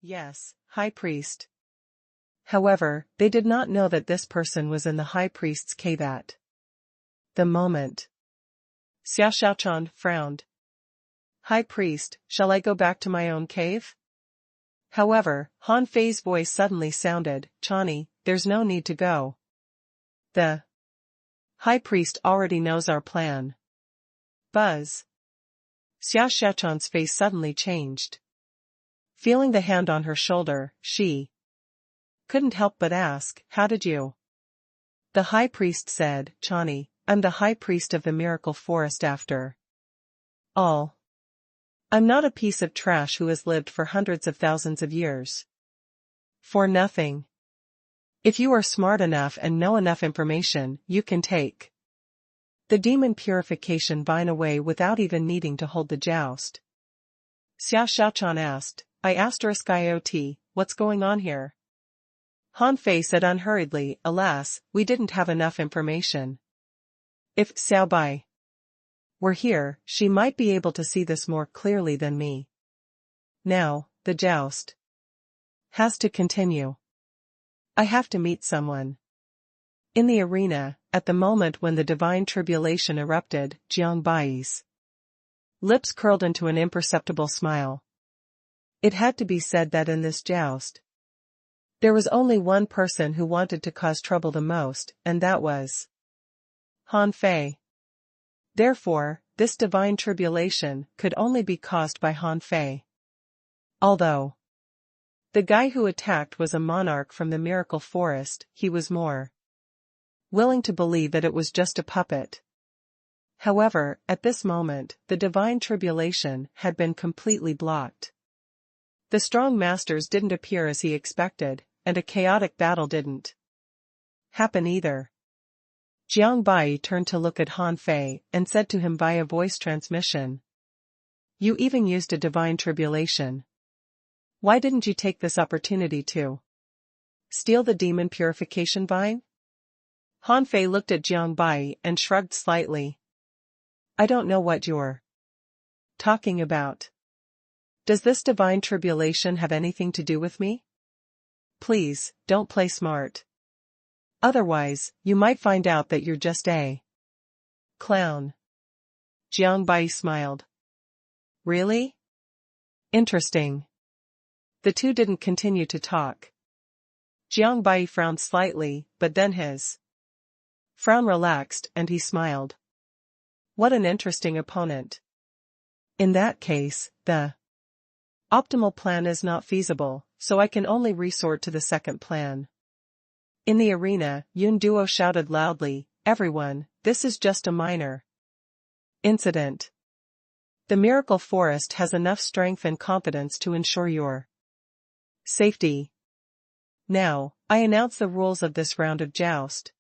Yes, high priest. However, they did not know that this person was in the high priest's cave at the moment. Xiao Xiaochan frowned. High priest, shall I go back to my own cave? However, Han Fei's voice suddenly sounded, Chani, there's no need to go. The high priest already knows our plan. Buzz. Xiao Xiaochan's face suddenly changed. Feeling the hand on her shoulder, she couldn't help but ask, how did you? The high priest said, Chani, I'm the high priest of the miracle forest after all. I'm not a piece of trash who has lived for hundreds of thousands of years for nothing. If you are smart enough and know enough information, you can take the demon purification vine away without even needing to hold the joust. Xiao Xiaochan asked, IOT, what's going on here? Han Fei said unhurriedly, alas, we didn't have enough information. If Xiao Bai were here, she might be able to see this more clearly than me. Now, the joust has to continue. I have to meet someone. In the arena, at the moment when the divine tribulation erupted, Jiang Bai's lips curled into an imperceptible smile. It had to be said that in this joust, there was only one person who wanted to cause trouble the most, and that was Han Fei. Therefore, this divine tribulation could only be caused by Han Fei. Although the guy who attacked was a monarch from the miracle forest, he was more willing to believe that it was just a puppet. However, at this moment, the divine tribulation had been completely blocked. The strong masters didn't appear as he expected, and a chaotic battle didn't happen either. Jiang Bai turned to look at Han Fei and said to him via voice transmission, You even used a divine tribulation. Why didn't you take this opportunity to steal the demon purification vine? Han Fei looked at Jiang Bai and shrugged slightly. I don't know what you're talking about. Does this divine tribulation have anything to do with me? Please, don't play smart. Otherwise, you might find out that you're just a clown. Jiang Bai smiled. Really? Interesting. The two didn't continue to talk. Jiang Bai frowned slightly, but then his frown relaxed and he smiled. What an interesting opponent. In that case, the optimal plan is not feasible, so I can only resort to the second plan. In the arena, Yun Duo shouted loudly, Everyone, this is just a minor incident. The miracle forest has enough strength and competence to ensure your safety. Now, I announce the rules of this round of joust.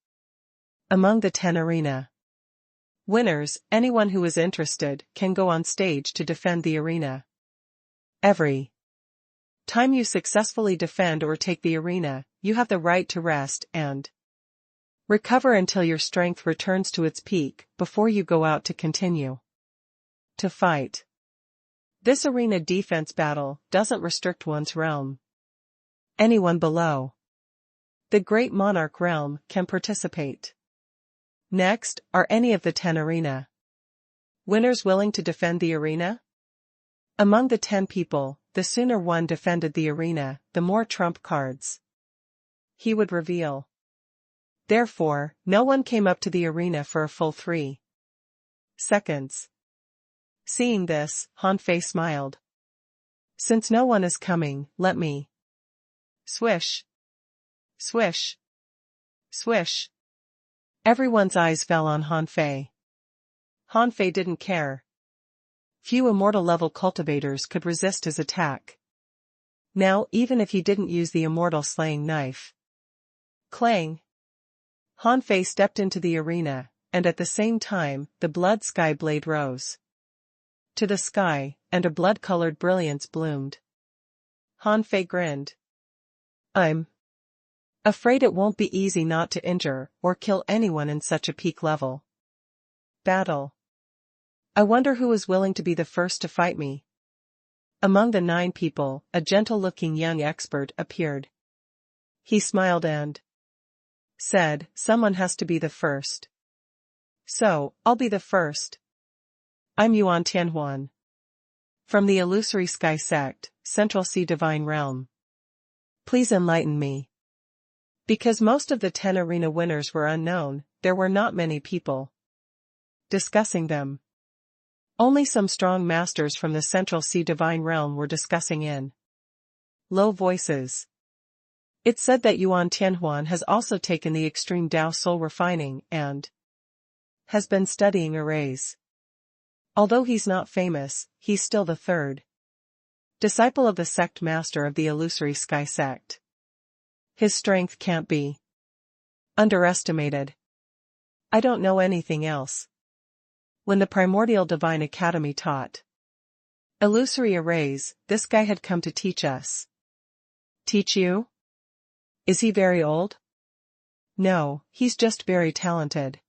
Among the 10 arena winners, anyone who is interested can go on stage to defend the arena. Every time you successfully defend or take the arena, you have the right to rest and recover until your strength returns to its peak before you go out to continue to fight. This arena defense battle doesn't restrict one's realm. Anyone below the Great Monarch realm can participate. Next, are any of the 10 arena winners willing to defend the arena? Among the 10 people, the sooner one defended the arena, the more trump cards he would reveal. Therefore, no one came up to the arena for a full 3 seconds. Seeing this, Han Fei smiled. Since no one is coming, let me. Swish. Swish. Swish. Everyone's eyes fell on Han Fei. Han Fei didn't care. Few immortal-level cultivators could resist his attack. Now, even if he didn't use the immortal slaying knife. Clang. Han Fei stepped into the arena, and at the same time, the blood sky blade rose to the sky, and a blood-colored brilliance bloomed. Han Fei grinned. I'm afraid it won't be easy not to injure or kill anyone in such a peak level battle. I wonder who is willing to be the first to fight me. Among the 9 people, a gentle-looking young expert appeared. He smiled and said, "Someone has to be the first. So, I'll be the first. I'm Yuan Tianhuan. From the Illusory Sky Sect, Central Sea Divine Realm. Please enlighten me." Because most of the 10 arena winners were unknown, there were not many people discussing them. Only some strong masters from the Central Sea Divine Realm were discussing in low voices. It's said that Yuan Tianhuan has also taken the Extreme Tao Soul Refining and has been studying arrays. Although he's not famous, he's still the 3rd disciple of the sect master of the Illusory Sky Sect. His strength can't be underestimated. I don't know anything else. When the Primordial Divine Academy taught illusory arrays, this guy had come to teach us. Teach you? Is he very old? No, he's just very talented.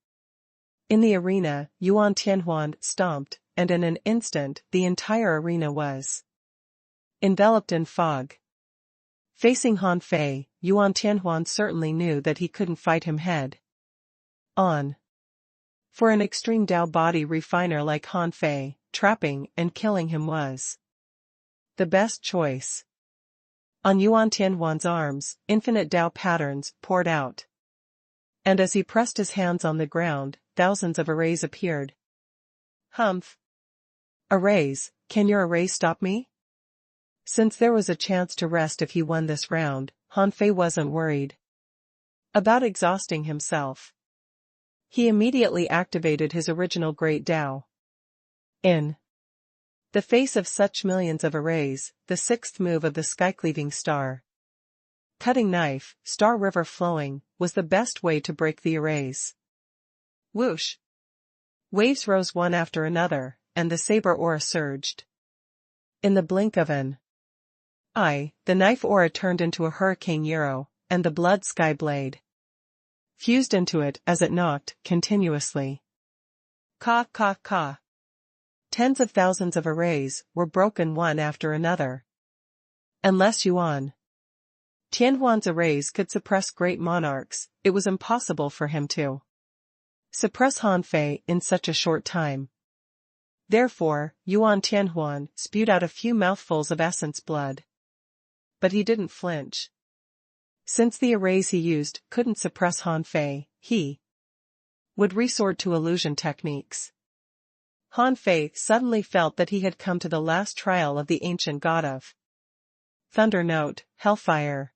In the arena, Yuan Tianhuan stomped, and in an instant, the entire arena was enveloped in fog. Facing Han Fei, Yuan Tianhuan certainly knew that he couldn't fight him head on. For an extreme Tao body refiner like Han Fei, trapping and killing him was the best choice. On Yuan Tianhuan's arms, infinite Tao patterns poured out. And as he pressed his hands on the ground, thousands of arrays appeared. Humph. Arrays, can your arrays stop me? Since there was a chance to rest if he won this round, Han Fei wasn't worried about exhausting himself. He immediately activated his original Great Tao. In the face of such millions of arrays, the 6th move of the sky-cleaving star cutting knife, star river flowing, was the best way to break the arrays. Whoosh! Waves rose one after another, and the saber aura surged. In the blink of an eye, the knife aura turned into a hurricane euro, and the blood sky blade fused into it as it knocked, continuously. Ka ka ka. Tens of thousands of arrays were broken one after another. Unless Yuan Tianhuan's arrays could suppress great monarchs, it was impossible for him to suppress Han Fei in such a short time. Therefore, Yuan Tianhuan spewed out a few mouthfuls of essence blood. But he didn't flinch. Since the arrays he used couldn't suppress Han Fei, he would resort to illusion techniques. Han Fei suddenly felt that he had come to the last trial of the ancient god of thunder note, hellfire.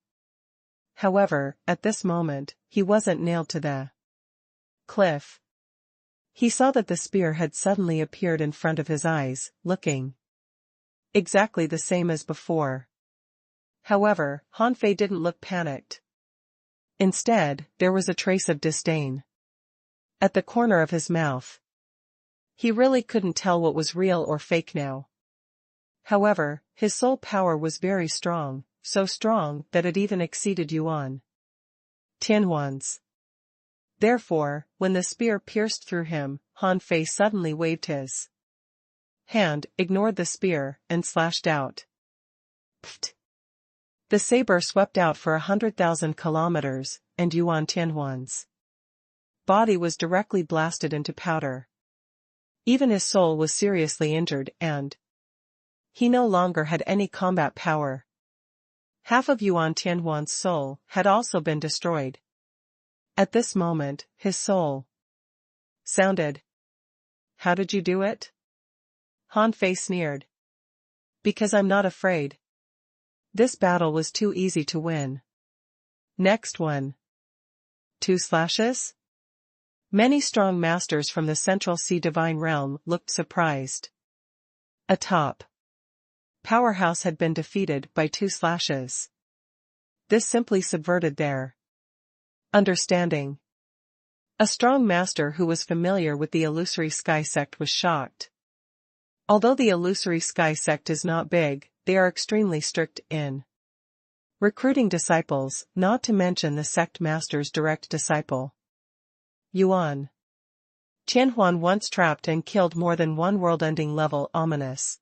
However, at this moment, he wasn't nailed to the cliff. He saw that the spear had suddenly appeared in front of his eyes, looking exactly the same as before. However, Han Fei didn't look panicked. Instead, there was a trace of disdain at the corner of his mouth. He really couldn't tell what was real or fake now. However, his soul power was very strong, so strong that it even exceeded Yuan Tianhuan's. Therefore, when the spear pierced through him, Han Fei suddenly waved his hand, ignored the spear, and slashed out. Pfft! The saber swept out for 100,000 kilometers, and Yuan Tianhuan's body was directly blasted into powder. Even his soul was seriously injured and he no longer had any combat power. Half of Yuan Tianhuan's soul had also been destroyed. At this moment, his soul sounded. How did you do it? Han Fei sneered. Because I'm not afraid. This battle was too easy to win. Next one. 2 slashes? Many strong masters from the Central Sea Divine Realm looked surprised. A top powerhouse had been defeated by 2 slashes. This simply subverted their understanding. A strong master who was familiar with the Illusory Sky Sect was shocked. Although the Illusory Sky Sect is not big, they are extremely strict in recruiting disciples, not to mention the sect master's direct disciple. Yuan Tianhuan once trapped and killed more than one world-ending level ominous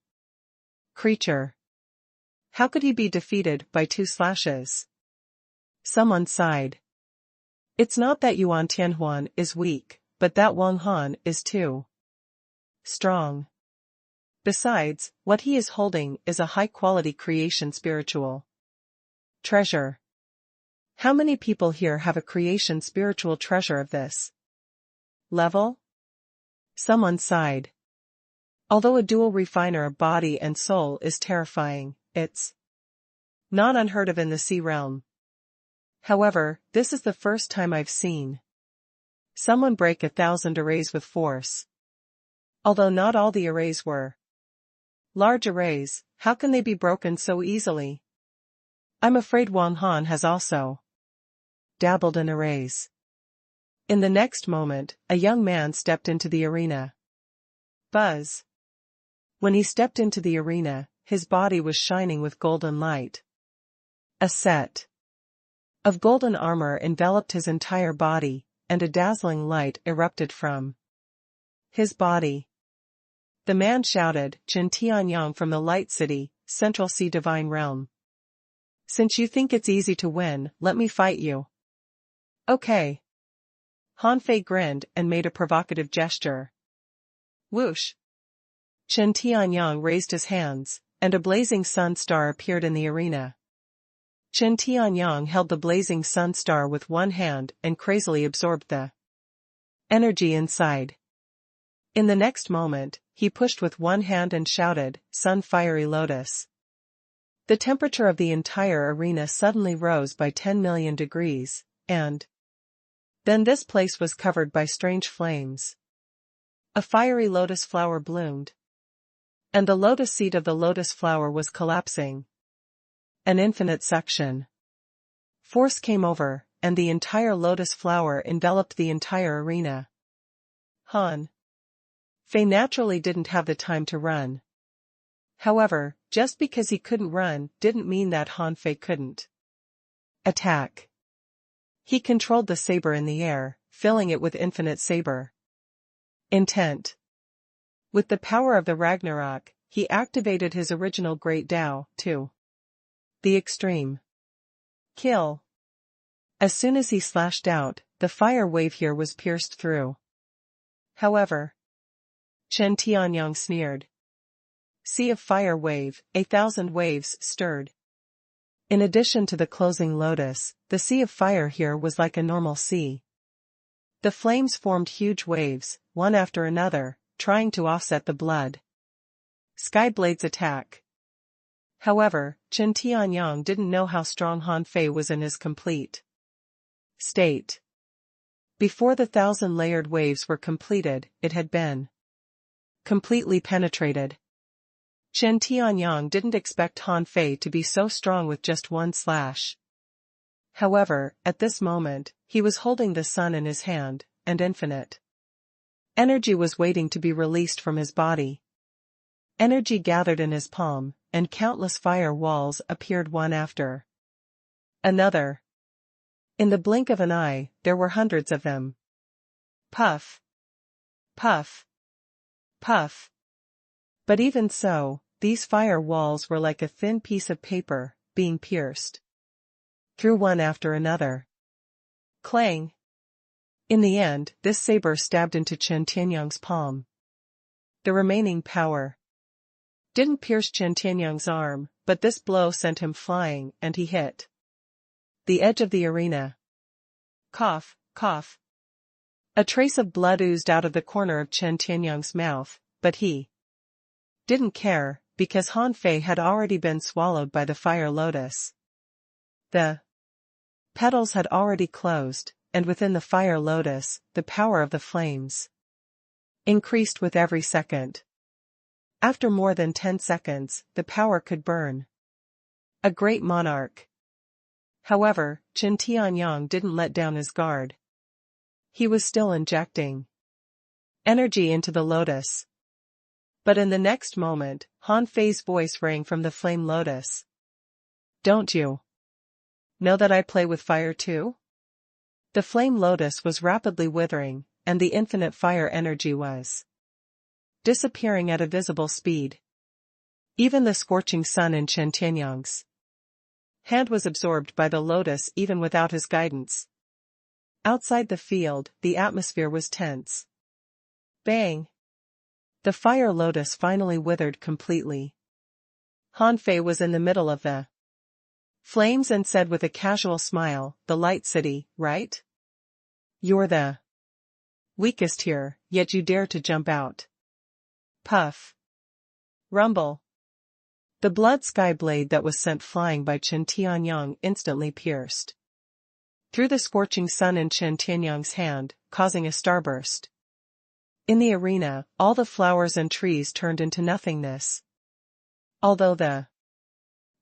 creature. How could he be defeated by 2 slashes? Someone sighed. It's not that Yuan Tianhuan is weak, but that Wang Han is too strong. Besides, what he is holding is a high-quality creation spiritual treasure. How many people here have a creation spiritual treasure of this level? Someone sighed. Although a dual refiner of body and soul is terrifying, it's not unheard of in the sea realm. However, this is the first time I've seen someone break 1,000 arrays with force. Although not all the arrays were large arrays, how can they be broken so easily? I'm afraid Wang Han has also dabbled in arrays. In the next moment, a young man stepped into the arena. Buzz. When he stepped into the arena, his body was shining with golden light. A set of golden armor enveloped his entire body, and a dazzling light erupted from his body. The man shouted, "Chen Tianyang from the Light City, Central Sea Divine Realm. Since you think it's easy to win, let me fight you." Okay. Han Fei grinned and made a provocative gesture. Whoosh. Chen Tianyang raised his hands, and a blazing sun star appeared in the arena. Chen Tianyang held the blazing sun star with one hand and crazily absorbed the energy inside. In the next moment, he pushed with one hand and shouted, "Sun Fiery Lotus." The temperature of the entire arena suddenly rose by 10 million degrees, and then this place was covered by strange flames. A fiery lotus flower bloomed, and the lotus seed of the lotus flower was collapsing. An infinite suction force came over, and the entire lotus flower enveloped the entire arena. Han Fei naturally didn't have the time to run. However, just because he couldn't run didn't mean that Han Fei couldn't attack. He controlled the saber in the air, filling it with infinite saber intent. With the power of the Ragnarok, he activated his original Great Tao, to the extreme. Kill. As soon as he slashed out, the fire wave here was pierced through. However, Chen Tianyang sneered. Sea of fire wave, 1,000 waves stirred. In addition to the closing lotus, the sea of fire here was like a normal sea. The flames formed huge waves, one after another, trying to offset the blood Skyblade's attack. However, Chen Tianyang didn't know how strong Han Fei was in his complete state. Before the 1,000-layered waves were completed, it had been completely penetrated. Chen Tianyang didn't expect Han Fei to be so strong with just one slash. However, at this moment, he was holding the sun in his hand, and infinite energy was waiting to be released from his body. Energy gathered in his palm, and countless fire walls appeared one after another. In the blink of an eye, there were hundreds of them. Puff. Puff. Puff. But even so, these fire walls were like a thin piece of paper, being pierced through one after another. Clang. In the end, this saber stabbed into Chen Tianyang's palm. The remaining power didn't pierce Chen Tianyang's arm, but this blow sent him flying, and he hit the edge of the arena. Cough, cough. A trace of blood oozed out of the corner of Chen Tianyang's mouth, but he didn't care, because Han Fei had already been swallowed by the fire lotus. The petals had already closed, and within the fire lotus, the power of the flames increased with every second. After more than 10 seconds, the power could burn a great monarch. However, Chen Tianyang didn't let down his guard. He was still injecting energy into the lotus. But in the next moment, Han Fei's voice rang from the flame lotus. Don't you know that I play with fire too? The flame lotus was rapidly withering, and the infinite fire energy was disappearing at a visible speed. Even the scorching sun in Chen Tianyang's hand was absorbed by the lotus even without his guidance. Outside the field, the atmosphere was tense. Bang! The fire lotus finally withered completely. Han Fei was in the middle of the flames and said with a casual smile, "The Light City, right? You're the weakest here, yet you dare to jump out." Puff. Rumble. The blood sky blade that was sent flying by Chen Tianyang instantly pierced through the scorching sun in Chen Tianyang's hand, causing a starburst. In the arena, all the flowers and trees turned into nothingness. Although the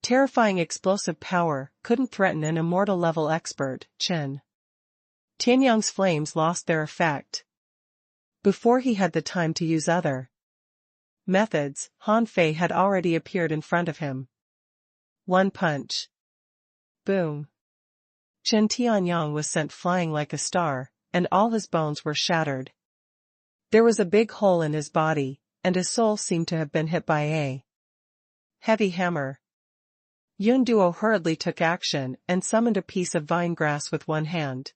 terrifying explosive power couldn't threaten an immortal-level expert, Chen Tianyang's flames lost their effect. Before he had the time to use other methods, Han Fei had already appeared in front of him. One punch. Boom. Chen Tianyang was sent flying like a star, and all his bones were shattered. There was a big hole in his body, and his soul seemed to have been hit by a heavy hammer. Yun Duo hurriedly took action and summoned a piece of vine grass with one hand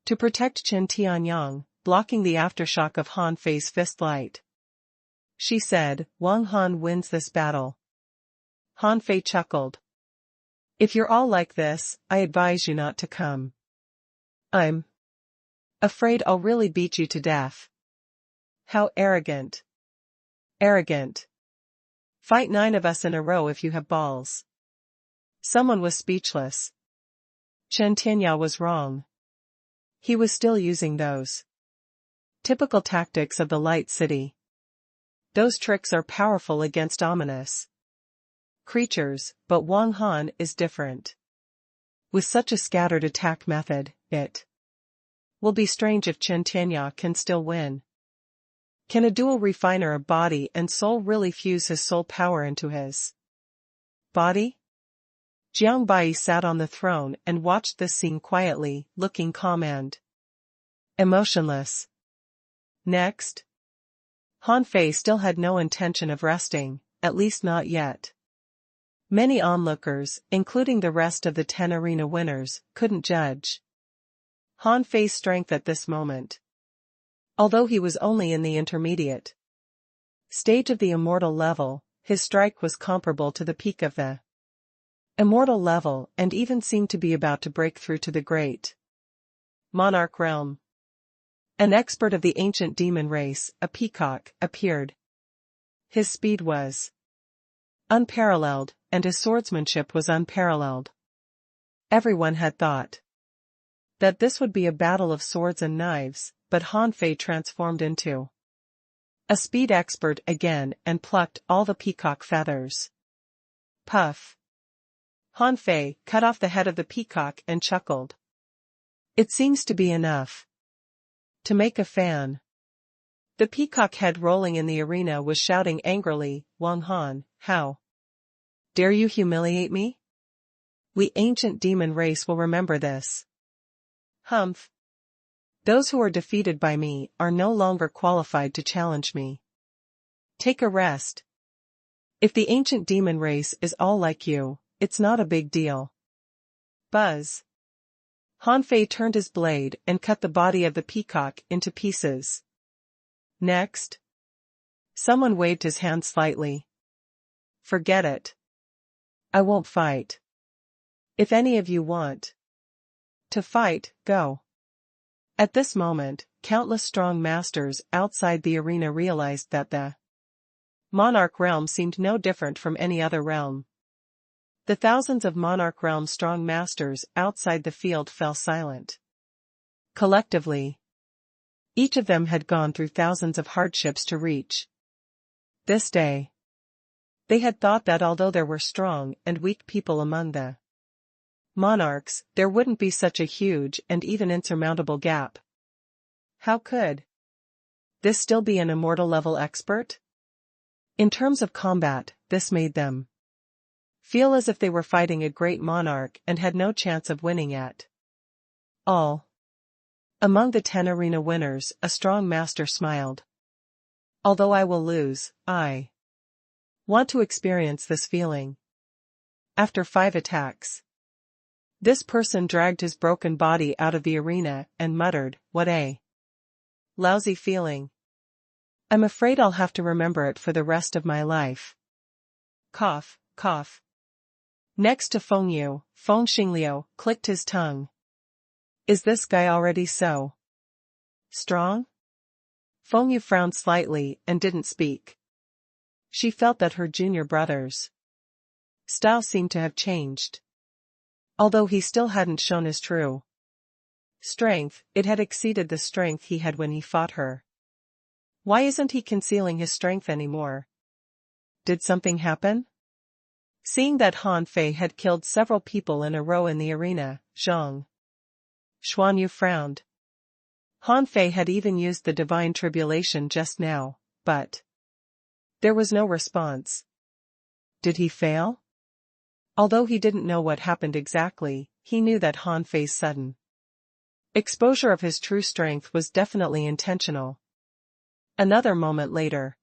to protect Chen Tianyang, blocking the aftershock of Han Fei's fist light. She said, "Wang Han wins this battle." Han Fei chuckled. "If you're all like this, I advise you not to come. I'm afraid I'll really beat you to death." How arrogant. Arrogant. Fight 9 of us in a row if you have balls. Someone was speechless. Chen Tianyang was wrong. He was still using those typical tactics of the Light City. Those tricks are powerful against ominous creatures, but Wang Han is different. With such a scattered attack method, it will be strange if Chen Tianyang can still win. Can a dual refiner of body and soul really fuse his soul power into his body? Jiang Bai sat on the throne and watched this scene quietly, looking calm and emotionless. Next. Han Fei still had no intention of resting, at least not yet. Many onlookers, including the rest of the 10 arena winners, couldn't judge Han Fei's strength at this moment. Although he was only in the intermediate stage of the immortal level, his strike was comparable to the peak of the immortal level and even seemed to be about to break through to the great monarch realm. An expert of the ancient demon race, a peacock, appeared. His speed was unparalleled, and his swordsmanship was unparalleled. Everyone had thought that this would be a battle of swords and knives, but Han Fei transformed into a speed expert again and plucked all the peacock feathers. Puff. Han Fei cut off the head of the peacock and chuckled. "It seems to be enough to make a fan." The peacock head rolling in the arena was shouting angrily, "Wang Han, how dare you humiliate me? We ancient demon race will remember this." Humph. Those who are defeated by me are no longer qualified to challenge me. Take a rest. If the ancient demon race is all like you, it's not a big deal. Buzz. Han Fei turned his blade and cut the body of the peacock into pieces. Next. Someone waved his hand slightly. "Forget it. I won't fight. If any of you want to fight, go." At this moment, countless strong masters outside the arena realized that the monarch realm seemed no different from any other realm. The thousands of monarch realm strong masters outside the field fell silent. Collectively, each of them had gone through thousands of hardships to reach this day. They had thought that although there were strong and weak people among the monarchs, there wouldn't be such a huge and even insurmountable gap. How could this still be an immortal level expert? In terms of combat, this made them feel as if they were fighting a great monarch and had no chance of winning at all. Among the 10 arena winners, a strong master smiled. "Although I will lose, I Want to experience this feeling? After 5 attacks, this person dragged his broken body out of the arena and muttered, "What a lousy feeling. I'm afraid I'll have to remember it for the rest of my life." Cough, cough. Next to Feng Yu, Feng Xingliu clicked his tongue. Is this guy already so strong? Feng Yu frowned slightly and didn't speak. She felt that her junior brother's style seemed to have changed. Although he still hadn't shown his true strength, it had exceeded the strength he had when he fought her. Why isn't he concealing his strength anymore? Did something happen? Seeing that Han Fei had killed several people in a row in the arena, Zhang Xuanyu frowned. Han Fei had even used the divine tribulation just now, but there was no response. Did he fail? Although he didn't know what happened exactly, he knew that Han Fei's sudden exposure of his true strength was definitely intentional. Another moment later.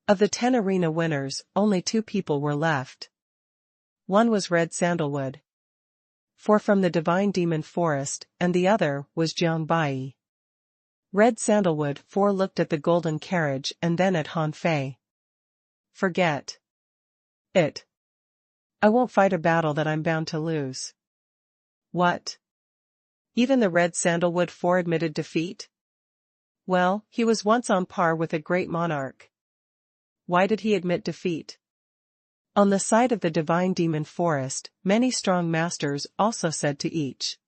Of the 10 arena winners, only 2 people were left. One was Red Sandalwood, 4 from the Divine Demon Forest, and the other was Jiang Bai. Red Sandalwood 4 looked at the golden carriage and then at Han Fei. Forget it. I won't fight a battle that I'm bound to lose. What? Even the Red Sandalwood 4 admitted defeat? Well, he was once on par with a great monarch. Why did he admit defeat? On the side of the Divine Demon Forest, many strong masters also said to each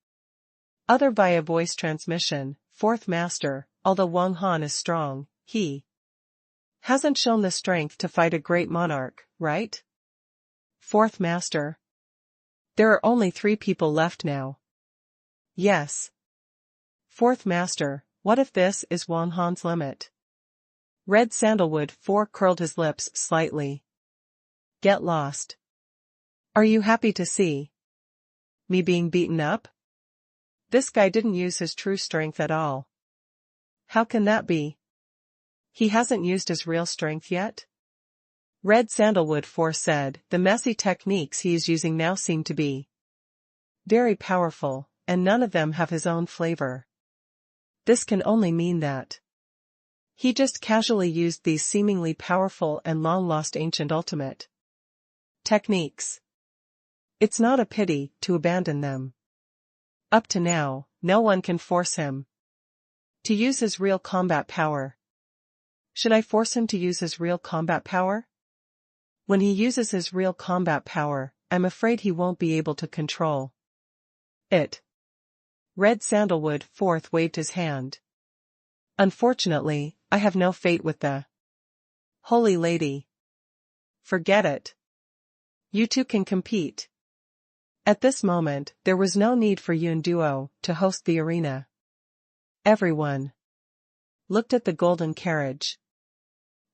other via voice transmission, "Fourth Master, although Wang Han is strong, he hasn't shown the strength to fight a great monarch, right?" Fourth Master. There are only 3 people left now. Yes. Fourth Master, what if this is Wang Han's limit? Red Sandalwood 4 curled his lips slightly. Get lost. Are you happy to see me being beaten up? This guy didn't use his true strength at all. How can that be? He hasn't used his real strength yet? Red Sandalwood 4 said, the messy techniques he is using now seem to be very powerful, and none of them have his own flavor. This can only mean that he just casually used these seemingly powerful and long-lost ancient ultimate techniques. It's not a pity to abandon them. Up to now, no one can force him to use his real combat power. Should I force him to use his real combat power? When he uses his real combat power, I'm afraid he won't be able to control it. Red Sandalwood 4th waved his hand. Unfortunately, I have no fate with the Holy Lady. Forget it. You two can compete. At this moment, there was no need for Yun Duo to host the arena. Everyone looked at the golden carriage.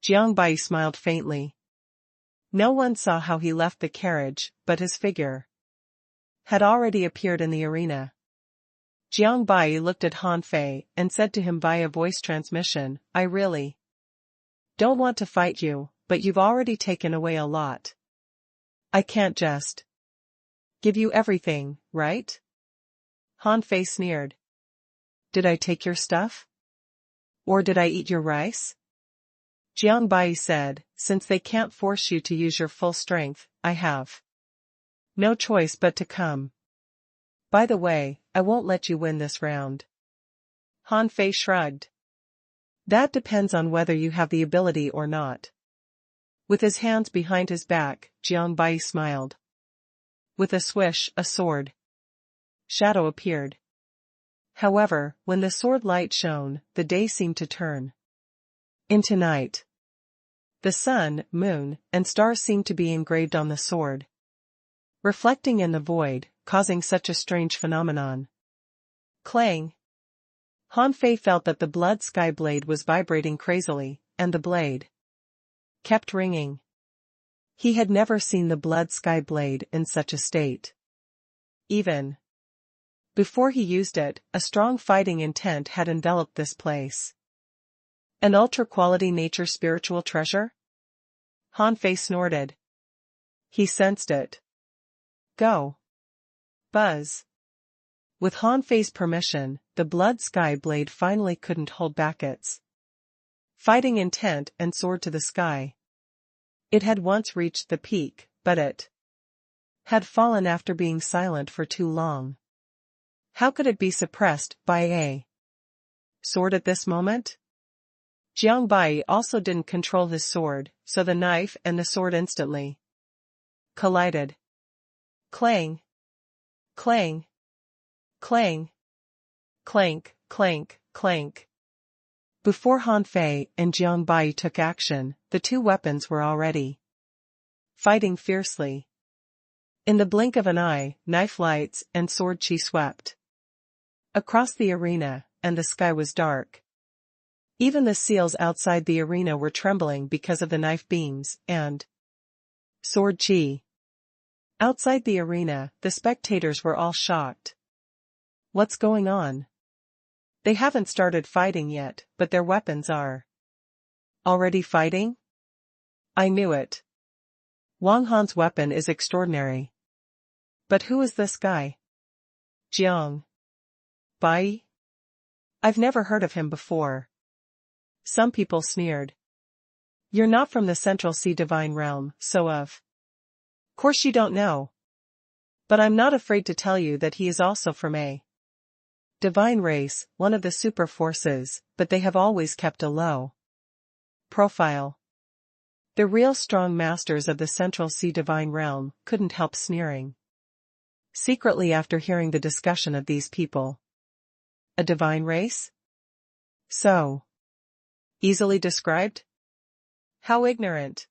Jiang Bai smiled faintly. No one saw how he left the carriage, but his figure had already appeared in the arena. Jiang Bai looked at Han Fei and said to him via voice transmission, I really don't want to fight you, but you've already taken away a lot. I can't just give you everything, right? Han Fei sneered. Did I take your stuff? Or did I eat your rice? Jiang Bai said, since they can't force you to use your full strength, I have no choice but to come. By the way, I won't let you win this round. Han Fei shrugged. That depends on whether you have the ability or not. With his hands behind his back, Jiang Bai smiled. With a swish, a sword shadow appeared. However, when the sword light shone, the day seemed to turn into night. The sun, moon, and stars seemed to be engraved on the sword, reflecting in the void, causing such a strange phenomenon. Clang! Han Fei felt that the blood sky blade was vibrating crazily, and the blade kept ringing. He had never seen the blood sky blade in such a state. Even before he used it, a strong fighting intent had enveloped this place. An ultra-quality nature spiritual treasure? Han Fei snorted. He sensed it. Go. Buzz. With Han Fei's permission, the blood sky blade finally couldn't hold back its fighting intent and soared to the sky. It had once reached the peak, but it had fallen after being silent for too long. How could it be suppressed by a sword at this moment? Jiang Bai also didn't control his sword, so the knife and the sword instantly collided. Clang. Clang. Clang. Clank, clank, clank. Before Han Fei and Jiang Bai took action, the two weapons were already fighting fiercely. In the blink of an eye, knife lights and sword chi swept across the arena, and the sky was dark. Even the seals outside the arena were trembling because of the knife beams and sword chi. Outside the arena, the spectators were all shocked. What's going on? They haven't started fighting yet, but their weapons are already fighting? I knew it. Wang Han's weapon is extraordinary. But who is this guy? Jiang Bai? I've never heard of him before. Some people sneered. You're not from the Central Sea Divine Realm, so of course you don't know. But I'm not afraid to tell you that he is also from a divine race, one of the super forces, but they have always kept a low profile. The real strong masters of the Central Sea Divine Realm couldn't help sneering secretly after hearing the discussion of these people. A divine race? So easily described? How ignorant.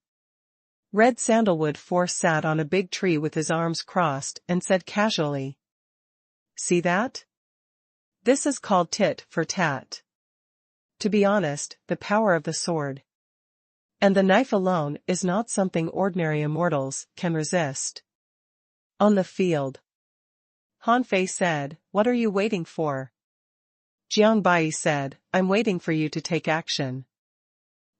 Red Sandalwood Force sat on a big tree with his arms crossed and said casually. See that? This is called tit for tat. To be honest, the power of the sword and the knife alone is not something ordinary immortals can resist. On the field, Han Fei said, what are you waiting for? Jiang Bai said, I'm waiting for you to take action.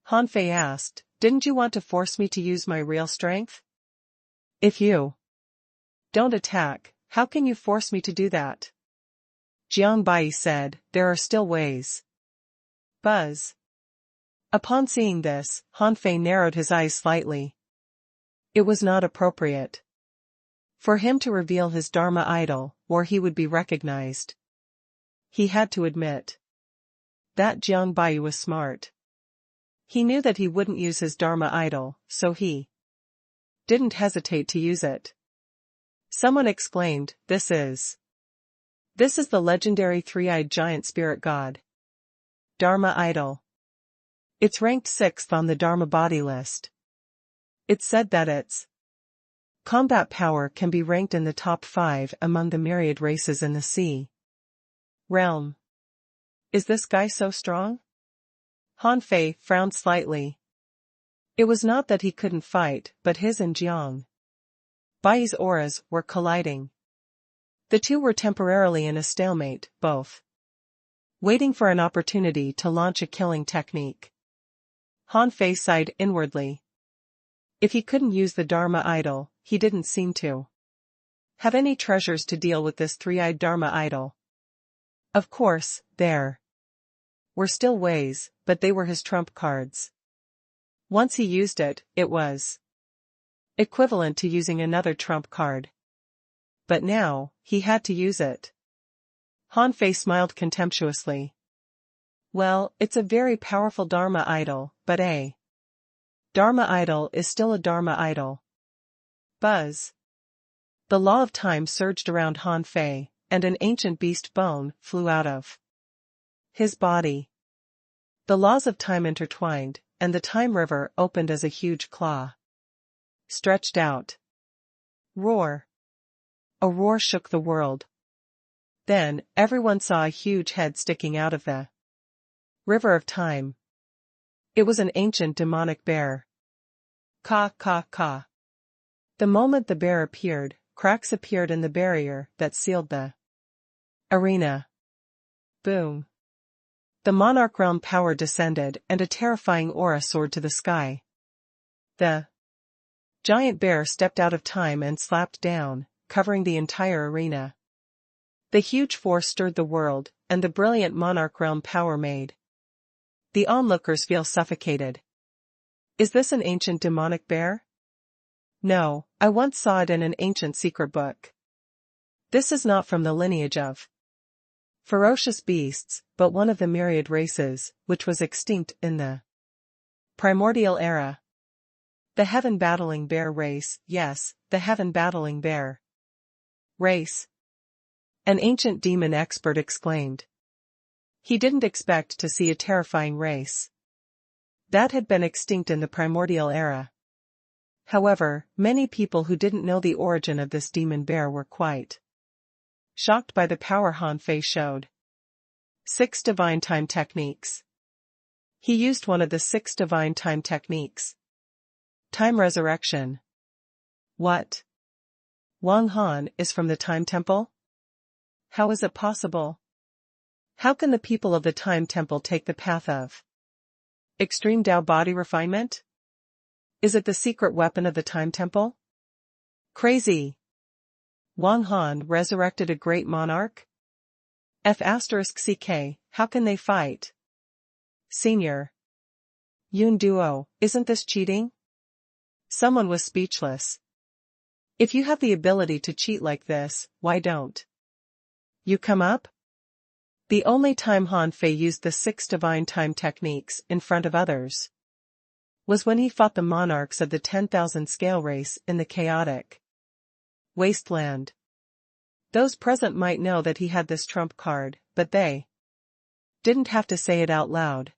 Han Fei asked, didn't you want to force me to use my real strength? If you don't attack, how can you force me to do that? Jiang Bai said, there are still ways. Buzz. Upon seeing this, Han Fei narrowed his eyes slightly. It was not appropriate for him to reveal his Dharma idol, or he would be recognized. He had to admit that Jiang Bai was smart. He knew that he wouldn't use his Dharma idol, so he didn't hesitate to use it. Someone exclaimed, This is the legendary three-eyed giant spirit god Dharma idol. It's ranked 6th on the Dharma body list. It's said that its combat power can be ranked in the top 5 among the myriad races in the sea realm. Is this guy so strong? Han Fei frowned slightly. It was not that he couldn't fight, but his and Jiang Bai's auras were colliding. The two were temporarily in a stalemate, both waiting for an opportunity to launch a killing technique. Han Fei sighed inwardly. If he couldn't use the Dharma idol, he didn't seem to have any treasures to deal with this three-eyed Dharma idol. Of course, there were still ways, but they were his trump cards. Once he used it, it was equivalent to using another trump card. But now, he had to use it. Han Fei smiled contemptuously. Well, it's a very powerful Dharma idol, but a Dharma idol is still a Dharma idol. Buzz. The law of time surged around Han Fei, and an ancient beast bone flew out of his body. The laws of time intertwined, and the time river opened as a huge claw stretched out. Roar. A roar shook the world. Then, everyone saw a huge head sticking out of the river of time. It was an ancient demonic bear. Ka ka ka. The moment the bear appeared, cracks appeared in the barrier that sealed the arena. Boom. The monarch realm power descended and a terrifying aura soared to the sky. The Giant Bear stepped out of time and slapped down, covering the entire arena. The huge force stirred the world, and the brilliant monarch realm power made the onlookers feel suffocated. Is this an ancient demonic bear? No, I once saw it in an ancient secret book. This is not from the lineage of ferocious beasts, but one of the myriad races, which was extinct in the primordial era. The heaven-battling bear race, yes, the heaven-battling bear race. An ancient demon expert exclaimed. He didn't expect to see a terrifying race that had been extinct in the primordial era. However, many people who didn't know the origin of this demon bear were quite shocked by the power Han Fei showed. 6 divine time techniques. He used one of the 6 divine time techniques. Time resurrection. What? Wang Han is from the Time Temple? How is it possible? How can the people of the Time Temple take the path of extreme Dao body refinement? Is it the secret weapon of the Time Temple? Crazy. Wang Han resurrected a great monarch? F***ck, how can they fight? Senior. Yun Duo, isn't this cheating? Someone was speechless. If you have the ability to cheat like this, why don't you come up? The only time Han Fei used the 6 divine time techniques in front of others was when he fought the monarchs of the 10,000 scale race in the chaotic wasteland. Those present might know that he had this trump card, but they didn't have to say it out loud.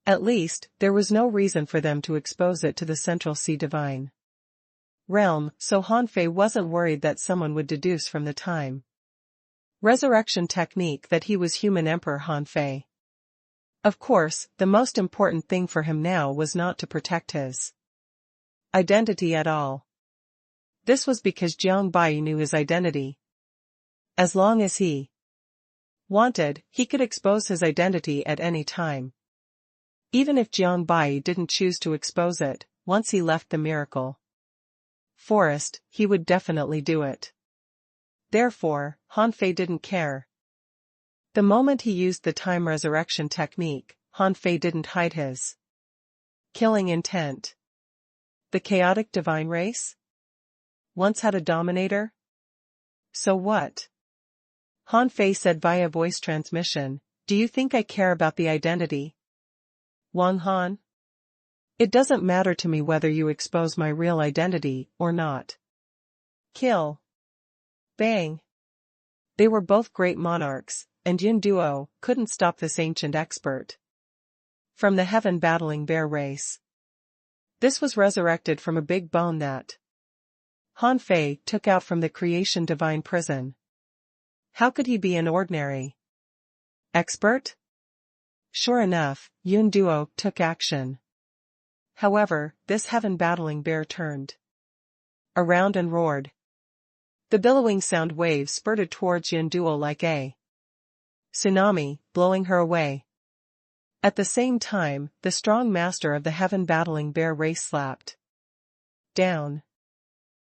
At least, there was no reason for them to expose it to the Central Sea divine realm, so Han Fei wasn't worried that someone would deduce from the time resurrection technique that he was human Emperor Han Fei. Of course, the most important thing for him now was not to protect his identity at all. This was because Jiang Bai knew his identity. As long as he wanted, he could expose his identity at any time. Even if Jiang Bai didn't choose to expose it, once he left the miracle forest, he would definitely do it. Therefore, Han Fei didn't care. The moment he used the time resurrection technique, Han Fei didn't hide his killing intent. The chaotic divine race once had a dominator? So what? Han Fei said via voice transmission, do you think I care about the identity? Wang Han? It doesn't matter to me whether you expose my real identity or not. Kill. Bang. They were both great monarchs, and Yun Duo couldn't stop this ancient expert from the heaven-battling bear race. This was resurrected from a big bone that Han Fei took out from the creation divine prison. How could he be an ordinary expert? Sure enough, Yun Duo took action. However, this heaven-battling bear turned around and roared. The billowing sound waves spurted towards Yun Duo like a tsunami, blowing her away. At the same time, the strong master of the heaven-battling bear race slapped down.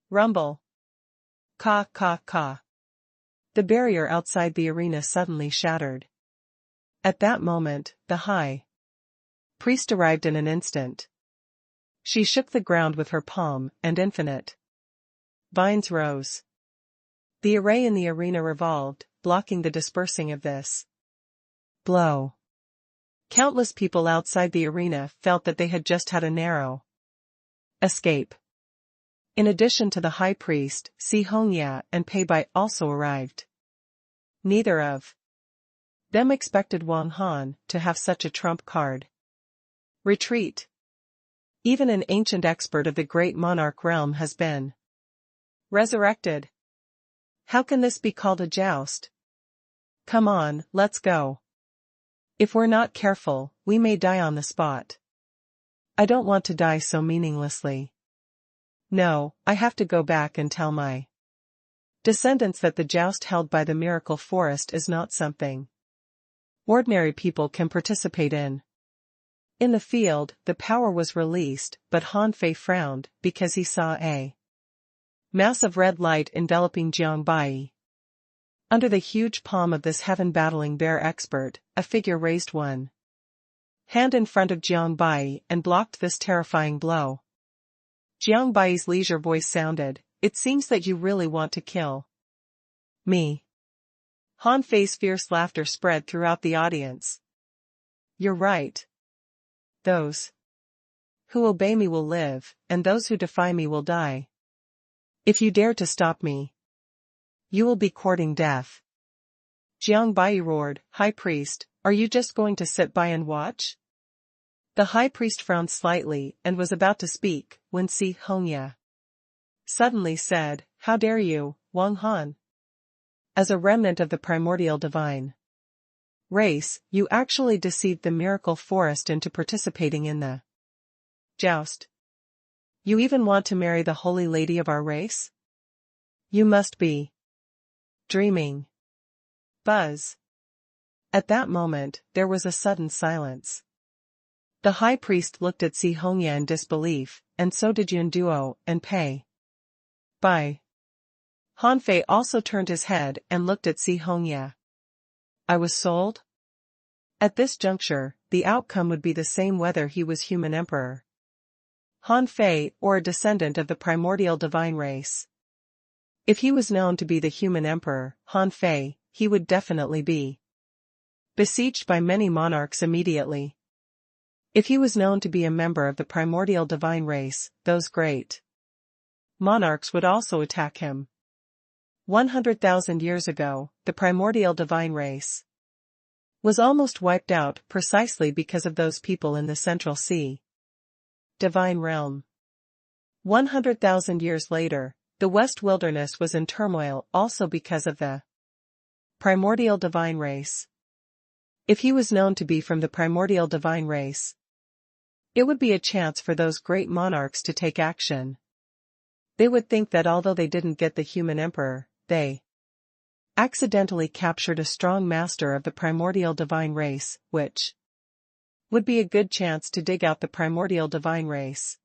Rumble. Ka ka ka. The barrier outside the arena suddenly shattered. At that moment, the high priest arrived in an instant. She shook the ground with her palm, and infinite vines rose. The array in the arena revolved, blocking the dispersing of this blow. Countless people outside the arena felt that they had just had a narrow escape. In addition to the high priest, Si Hongya and Pei Bai also arrived. Neither of them expected Wang Han to have such a trump card. Retreat. Even an ancient expert of the great monarch realm has been resurrected. How can this be called a joust? Come on, let's go. If we're not careful, we may die on the spot. I don't want to die so meaninglessly. No, I have to go back and tell my descendants that the joust held by the miracle forest is not something ordinary people can participate in. In the field, the power was released, but Han Fei frowned, because he saw a mass of red light enveloping Jiang Bai. Under the huge palm of this heaven-battling bear expert, a figure raised one hand in front of Jiang Bai and blocked this terrifying blow. Jiang Bai's leisure voice sounded, "It seems that you really want to kill me." Han Fei's fierce laughter spread throughout the audience. "You're right. Those who obey me will live, and those who defy me will die. If you dare to stop me, you will be courting death." Jiang Bai roared, "High priest, are you just going to sit by and watch?" The high priest frowned slightly and was about to speak, when Si Hongya suddenly said, "How dare you, Wang Han? As a remnant of the primordial divine race, you actually deceived the miracle forest into participating in the joust. You even want to marry the holy lady of our race? You must be dreaming." Buzz. At that moment, there was a sudden silence. The high priest looked at Si Hongya in disbelief, and so did Yun Duo and Pei Bai. Han Fei also turned his head and looked at Si Hongya. "I was sold?" At this juncture, the outcome would be the same whether he was human emperor Han Fei or a descendant of the primordial divine race. If he was known to be the human emperor, Han Fei, he would definitely be besieged by many monarchs immediately. If he was known to be a member of the primordial divine race, those great monarchs would also attack him. 100,000 years ago, the primordial divine race was almost wiped out precisely because of those people in the Central Sea divine realm. 100,000 years later, the West Wilderness was in turmoil also because of the primordial divine race. If he was known to be from the primordial divine race, it would be a chance for those great monarchs to take action. They would think that although they didn't get the human emperor, they accidentally captured a strong master of the primordial divine race, which would be a good chance to dig out the primordial divine race.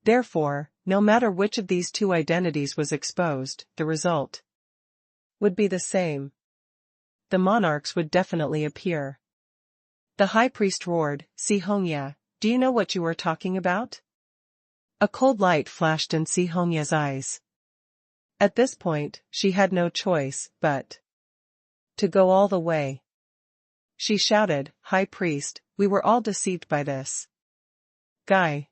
Therefore, no matter which of these two identities was exposed, the result would be the same. The monarchs would definitely appear. The high priest roared, "Si Hongya, do you know what you are talking about?" A cold light flashed in Si Hongya's eyes. At this point, she had no choice but to go all the way. She shouted, "High priest, we were all deceived by this guy.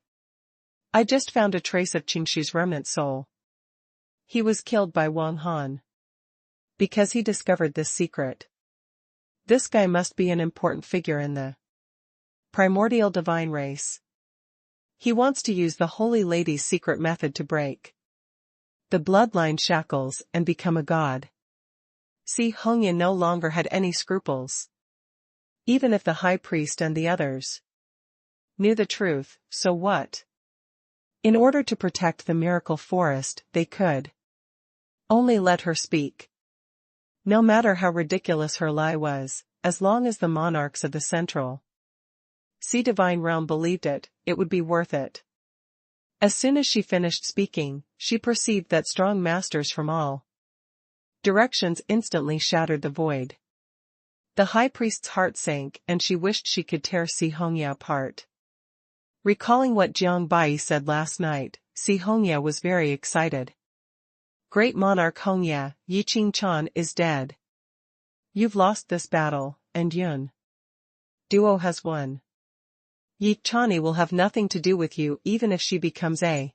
I just found a trace of Qingshu's remnant soul. He was killed by Wang Han because he discovered this secret. This guy must be an important figure in the primordial divine race. He wants to use the Holy Lady's secret method to break the bloodline shackles and become a god." Si Hongya no longer had any scruples. Even if the high priest and the others knew the truth, so what? In order to protect the miracle forest, they could only let her speak. No matter how ridiculous her lie was, as long as the monarchs of the Central Sea divine realm believed it, it would be worth it. As soon as she finished speaking, she perceived that strong masters from all directions instantly shattered the void. The high priest's heart sank and she wished she could tear Si Hongya apart. Recalling what Jiang Bai said last night, Si Hongya was very excited. "Great monarch Hongya, Yi Qingchan is dead. You've lost this battle, and Yun Duo has won. Yi Chani will have nothing to do with you even if she becomes a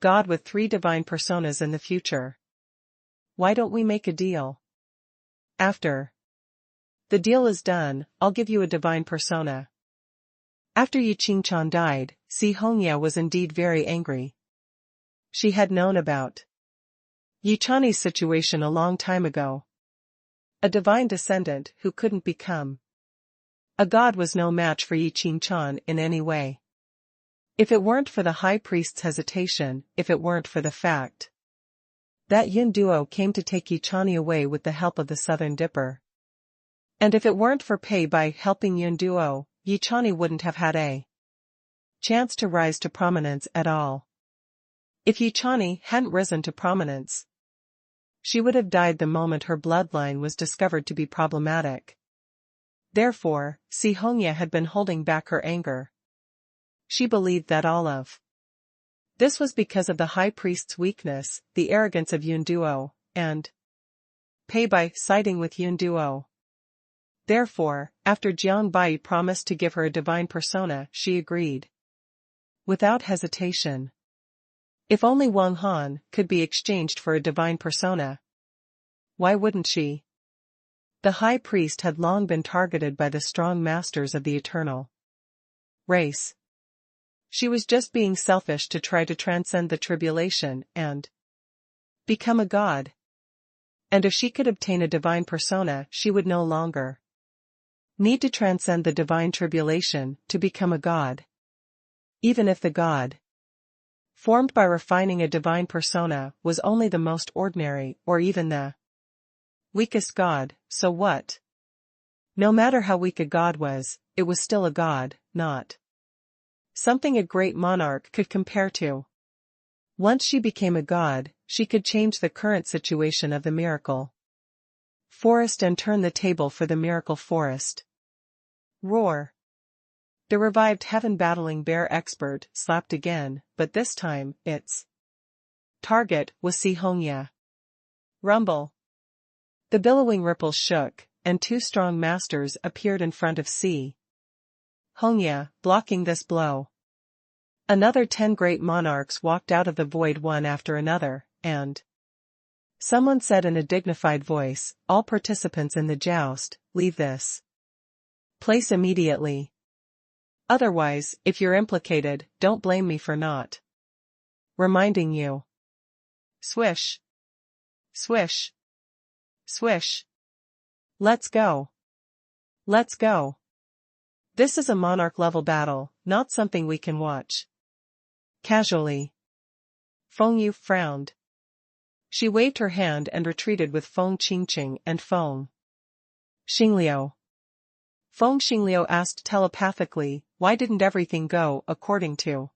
god with 3 divine personas in the future. Why don't we make a deal? After the deal is done, I'll give you a divine persona." After Yi Qingchan died, Si Hongya was indeed very angry. She had known about Yi Chani's situation a long time ago. A divine descendant who couldn't become a god was no match for Yi Qingchan in any way. If it weren't for the high priest's hesitation, if it weren't for the fact that Yun Duo came to take Yi Chani away with the help of the Southern Dipper, and if it weren't for Pei Bai helping Yun Duo, Yichani wouldn't have had a chance to rise to prominence at all. If Yichani hadn't risen to prominence, she would have died the moment her bloodline was discovered to be problematic. Therefore, Si Hongya had been holding back her anger. She believed that all of this was because of the high priest's weakness, the arrogance of Yunduo, and Pei Bai siding with Yunduo. Therefore, after Jiang Bai promised to give her a divine persona, she agreed. Without hesitation. If only Wang Han could be exchanged for a divine persona, why wouldn't she? The high priest had long been targeted by the strong masters of the eternal race. She was just being selfish to try to transcend the tribulation and become a god. And if she could obtain a divine persona, she would no longer need to transcend the divine tribulation to become a god. Even if the god formed by refining a divine persona was only the most ordinary or even the weakest god, so what? No matter how weak a god was, it was still a god, not something a great monarch could compare to. Once she became a god, she could change the current situation of the miracle forest and turn the table for the miracle forest. Roar. The revived heaven-battling bear expert slapped again, but this time, its target was Si Hongya. Rumble. The billowing ripples shook, and two strong masters appeared in front of Si Hongya, blocking this blow. Another 10 great monarchs walked out of the void one after another, and someone said in a dignified voice, "All participants in the joust, leave this place immediately. Otherwise, if you're implicated, don't blame me for not reminding you." Swish. Swish. Swish. Let's go. Let's go. This is a monarch-level battle, not something we can watch casually. Feng Yu frowned. She waved her hand and retreated with Feng Qingqing and Feng Xingliu. Feng Xingliu asked telepathically, "Why didn't everything go according to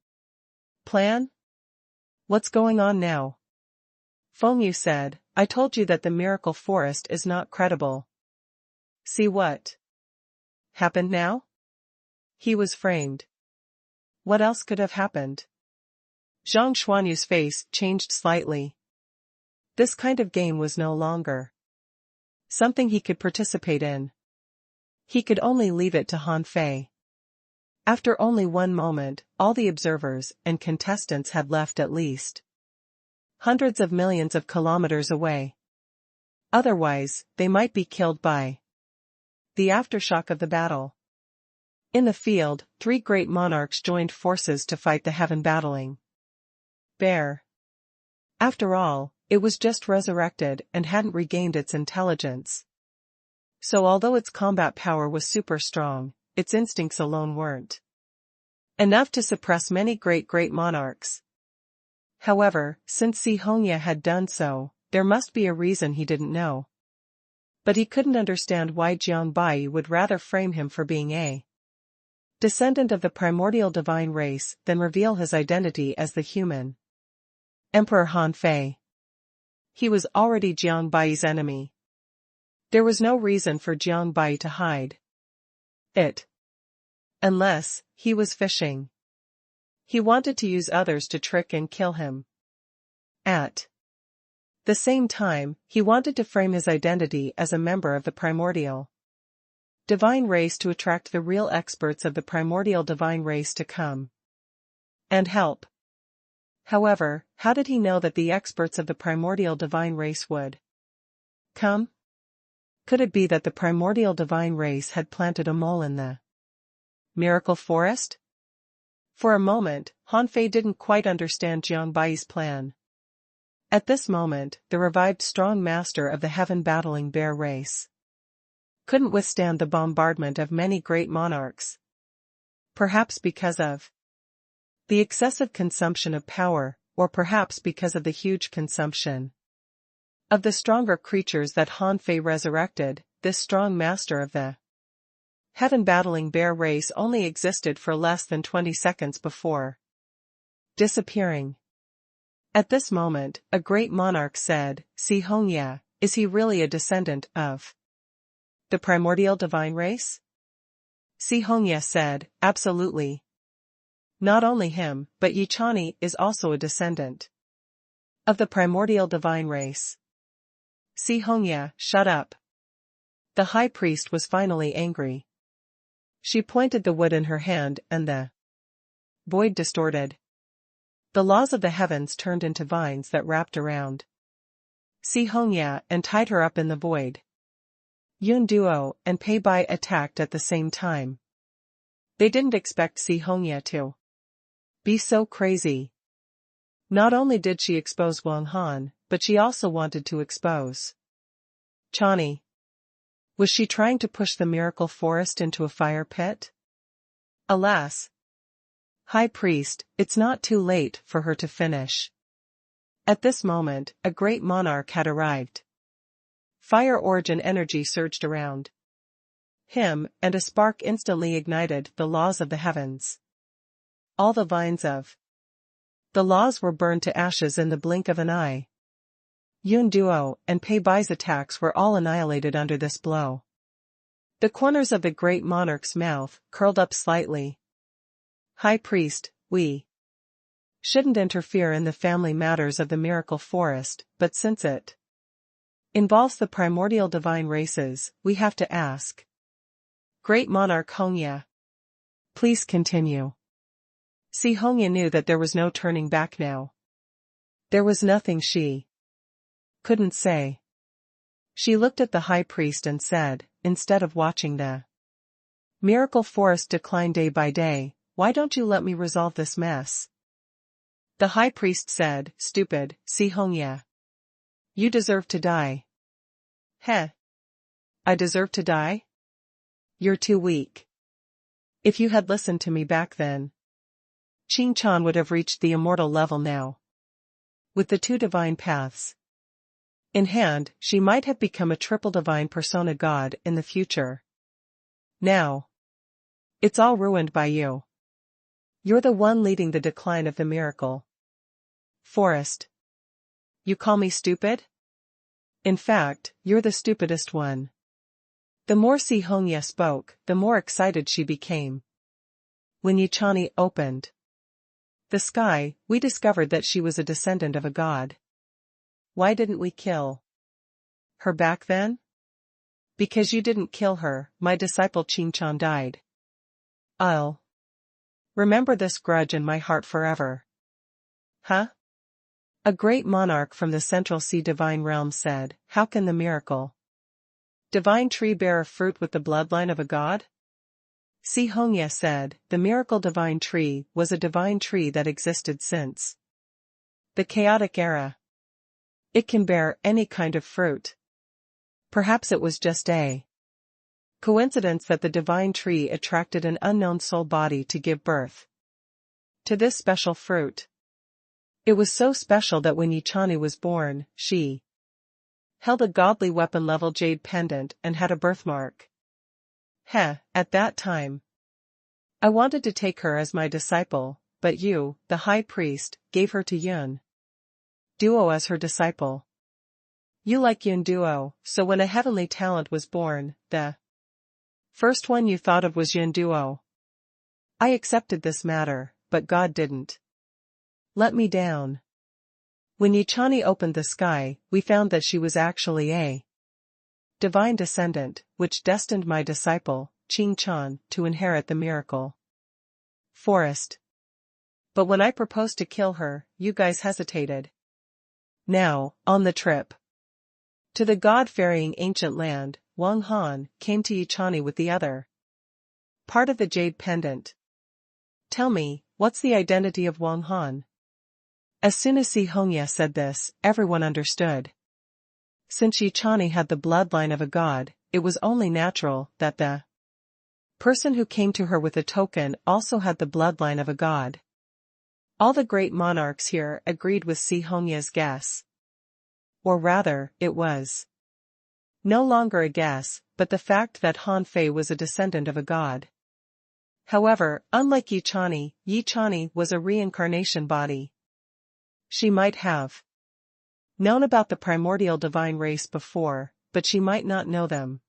plan? What's going on now?" Feng Yu said, "I told you that the miracle forest is not credible." See what happened now? He was framed. What else could have happened? Zhang Xuanyu's face changed slightly. This kind of game was no longer something he could participate in. He could only leave it to Han Fei. After only one moment, all the observers and contestants had left at least hundreds of millions of kilometers away. Otherwise, they might be killed by the aftershock of the battle. In the field, 3 great monarchs joined forces to fight the heaven-battling bear. After all, it was just resurrected and hadn't regained its intelligence. So although its combat power was super strong, its instincts alone weren't enough to suppress many great monarchs. However, since Si Hongya had done so, there must be a reason he didn't know. But he couldn't understand why Jiang Bai would rather frame him for being a descendant of the primordial divine race than reveal his identity as the human Emperor Han Fei. He was already Jiang Bai's enemy. There was no reason for Jiang Bai to hide it. Unless he was fishing. He wanted to use others to trick and kill him. At the same time, he wanted to frame his identity as a member of the primordial divine race to attract the real experts of the primordial divine race to come and help. However, how did he know that the experts of the primordial divine race would come? Could it be that the primordial divine race had planted a mole in the miracle forest? For a moment, Han Fei didn't quite understand Jiang Bai's plan. At this moment, the revived strong master of the heaven-battling bear race couldn't withstand the bombardment of many great monarchs. Perhaps because of the excessive consumption of power, or perhaps because of the huge consumption of the stronger creatures that Han Fei resurrected, this strong master of the heaven-battling bear race only existed for less than 20 seconds before disappearing. At this moment, a great monarch said, "Si Hongya, is he really a descendant of the primordial divine race?" Si Hongya said, "Absolutely. Not only him, but Yichani is also a descendant of the primordial divine race." Si Hongya, shut up. The high priest was finally angry. She pointed the wood in her hand and the void distorted. The laws of the heavens turned into vines that wrapped around Si Hongya and tied her up in the void. Yun Duo and Pei Bai attacked at the same time. They didn't expect Si Hongya to be so crazy. Not only did she expose Wang Han, but she also wanted to expose Chani. Was she trying to push the miracle forest into a fire pit? Alas! High Priest, it's not too late for her to finish. At this moment, a great monarch had arrived. Fire origin energy surged around him, and a spark instantly ignited the laws of the heavens. All the vines of the laws were burned to ashes in the blink of an eye. Yun Duo and Pei Bai's attacks were all annihilated under this blow. The corners of the great monarch's mouth curled up slightly. High Priest, we shouldn't interfere in the family matters of the miracle forest, but since it involves the primordial divine races, we have to ask. Great Monarch Hongya, please continue. Si Hongya knew that there was no turning back now. There was nothing she couldn't say. She looked at the high priest and said, instead of watching the miracle forest decline day by day, why don't you let me resolve this mess? The high priest said, stupid, Si Hongya. You deserve to die. Heh. I deserve to die? You're too weak. If you had listened to me back then, Qing Chan would have reached the immortal level now. With the two divine paths in hand, she might have become a triple divine persona god in the future. Now, it's all ruined by you. You're the one leading the decline of the miracle forest. You call me stupid? In fact, you're the stupidest one. The more Si Hongya spoke, the more excited she became. When Yichani opened the sky, we discovered that she was a descendant of a god. Why didn't we kill her back then? Because you didn't kill her, my disciple Qing Chan died. I'll remember this grudge in my heart forever. Huh? A great monarch from the Central Sea Divine Realm said, how can the miracle divine tree bear a fruit with the bloodline of a god? Si Hongya said, the miracle divine tree was a divine tree that existed since the chaotic era. It can bear any kind of fruit. Perhaps it was just a coincidence that the divine tree attracted an unknown soul body to give birth to this special fruit. It was so special that when Yichani was born, she held a godly weapon-level jade pendant and had a birthmark. At that time, I wanted to take her as my disciple, but you, the high priest, gave her to Yun Duo as her disciple. You like Yun Duo, so when a heavenly talent was born, the first one you thought of was Yun Duo. I accepted this matter, but God didn't let me down. When Yichani opened the sky, we found that she was actually a divine descendant, which destined my disciple, Qing Chan, to inherit the miracle forest. But when I proposed to kill her, you guys hesitated. Now, on the trip to the god-ferrying ancient land, Wang Han came to Yichani with the other part of the jade pendant. Tell me, what's the identity of Wang Han? As soon as Si Hongya said this, everyone understood. Since Yichani had the bloodline of a god, it was only natural that the person who came to her with a token also had the bloodline of a god. All the great monarchs here agreed with Si Hongya's guess. Or rather, it was No longer a guess, but the fact that Han Fei was a descendant of a god. However, unlike Yi Chani was a reincarnation body. She might have known about the primordial divine race before, but she might not know them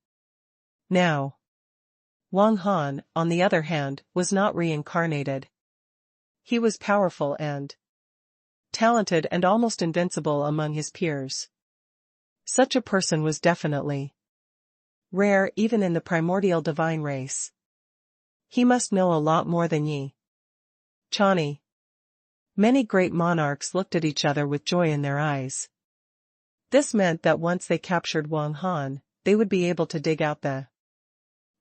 now. Wang Han, on the other hand, was not reincarnated. He was powerful and talented and almost invincible among his peers. Such a person was definitely rare even in the primordial divine race. He must know a lot more than Yi Chani. Many great monarchs looked at each other with joy in their eyes. This meant that once they captured Wang Han, they would be able to dig out the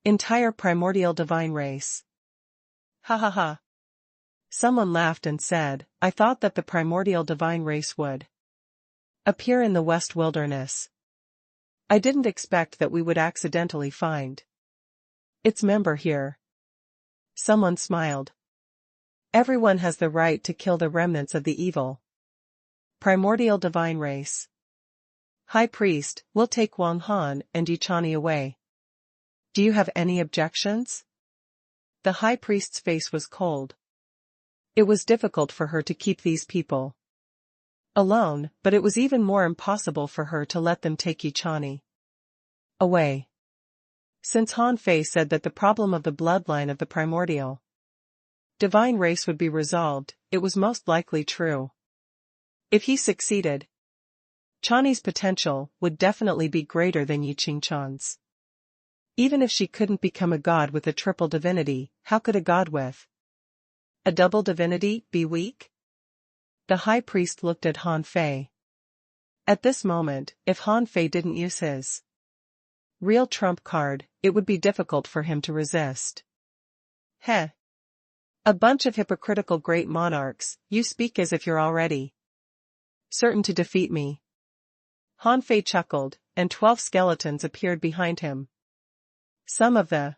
entire primordial divine race. Ha ha ha. Someone laughed and said, I thought that the primordial divine race would appear in the West Wilderness. I didn't expect that we would accidentally find its member here. Someone smiled. Everyone has the right to kill the remnants of the evil primordial divine race. High Priest, we'll take Wang Han and Yi Chani away. Do you have any objections? The High Priest's face was cold. It was difficult for her to keep these people alone, but it was even more impossible for her to let them take Yi Chani away. Since Han Fei said that the problem of the bloodline of the primordial divine race would be resolved, it was most likely true. If he succeeded, Chani's potential would definitely be greater than Yi Qingchan's. Even if she couldn't become a god with a triple divinity, how could a god with a double divinity be weak? The High Priest looked at Han Fei. At this moment, if Han Fei didn't use his real trump card, it would be difficult for him to resist. Heh. A bunch of hypocritical great monarchs, you speak as if you're already certain to defeat me. Han Fei chuckled, and 12 skeletons appeared behind him. Some of the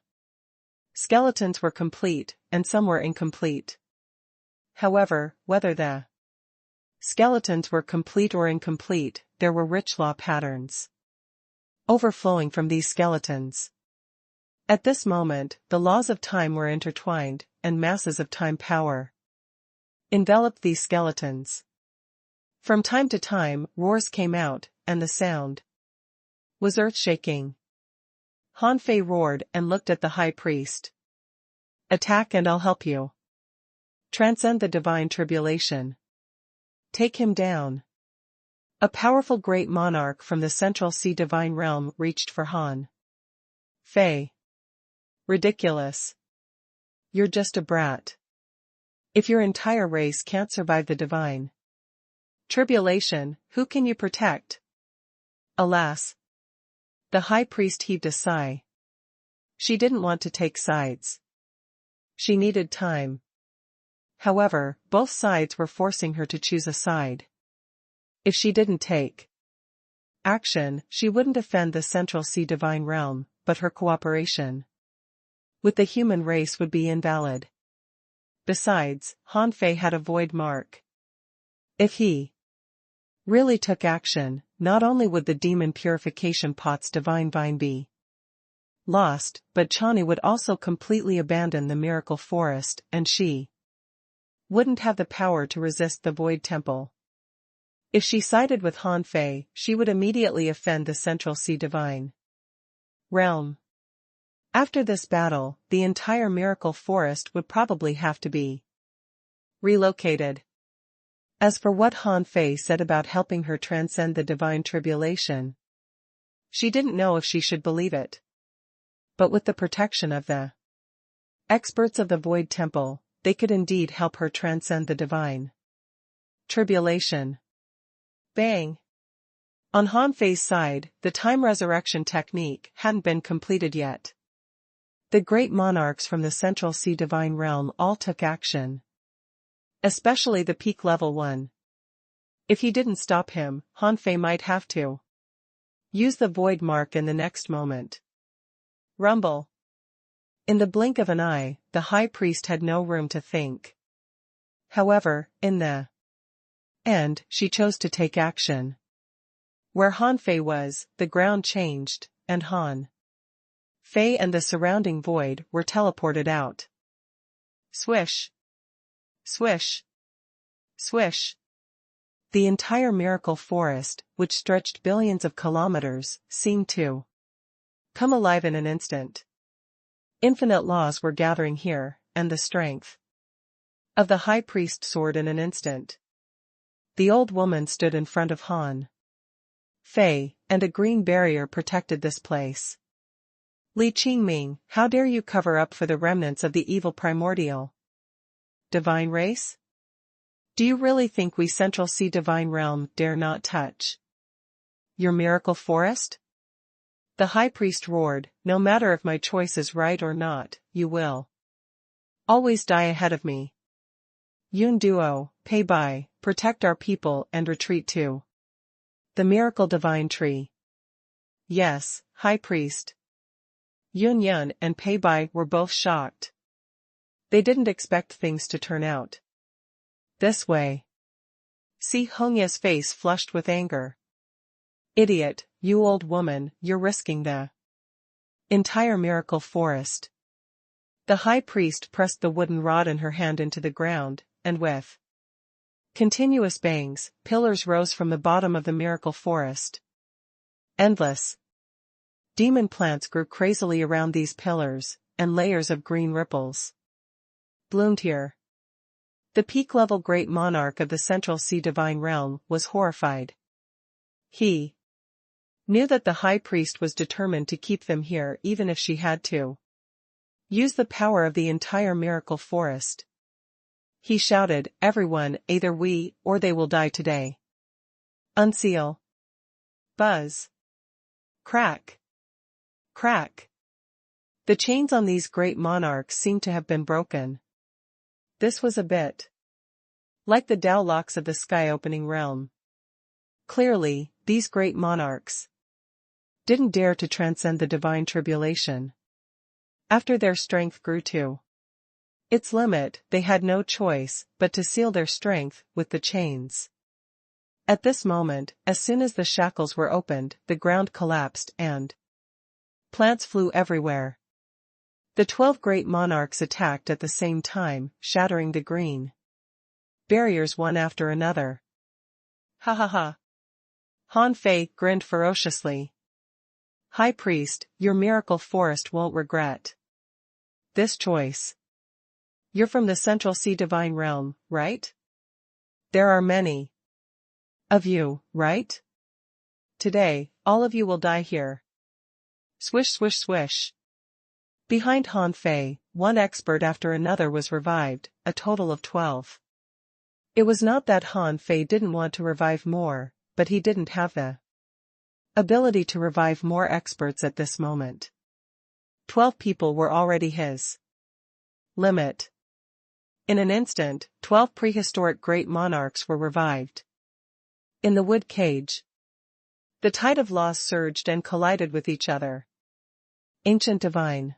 skeletons were complete, and some were incomplete. However, whether the skeletons were complete or incomplete, there were rich law patterns overflowing from these skeletons. At this moment, the laws of time were intertwined, and masses of time power enveloped these skeletons. From time to time, roars came out, and the sound was earth-shaking. Han Fei roared and looked at the High Priest. Attack and I'll help you. Transcend the divine tribulation. Take him down. A powerful great monarch from the Central Sea divine realm reached for Han Fei. Ridiculous. You're just a brat. If your entire race can't survive the divine tribulation, who can you protect? Alas. The High Priest heaved a sigh. She didn't want to take sides. She needed time. However, both sides were forcing her to choose a side. If she didn't take action, she wouldn't offend the Central Sea divine realm, but her cooperation with the human race would be invalid. Besides, Han Fei had a void mark. If he really took action, not only would the demon purification pot's divine vine be lost, but Chani would also completely abandon the miracle forest, and she wouldn't have the power to resist the void temple. If she sided with Han Fei, she would immediately offend the Central Sea divine realm. After this battle, the entire miracle forest would probably have to be relocated. As for what Han Fei said about helping her transcend the divine tribulation, she didn't know if she should believe it. But with the protection of the experts of the Void Temple, they could indeed help her transcend the divine tribulation. Bang! On Han Fei's side, the time resurrection technique hadn't been completed yet. The great monarchs from the Central Sea divine realm all took action. Especially the peak level one. If he didn't stop him, Han Fei might have to use the void mark in the next moment. Rumble. In the blink of an eye, the High Priest had no room to think. However, in the end, she chose to take action. Where Han Fei was, the ground changed, and Han Fei and the surrounding void were teleported out. Swish! Swish! Swish! The entire miracle forest, which stretched billions of kilometers, seemed to come alive in an instant. Infinite laws were gathering here, and the strength of the high priest soared in an instant. The old woman stood in front of Han Fei, and a green barrier protected this place. Li Qingming, how dare you cover up for the remnants of the evil primordial divine race? Do you really think we Central Sea Divine Realm dare not touch your miracle forest? The high priest roared, no matter if my choice is right or not, you will always die ahead of me. Yun Duo, pay by, protect our people and retreat to the miracle divine tree. Yes, high priest. Yun Yun and Pei Bai were both shocked. They didn't expect things to turn out this way. See Hongya's face flushed with anger. Idiot, you old woman, you're risking the entire miracle forest. The high priest pressed the wooden rod in her hand into the ground, and with continuous bangs, pillars rose from the bottom of the miracle forest. Endless demon plants grew crazily around these pillars, and layers of green ripples bloomed here. The peak-level great monarch of the Central Sea Divine Realm was horrified. He knew that the high priest was determined to keep them here even if she had to use the power of the entire miracle forest. He shouted, everyone, either we or they will die today. Unseal. Buzz. Crack. Crack. The chains on these great monarchs seemed to have been broken. This was a bit like the Dao locks of the sky-opening realm. Clearly, these great monarchs didn't dare to transcend the divine tribulation. After their strength grew to its limit, they had no choice but to seal their strength with the chains. At this moment, as soon as the shackles were opened, the ground collapsed and plants flew everywhere. The 12 great monarchs attacked at the same time, shattering the green barriers one after another. Ha ha ha. Han Fei grinned ferociously. High priest, your miracle forest won't regret this choice. You're from the Central Sea Divine Realm, right? There are many of you, right? Today, all of you will die here. Swish swish swish. Behind Han Fei, one expert after another was revived, a total of 12. It was not that Han Fei didn't want to revive more, but he didn't have the ability to revive more experts at this moment. 12 people were already his limit. In an instant, 12 prehistoric great monarchs were revived. In the wood cage, the tide of laws surged and collided with each other. Ancient divine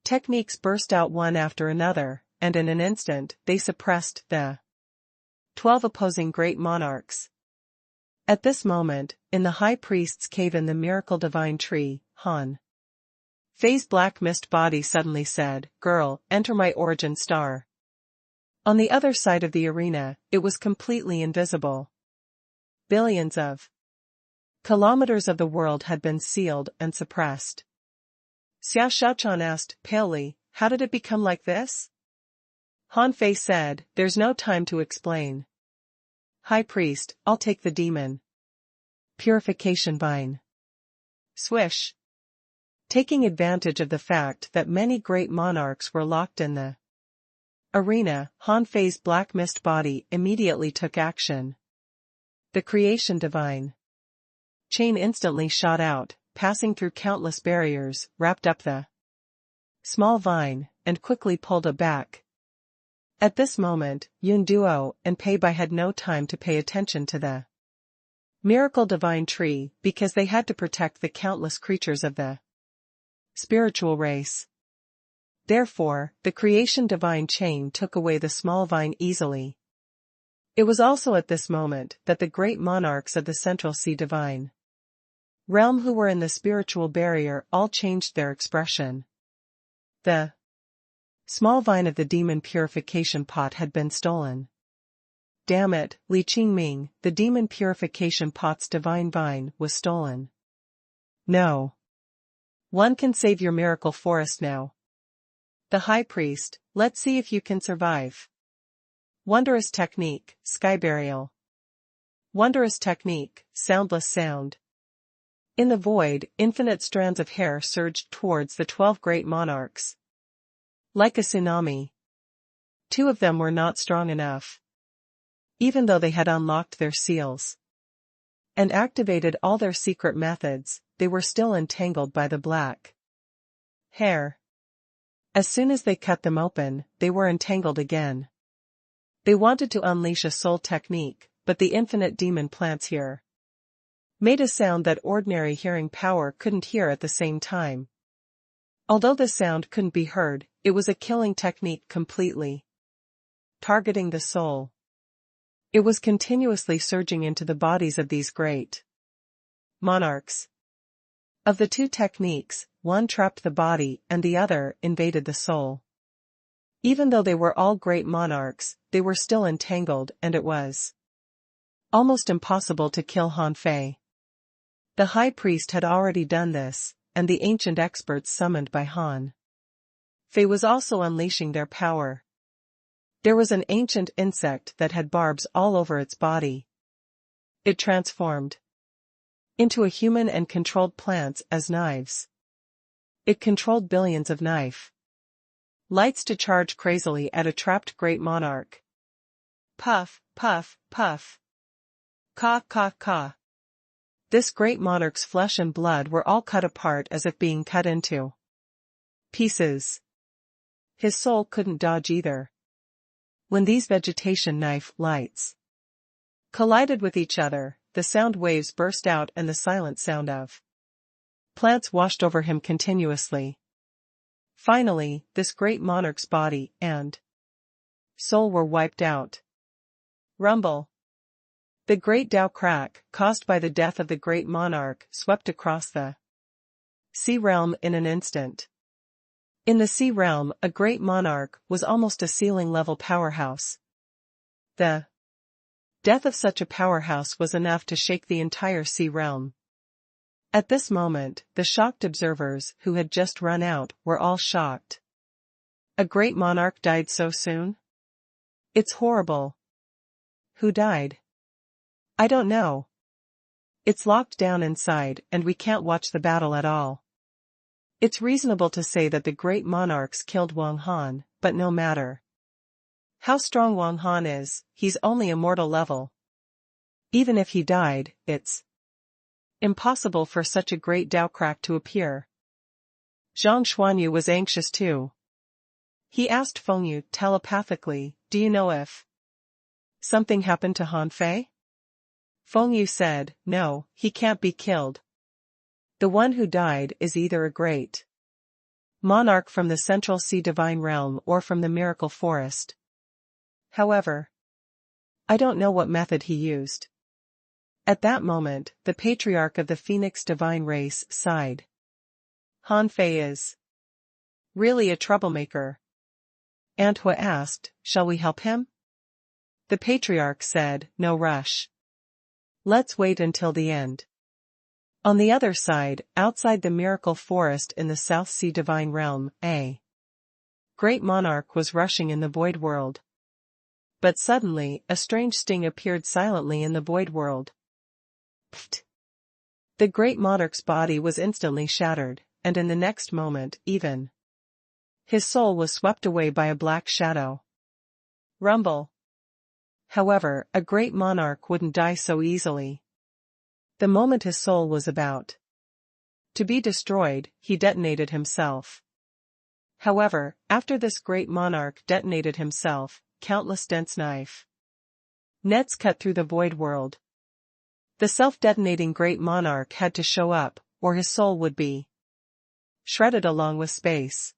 techniques burst out one after another, and in an instant, they suppressed the 12 opposing great monarchs. At this moment, in the high priest's cave in the miracle divine tree, Han Fei's black mist body suddenly said, "Girl, enter my origin star." On the other side of the arena, it was completely invisible. Billions of kilometers of the world had been sealed and suppressed. Xiao Shaochan asked, palely, how did it become like this? Han Fei said, there's no time to explain. High priest, I'll take the demon purification vine. Swish. Taking advantage of the fact that many great monarchs were locked in the arena, Han Fei's black mist body immediately took action. The creation divine chain instantly shot out, passing through countless barriers, wrapped up the small vine, and quickly pulled it back. At this moment, Yun Duo and Pei Bai had no time to pay attention to the miracle divine tree because they had to protect the countless creatures of the spiritual race. Therefore, the creation divine chain took away the small vine easily. It was also at this moment that the great monarchs of the Central Sea Divine Realm who were in the spiritual barrier all changed their expression. The small vine of the demon purification pot had been stolen. Damn it, Li Qingming, the demon purification pot's divine vine was stolen. No. One can save your miracle forest now. The high priest, let's see if you can survive. Wondrous technique, sky burial. Wondrous technique, soundless sound. In the void, infinite strands of hair surged towards the 12 great monarchs. Like a tsunami. 2 of them were not strong enough. Even though they had unlocked their seals and activated all their secret methods, they were still entangled by the black hair. As soon as they cut them open, they were entangled again. They wanted to unleash a soul technique, but the infinite demon plants here made a sound that ordinary hearing power couldn't hear at the same time. Although the sound couldn't be heard, it was a killing technique completely targeting the soul. It was continuously surging into the bodies of these great monarchs. Of the 2 techniques, one trapped the body and the other invaded the soul. Even though they were all great monarchs, they were still entangled and it was almost impossible to kill Han Fei. The high priest had already done this, and the ancient experts summoned by Han Fei was also unleashing their power. There was an ancient insect that had barbs all over its body. It transformed into a human and controlled plants as knives. It controlled billions of knife lights to charge crazily at a trapped great monarch. Puff, puff, puff. Caw, caw, caw. This great monarch's flesh and blood were all cut apart as if being cut into pieces. His soul couldn't dodge either. When these vegetation knife lights collided with each other, the sound waves burst out and the silent sound of plants washed over him continuously. Finally, this great monarch's body and soul were wiped out. Rumble. The great Tao crack, caused by the death of the great monarch, swept across the sea realm in an instant. In the sea realm, a great monarch was almost a ceiling-level powerhouse. The death of such a powerhouse was enough to shake the entire sea realm. At this moment, the shocked observers who had just run out were all shocked. A great monarch died so soon? It's horrible. Who died? I don't know. It's locked down inside and we can't watch the battle at all. It's reasonable to say that the great monarchs killed Wang Han, but no matter how strong Wang Han is, he's only a mortal level. Even if he died, it's impossible for such a great Tao crack to appear. Zhang Xuanyu was anxious too. He asked Fengyu telepathically, do you know if something happened to Han Fei? Fengyu said, no, he can't be killed. The one who died is either a great monarch from the Central Sea Divine Realm or from the Miracle Forest. However, I don't know what method he used. At that moment, the patriarch of the Phoenix Divine Race sighed. Han Fei is really a troublemaker. Antwa asked, shall we help him? The patriarch said, no rush. Let's wait until the end. On the other side, outside the Miracle Forest in the South Sea Divine Realm, a great monarch was rushing in the void world. But suddenly, a strange sting appeared silently in the void world. Pfft. The great monarch's body was instantly shattered, and in the next moment, even his soul was swept away by a black shadow. Rumble. However, a great monarch wouldn't die so easily. The moment his soul was about to be destroyed, he detonated himself. However, after this great monarch detonated himself, countless dense knife nets cut through the void world. The self-detonating great monarch had to show up, or his soul would be shredded along with space.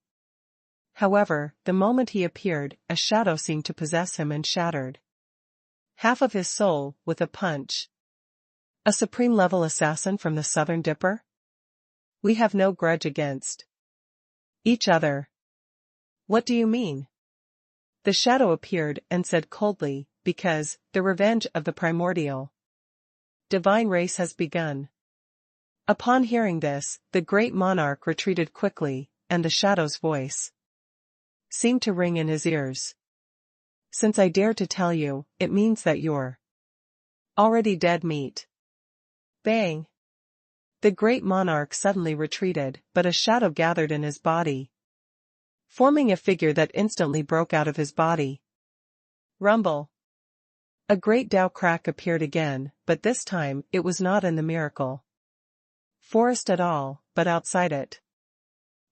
However, the moment he appeared, a shadow seemed to possess him and shattered half of his soul, with a punch. A supreme-level assassin from the Southern Dipper? We have no grudge against each other. What do you mean? The shadow appeared and said coldly, because, the revenge of the primordial divine race has begun. Upon hearing this, the great monarch retreated quickly, and the shadow's voice seemed to ring in his ears. Since I dare to tell you, it means that you're already dead meat. Bang! The great monarch suddenly retreated, but a shadow gathered in his body, forming a figure that instantly broke out of his body. Rumble! A great Tao crack appeared again, but this time, it was not in the miracle forest at all, but outside it.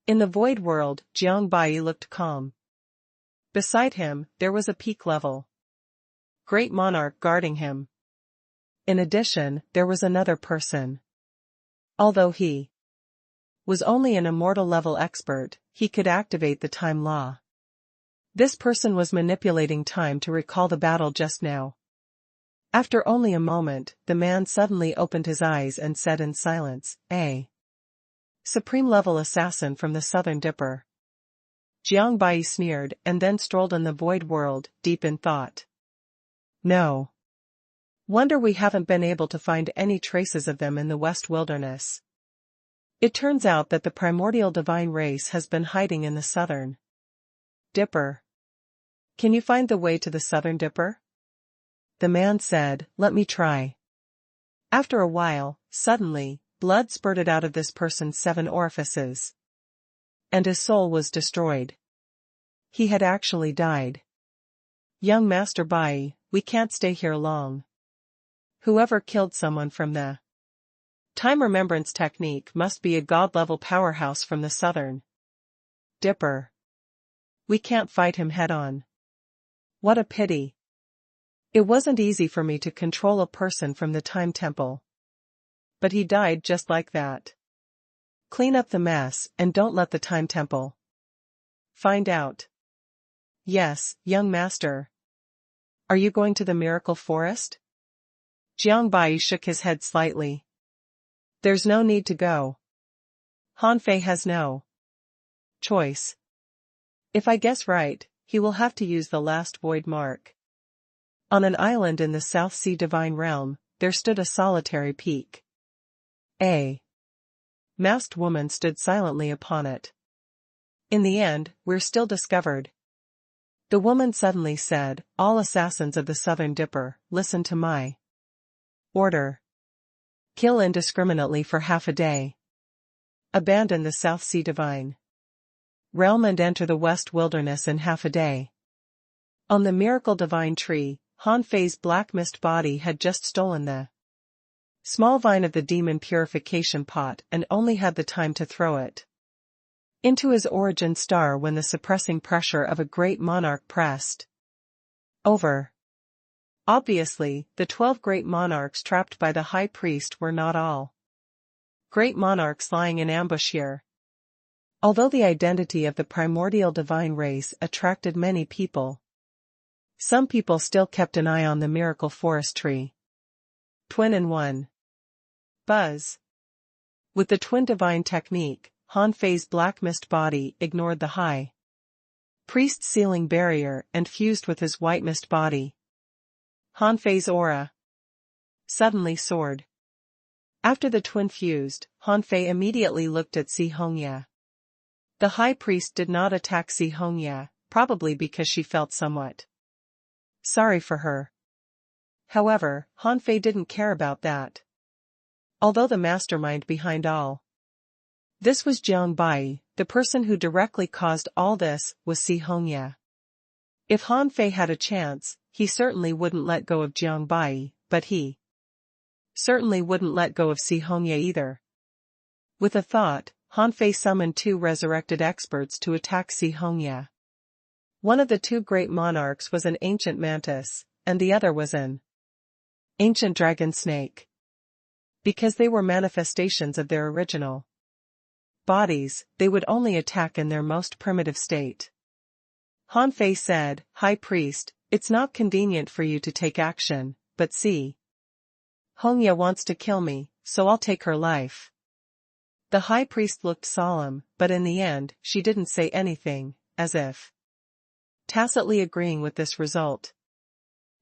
In the void world, Jiang Bai looked calm. Beside him, there was a peak-level great monarch guarding him. In addition, there was another person. Although he was only an immortal-level expert, he could activate the time law. This person was manipulating time to recall the battle just now. After only a moment, the man suddenly opened his eyes and said in silence, "A supreme-level assassin from the Southern Dipper." Jiang Bai sneered and then strolled in the void world, deep in thought. No wonder we haven't been able to find any traces of them in the West Wilderness. It turns out that the primordial divine race has been hiding in the Southern Dipper. Can you find the way to the Southern Dipper? The man said, "Let me try." After a while, suddenly, blood spurted out of this person's 7 orifices. And his soul was destroyed. He had actually died. Young Master Bai, we can't stay here long. Whoever killed someone from the time remembrance technique must be a god-level powerhouse from the Southern Dipper. We can't fight him head-on. What a pity. It wasn't easy for me to control a person from the time temple. But he died just like that. Clean up the mess, and don't let the time temple find out. Yes, young master. Are you going to the miracle forest? Jiang Bai shook his head slightly. There's no need to go. Han Fei has no choice. If I guess right, he will have to use the last void mark. On an island in the South Sea Divine Realm, there stood a solitary peak. A masked woman stood silently upon it. In the end, we're still discovered. The woman suddenly said, "All assassins of the Southern Dipper, listen to my order. Kill indiscriminately for half a day. Abandon the South Sea Divine Realm and enter the West Wilderness in half a day." On the miracle divine tree, Han Fei's black mist body had just stolen the small vine of the demon purification pot and only had the time to throw it into his origin star when the suppressing pressure of a great monarch pressed over. Obviously, the 12 great monarchs trapped by the high priest were not all great monarchs lying in ambush here. Although the identity of the primordial divine race attracted many people, some people still kept an eye on the miracle forest tree. Twin in one. Buzz. With the twin divine technique, Han Fei's black mist body ignored the high priest's sealing barrier and fused with his white mist body. Han Fei's aura suddenly soared. After the twin fused, Han Fei immediately looked at Si Hongya. The high priest did not attack Si Hongya, probably because she felt somewhat sorry for her. However, Han Fei didn't care about that. Although the mastermind behind all this was Jiang Bai, the person who directly caused all this was Si Hongya. If Han Fei had a chance, he certainly wouldn't let go of Jiang Bai, but he certainly wouldn't let go of Si Hongya either. With a thought, Han Fei summoned 2 resurrected experts to attack Si Hongya. One of the 2 great monarchs was an ancient mantis, and the other was an ancient dragon snake. Because they were manifestations of their original bodies, they would only attack in their most primitive state. Han Fei said, "High Priest, It's not convenient for you to take action, but see. Hongya wants to kill me, so I'll take her life. The high priest looked solemn, but in the end, she didn't say anything, as if tacitly agreeing with this result.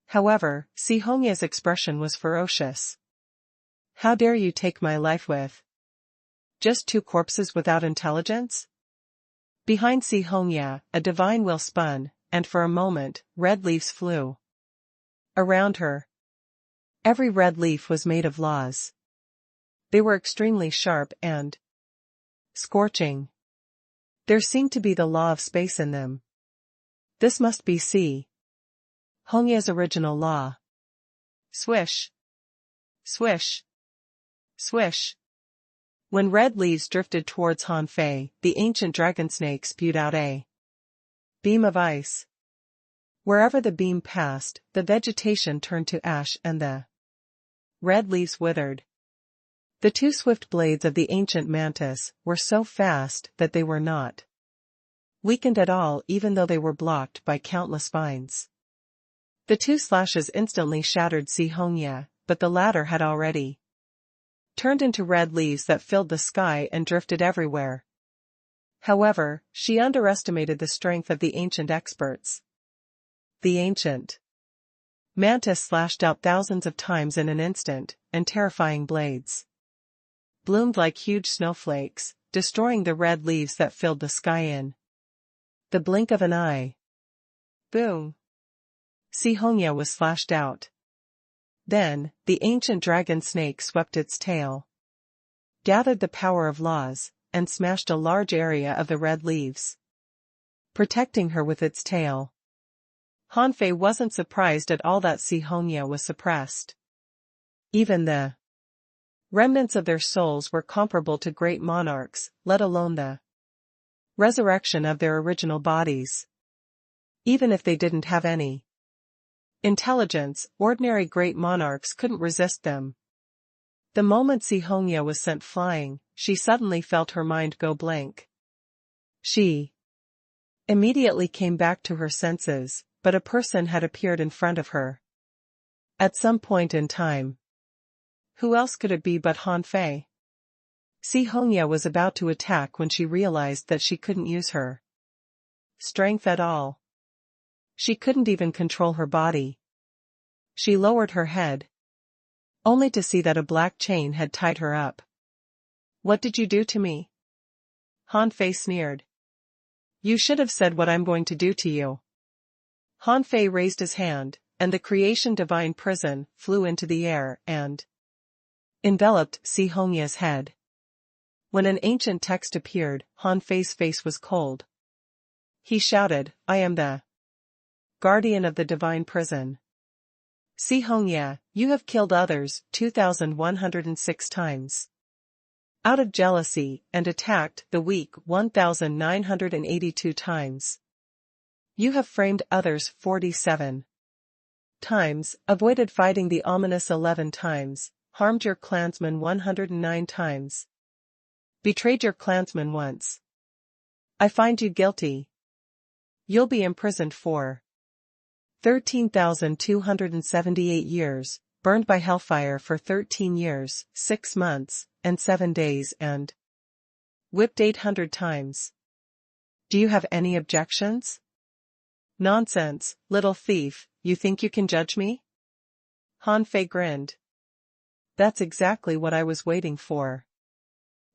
However, Si Hongya's expression was ferocious. How dare you take my life with just 2 corpses without intelligence? Behind Si Hongya, a divine will spun, and for a moment, red leaves flew around her. Every red leaf was made of laws. They were extremely sharp and scorching. There seemed to be the law of space in them. This must be Si Hongya's original law. Swish. Swish. Swish. When red leaves drifted towards Han Fei, the ancient dragon snake spewed out a beam of ice. Wherever the beam passed, the vegetation turned to ash and the red leaves withered. The 2 swift blades of the ancient mantis were so fast that they were not weakened at all, even though they were blocked by countless vines. The 2 slashes instantly shattered Si Hongya, but the latter had already turned into red leaves that filled the sky and drifted everywhere. However, she underestimated the strength of the ancient experts. The ancient mantis slashed out thousands of times in an instant, and terrifying blades bloomed like huge snowflakes, destroying the red leaves that filled the sky in the blink of an eye. Boom! Si Hongya was slashed out. Then, the ancient dragon snake swept its tail, gathered the power of laws, and smashed a large area of the red leaves, protecting her with its tail. Han Fei wasn't surprised at all that Si Hongya was suppressed. Even the remnants of their souls were comparable to great monarchs, let alone the resurrection of their original bodies. Even if they didn't have any intelligence, ordinary great monarchs couldn't resist them. The moment Si Hongya was sent flying, she suddenly felt her mind go blank. She immediately came back to her senses, but a person had appeared in front of her. At some point in time. Who else could it be but Han Fei? Si Hongya was about to attack when she realized that she couldn't use her strength at all. She couldn't even control her body. She lowered her head, only to see that a black chain had tied her up. What did you do to me? Han Fei sneered. You should have said what I'm going to do to you. Han Fei raised his hand, and the creation divine prison flew into the air and enveloped Si Hongya's head. When an ancient text appeared, Han Fei's face was cold. He shouted, I am the guardian of the divine prison. Si Hongya, you have killed others 2,106 times. Out of jealousy, and attacked the weak 1,982 times. You have framed others 47 times, avoided fighting the ominous 11 times, harmed your clansmen 109 times. Betrayed your clansmen once. I find you guilty. You'll be imprisoned for 13,278 years, burned by hellfire for 13 years, 6 months, and 7 days and whipped 800 times. Do you have any objections? Nonsense, little thief, you think you can judge me? Han Fei grinned. That's exactly what I was waiting for.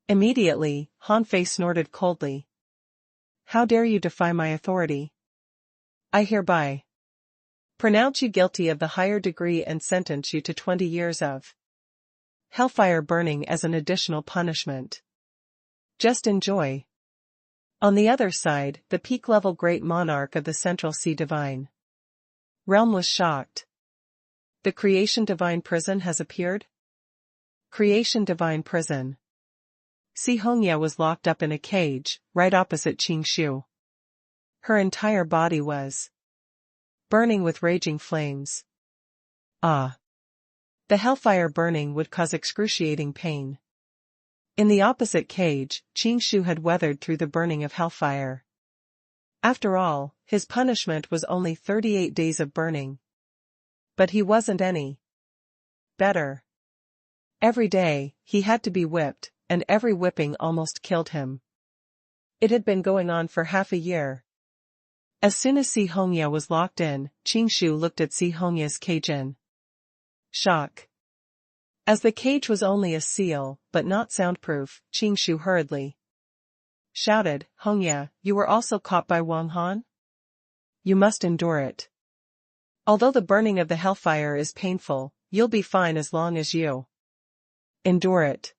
Immediately, Han Fei snorted coldly. How dare you defy my authority? I hereby pronounce you guilty of the higher degree and sentence you to 20 years of hellfire burning as an additional punishment. Just enjoy. On the other side, the peak-level great monarch of the Central Sea Divine realm was shocked. The Creation Divine Prison has appeared? Creation Divine Prison. Si Hongya was locked up in a cage, right opposite Qing Shu. Her entire body was burning with raging flames. Ah! The hellfire burning would cause excruciating pain. In the opposite cage, Qing Shu had weathered through the burning of hellfire. After all, his punishment was only 38 days of burning. But he wasn't any better. Every day, he had to be whipped, and every whipping almost killed him. It had been going on for half a year. As soon as Si Hongya was locked in, Qingshu looked at Si Hongya's cage in shock. As the cage was only a seal, but not soundproof, Qingshu hurriedly shouted, "Hongya, you were also caught by Wang Han? You must endure it. Although the burning of the hellfire is painful, you'll be fine as long as you endure it.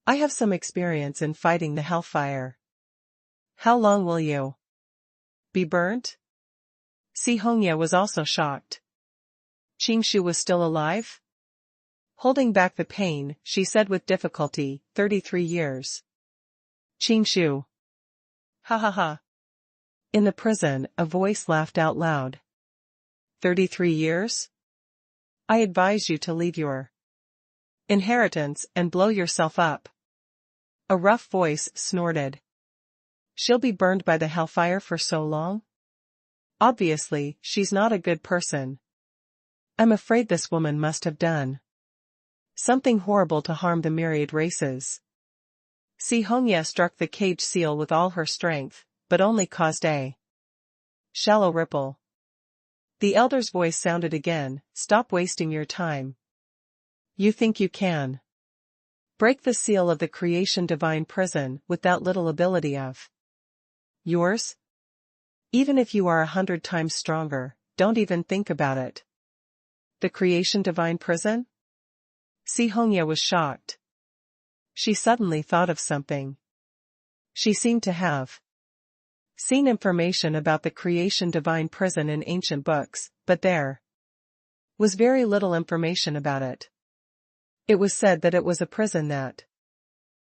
I have some experience in fighting the hellfire. How long will you be burnt?" Si Hongya was also shocked. Qingshu was still alive? Holding back the pain, she said with difficulty, 33 years. Qingshu. Ha ha ha. In the prison, a voice laughed out loud. 33 years? I advise you to leave your inheritance and blow yourself up. A rough voice snorted. She'll be burned by the hellfire for so long? Obviously, she's not a good person. I'm afraid this woman must have done something horrible to harm the myriad races. Si Hongya struck the cage seal with all her strength, but only caused a shallow ripple. The elder's voice sounded again, "Stop wasting your time. You think you can break the seal of the creation divine prison with that little ability of yours? Even if you are 100 times stronger, don't even think about it. The creation divine prison?" Si Hongya was shocked. She suddenly thought of something. She seemed to have seen information about the creation divine prison in ancient books, but there was very little information about it. It was said that it was a prison that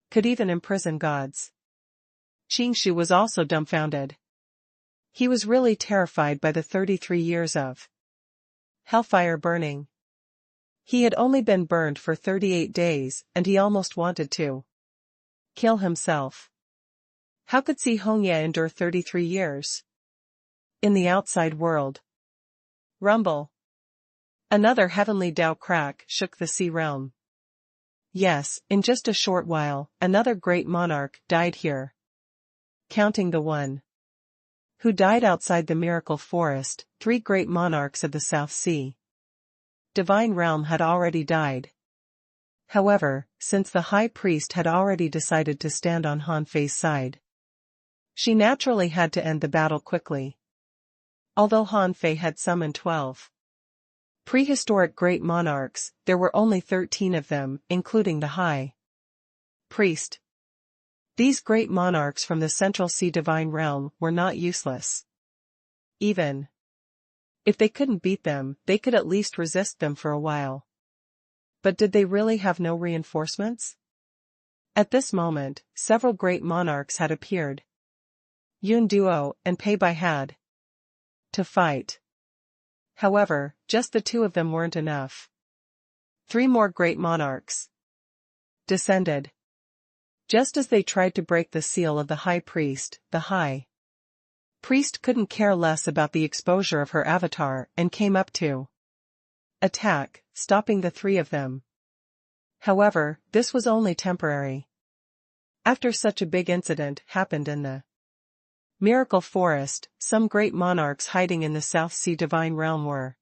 could even imprison gods. Qingshu was also dumbfounded. He was really terrified by the 33 years of hellfire burning. He had only been burned for 38 days, and he almost wanted to kill himself. How could Si Hongya endure 33 years? In the outside world. Rumble. Another heavenly Tao crack shook the sea realm. Yes, in just a short while, another great monarch died here. Counting the one who died outside the miracle forest, 3 great monarchs of the South Sea divine realm had already died. However, since the high priest had already decided to stand on Han Fei's side, she naturally had to end the battle quickly. Although Han Fei had summoned 12 prehistoric great monarchs, there were only 13 of them, including the high priest. These great monarchs from the Central Sea divine realm were not useless. Even if they couldn't beat them, they could at least resist them for a while. But did they really have no reinforcements? At this moment, several great monarchs had appeared. Yun Duo and Pei Bai had to fight. However, just the 2 of them weren't enough. 3 more great monarchs descended. Just as they tried to break the seal of the high priest, the high priest couldn't care less about the exposure of her avatar and came up to attack, stopping the 3 of them. However, this was only temporary. After such a big incident happened in the miracle forest, some great monarchs hiding in the South Sea divine realm were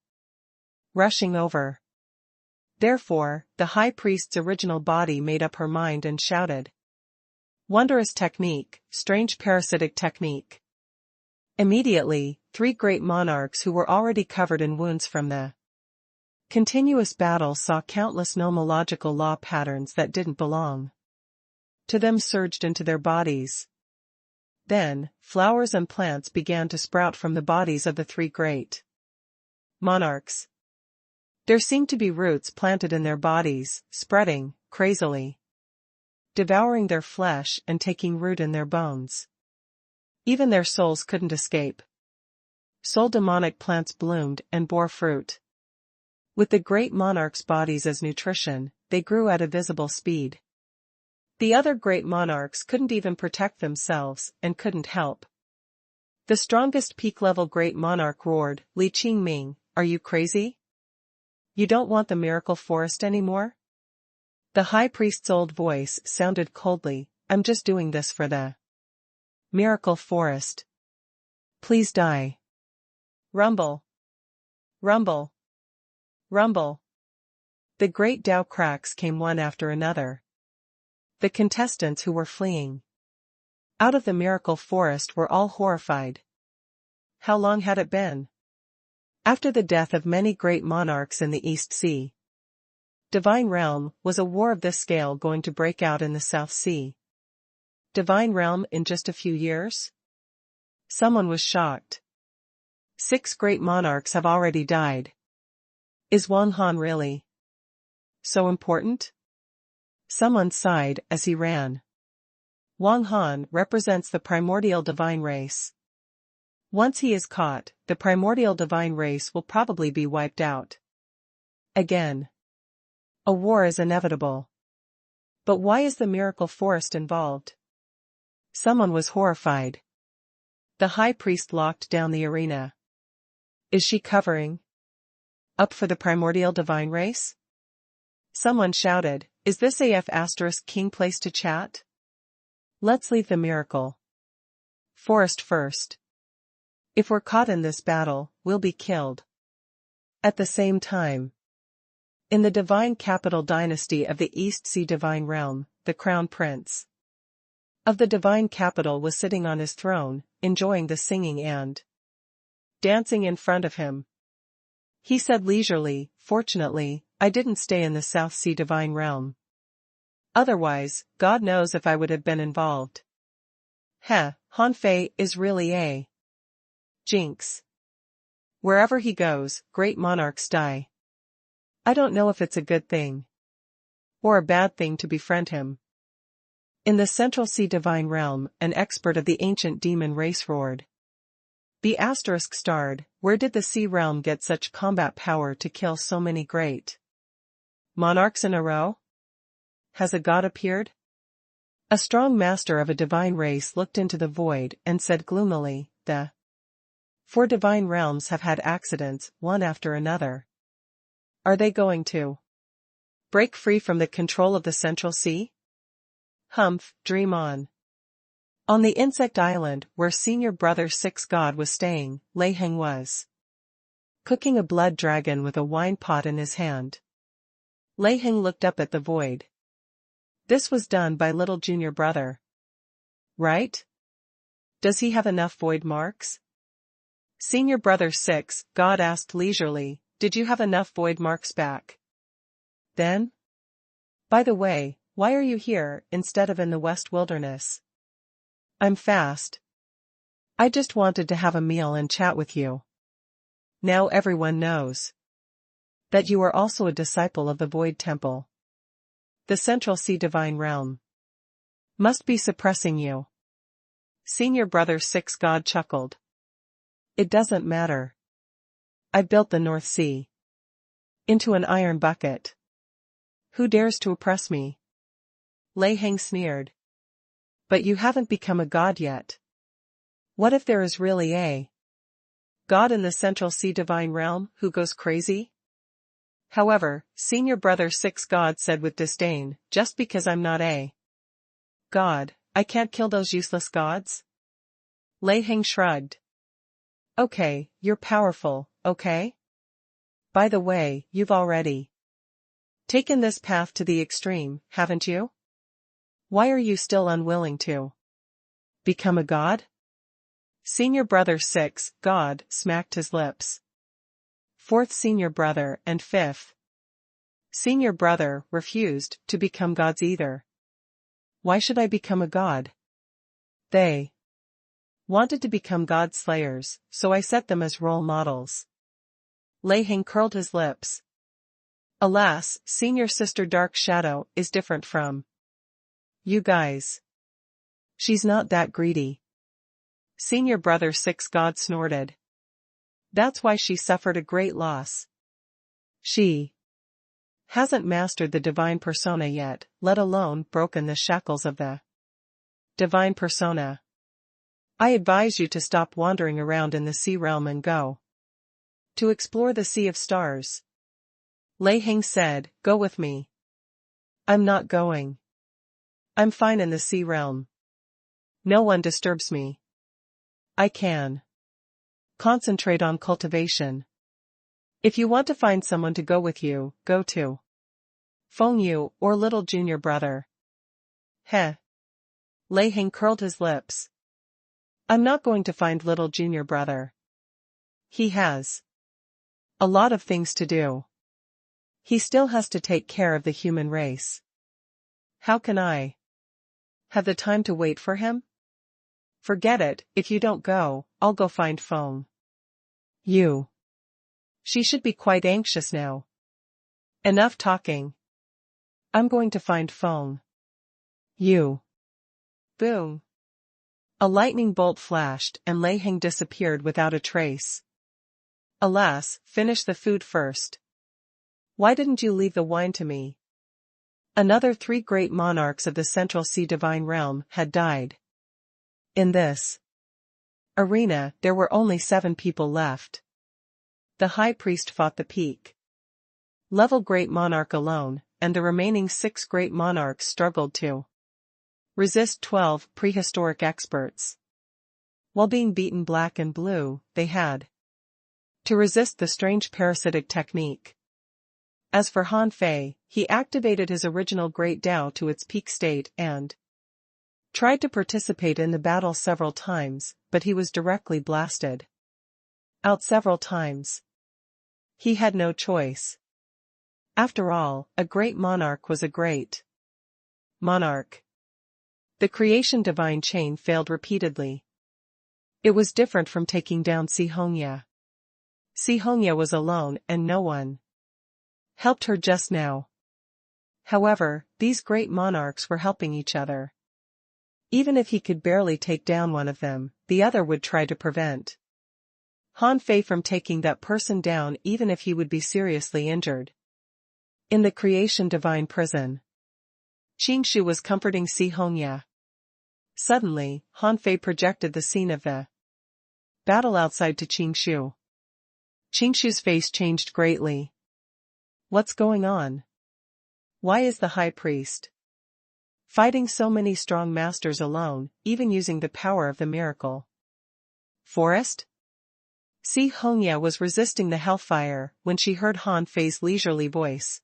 rushing over. Therefore, the high priest's original body made up her mind and shouted, "Wondrous technique, strange parasitic technique." Immediately, 3 great monarchs who were already covered in wounds from the continuous battle saw countless nomological law patterns that didn't belong to them surged into their bodies. Then, flowers and plants began to sprout from the bodies of the 3 great monarchs. There seemed to be roots planted in their bodies, spreading, crazily, devouring their flesh and taking root in their bones. Even their souls couldn't escape. Soul demonic plants bloomed and bore fruit. With the great monarchs' bodies as nutrition, they grew at a visible speed. The other great monarchs couldn't even protect themselves and couldn't help The strongest peak-level great monarch roared, Li Qingming, are you crazy? You don't want the miracle forest anymore? The high priest's old voice sounded coldly, I'm just doing this for the miracle forest. Please die. Rumble. Rumble. Rumble. The great Dao cracks came one after another. The contestants who were fleeing out of the miracle forest were all horrified. How long had it been? After the death of many great monarchs in the East Sea. Divine Realm, was a war of this scale going to break out in the South Sea? Divine Realm in just a few years? Someone was shocked. 6 great monarchs have already died. Is Wang Han really so important? Someone sighed as he ran. Wang Han represents the primordial divine race. Once he is caught, the primordial divine race will probably be wiped out. Again. A war is inevitable. But why is the miracle forest involved? Someone was horrified. The high priest locked down the arena. Is she covering up for the primordial divine race? Someone shouted, is this *King place to chat? Let's leave the miracle forest first. If we're caught in this battle, we'll be killed. At the same time, in the divine capital dynasty of the East Sea Divine Realm, the crown prince of the divine capital was sitting on his throne, enjoying the singing and dancing in front of him. He said leisurely, fortunately, I didn't stay in the South Sea Divine Realm. Otherwise, God knows if I would have been involved. Han Fei is really a jinx. Wherever he goes, great monarchs die. I don't know if it's a good thing or a bad thing to befriend him. In the Central Sea Divine Realm, an expert of the ancient demon race roared. The asterisk starred, where did the sea realm get such combat power to kill so many great monarchs in a row? Has a god appeared? A strong master of a divine race looked into the void and said gloomily, the 4 divine realms have had accidents, one after another. Are they going to break free from the control of the Central Sea? Humph, dream on. On the insect island where senior brother 6 God was staying, Lei Heng was cooking a blood dragon with a wine pot in his hand. Lei Heng looked up at the void. This was done by little junior brother. Right? Does he have enough void marks? Senior brother 6 God asked leisurely, did you have enough void marks back then? By the way, why are you here instead of in the West Wilderness? I'm fast. I just wanted to have a meal and chat with you. Now everyone knows that you are also a disciple of the Void Temple. The Central Sea Divine Realm must be suppressing you. Senior brother 6 God chuckled. It doesn't matter. I built the North Sea into an iron bucket. Who dares to oppress me? Lei Heng sneered. But you haven't become a god yet. What if there is really a god in the Central Sea Divine Realm who goes crazy? However, senior brother 6 God said with disdain, just because I'm not a god, I can't kill those useless gods? Lei Heng shrugged. Okay, you're powerful, okay? By the way, you've already taken this path to the extreme, haven't you? Why are you still unwilling to become a god? Senior brother 6 God smacked his lips. 4th senior brother and 5th senior brother refused to become gods either. Why should I become a god? They wanted to become god slayers, so I set them as role models. Lei Heng curled his lips. Alas, senior sister Dark Shadow is different from you guys. She's not that greedy. Senior brother 6 God snorted. That's why she suffered a great loss. She hasn't mastered the divine persona yet, let alone broken the shackles of the divine persona. I advise you to stop wandering around in the sea realm and go to explore the sea of stars. Lei Hing said, go with me. I'm not going. I'm fine in the sea realm. No one disturbs me. I can concentrate on cultivation. If you want to find someone to go with you, go to Feng Yu or little junior brother. Heh. Lei Hing curled his lips. I'm not going to find little junior brother. He has a lot of things to do. He still has to take care of the human race. How can I have the time to wait for him? Forget it, if you don't go, I'll go find Feng Yu. She should be quite anxious now. Enough talking. I'm going to find Feng Yu. Boom. A lightning bolt flashed and Lei Hing disappeared without a trace. Alas, finish the food first. Why didn't you leave the wine to me? Another 3 great monarchs of the Central Sea Divine Realm had died. In this arena, there were only 7 people left. The High Priest fought the peak level Great Monarch alone, and the remaining 6 Great Monarchs struggled to resist 12 prehistoric experts. While being beaten black and blue, they had to resist the strange parasitic technique. As for Han Fei, he activated his original Great Dao to its peak state and tried to participate in the battle several times, but he was directly blasted out several times. He had no choice. After all, a great monarch was a great monarch. The creation divine chain failed repeatedly. It was different from taking down Si Hongya. Si Hongya was alone and no one helped her just now. However, these great monarchs were helping each other. Even if he could barely take down one of them, the other would try to prevent Han Fei from taking that person down even if he would be seriously injured. In the creation divine prison, Qingshu was comforting Si Hongya. Suddenly, Han Fei projected the scene of the battle outside to Qingshu. Qingshu's face changed greatly. What's going on? Why is the High Priest fighting so many strong masters alone, even using the power of the miracle forest? Si Hongya was resisting the hellfire when she heard Han Fei's leisurely voice.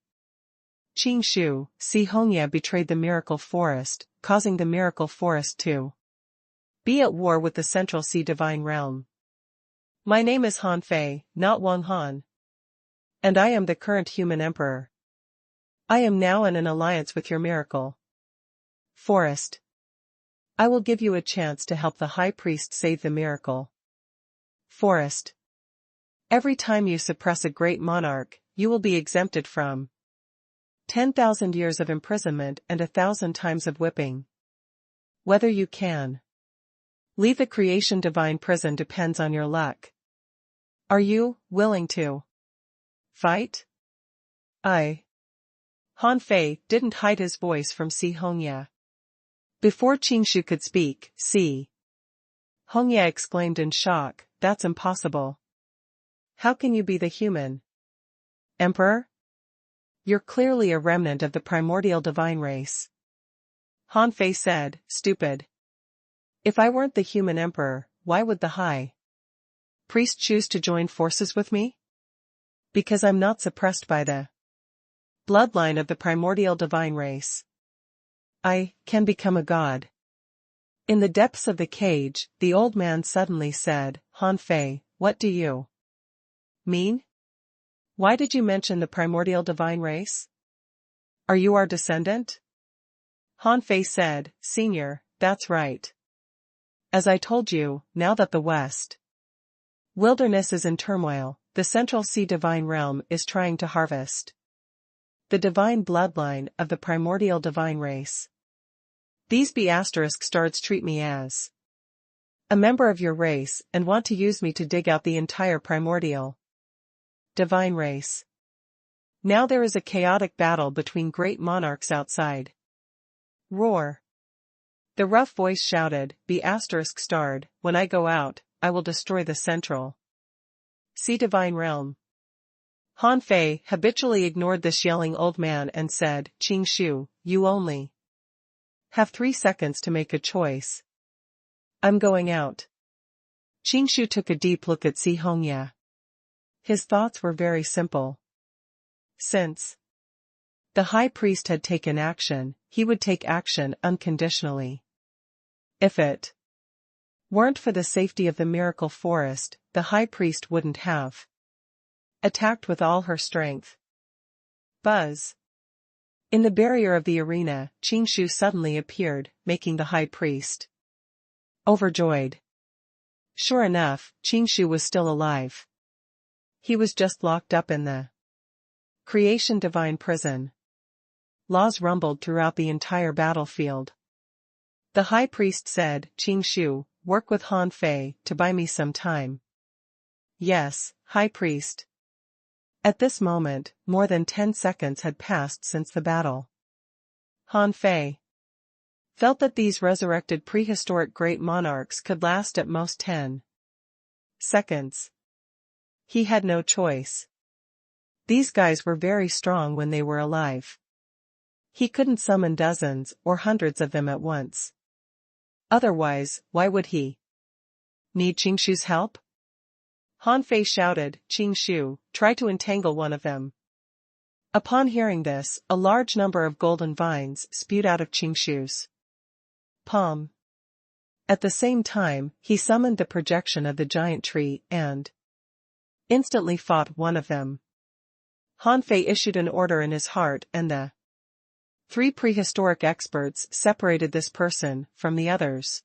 Qingshu, Si Hongya betrayed the miracle forest, causing the miracle forest to be at war with the Central Sea Divine Realm. My name is Han Fei, not Wang Han. And I am the current human emperor. I am now in an alliance with your miracle forest. I will give you a chance to help the High Priest save the miracle forest. Every time you suppress a great monarch, you will be exempted from 10,000 years of imprisonment and 1,000 times of whipping. Whether you can leave the creation divine prison depends on your luck. Are you willing to fight? Han Fei didn't hide his voice from Si Hongya. Before Qingshu could speak, Si Hongya exclaimed in shock, that's impossible. How can you be the human emperor? You're clearly a remnant of the primordial divine race. Han Fei said, stupid. If I weren't the human emperor, why would the High Priest choose to join forces with me? Because I'm not suppressed by the bloodline of the primordial divine race. I can become a god. In the depths of the cage, the old man suddenly said, Han Fei, what do you mean? Why did you mention the primordial divine race? Are you our descendant? Han Fei said, Senior, that's right. As I told you, now that the West wilderness is in turmoil, the Central Sea Divine Realm is trying to harvest the divine bloodline of the primordial divine race. These ** stars treat me as a member of your race and want to use me to dig out the entire primordial divine race. Now there is a chaotic battle between great monarchs outside. Roar. The rough voice shouted, "Be asterisk starred, when I go out, I will destroy the central sea divine realm." Han Fei habitually ignored this yelling old man and said, "Qing Shu, you only have 3 seconds to make a choice. I'm going out." Qing Shu took a deep look at Si Hongya. His thoughts were very simple. Since the high priest had taken action, he would take action unconditionally. If it weren't for the safety of the miracle forest, the high priest wouldn't have attacked with all her strength. Buzz. In the barrier of the arena, Qing Shu suddenly appeared, making the high priest overjoyed. Sure enough, Qing Shu was still alive. He was just locked up in the creation divine prison. Laws rumbled throughout the entire battlefield. The high priest said, "Qing Shu, work with Han Fei to buy me some time." "Yes, high priest." At this moment, more than 10 seconds had passed since the battle. Han Fei felt that these resurrected prehistoric great monarchs could last at most 10 seconds. He had no choice. These guys were very strong when they were alive. He couldn't summon dozens or hundreds of them at once. Otherwise, why would he need Qing Shu's help? Han Fei shouted, "Qing Shu, try to entangle one of them." Upon hearing this, a large number of golden vines spewed out of Qing Shu's palm. At the same time, he summoned the projection of the giant tree and instantly fought one of them. Han Fei issued an order in his heart and the 3 prehistoric experts separated this person from the others.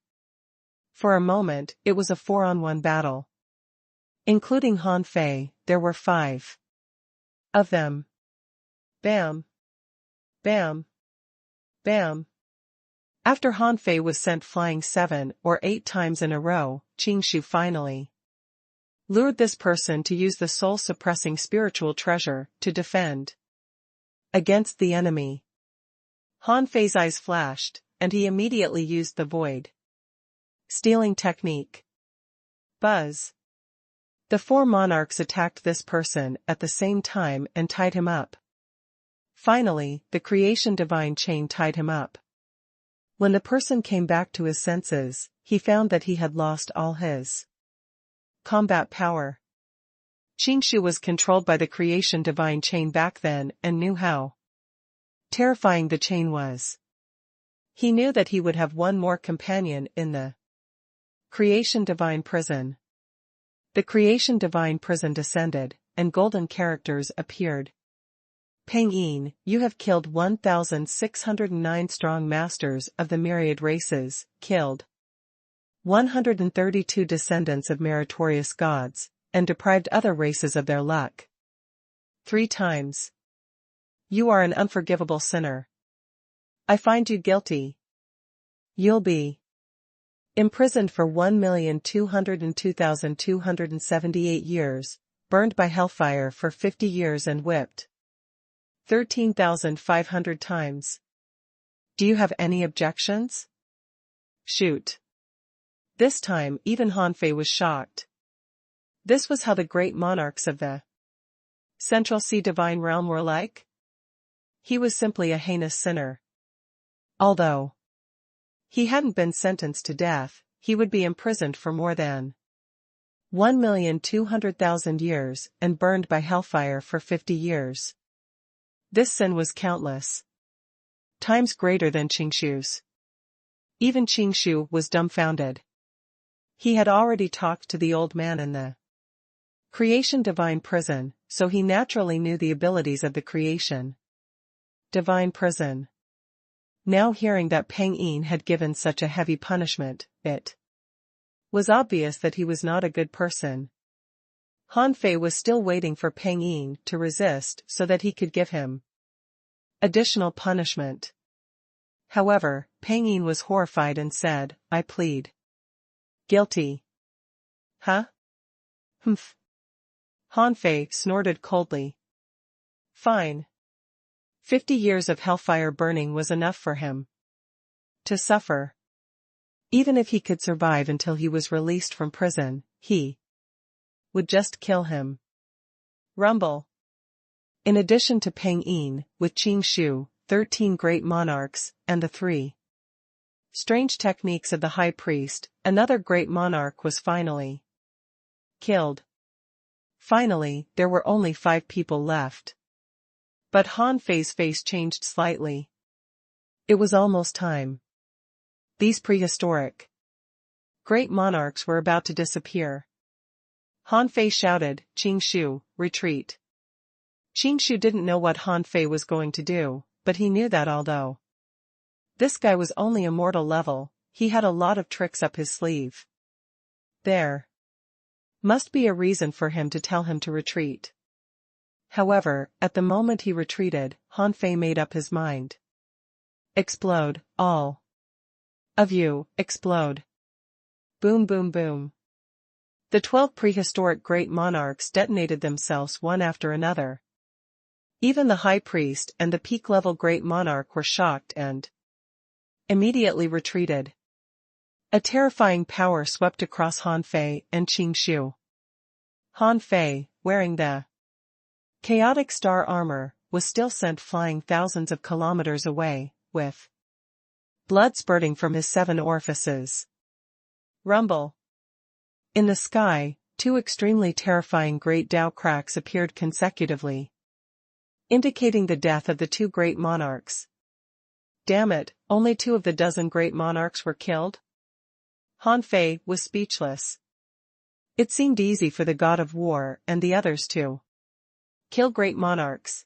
For a moment, it was a 4-on-1 battle. Including Han Fei, there were 5 of them. Bam! Bam! Bam! After Han Fei was sent flying 7 or 8 times in a row, Qing Shu finally lured this person to use the soul-suppressing spiritual treasure to defend against the enemy. Han Fei's eyes flashed, and he immediately used the void stealing technique. Buzz. The 4 monarchs attacked this person at the same time and tied him up. Finally, the creation divine chain tied him up. When the person came back to his senses, he found that he had lost all his combat power. Qing Shu was controlled by the creation divine chain back then and knew how terrifying the chain was. He knew that he would have one more companion in the creation divine prison. The creation divine prison descended, and golden characters appeared. "Peng Yin, you have killed 1,609 strong masters of the myriad races, killed 132 descendants of meritorious gods, and deprived other races of their luck 3 times. You are an unforgivable sinner. I find you guilty. You'll be imprisoned for 1,202,278 years, burned by hellfire for 50 years and whipped 13,500 times. Do you have any objections?" "Shoot." This time, even Han Fei was shocked. This was how the great monarchs of the Central Sea Divine Realm were like? He was simply a heinous sinner. Although he hadn't been sentenced to death, he would be imprisoned for more than 1,200,000 years and burned by hellfire for 50 years. This sin was countless times greater than Qing Shu's. Even Qing Shu was dumbfounded. He had already talked to the old man in the creation divine prison, so he naturally knew the abilities of the creation divine prison. Now hearing that Peng Yin had given such a heavy punishment, it was obvious that he was not a good person. Han Fei was still waiting for Peng Yin to resist so that he could give him additional punishment. However, Peng Yin was horrified and said, "I plead guilty." "Huh? Humph." Han Fei snorted coldly. Fine. 50 years of hellfire burning was enough for him to suffer. Even if he could survive until he was released from prison, he would just kill him. Rumble. In addition to Peng Yin, with Qing Shu, 13 great monarchs, and the 3 strange techniques of the high priest, another great monarch was finally killed. Finally, there were only 5 people left. But Han Fei's face changed slightly. It was almost time. These prehistoric great monarchs were about to disappear. Han Fei shouted, "Qing Shu, retreat." Qing Shu didn't know what Han Fei was going to do, but he knew that although this guy was only a mortal level, he had a lot of tricks up his sleeve. There must be a reason for him to tell him to retreat. However, at the moment he retreated, Han Fei made up his mind. Explode, all of you, explode. Boom boom boom. The 12 prehistoric great monarchs detonated themselves one after another. Even the high priest and the peak-level great monarch were shocked and immediately retreated. A terrifying power swept across Han Fei and Qing Shu. Han Fei, wearing the chaotic star armor, was still sent flying thousands of kilometers away, with blood spurting from his 7 orifices. Rumble. In the sky, 2 extremely terrifying great Dao cracks appeared consecutively, indicating the death of the 2 great monarchs. Damn it, only 2 of the dozen great monarchs were killed? Han Fei was speechless. It seemed easy for the god of war and the others to kill great monarchs.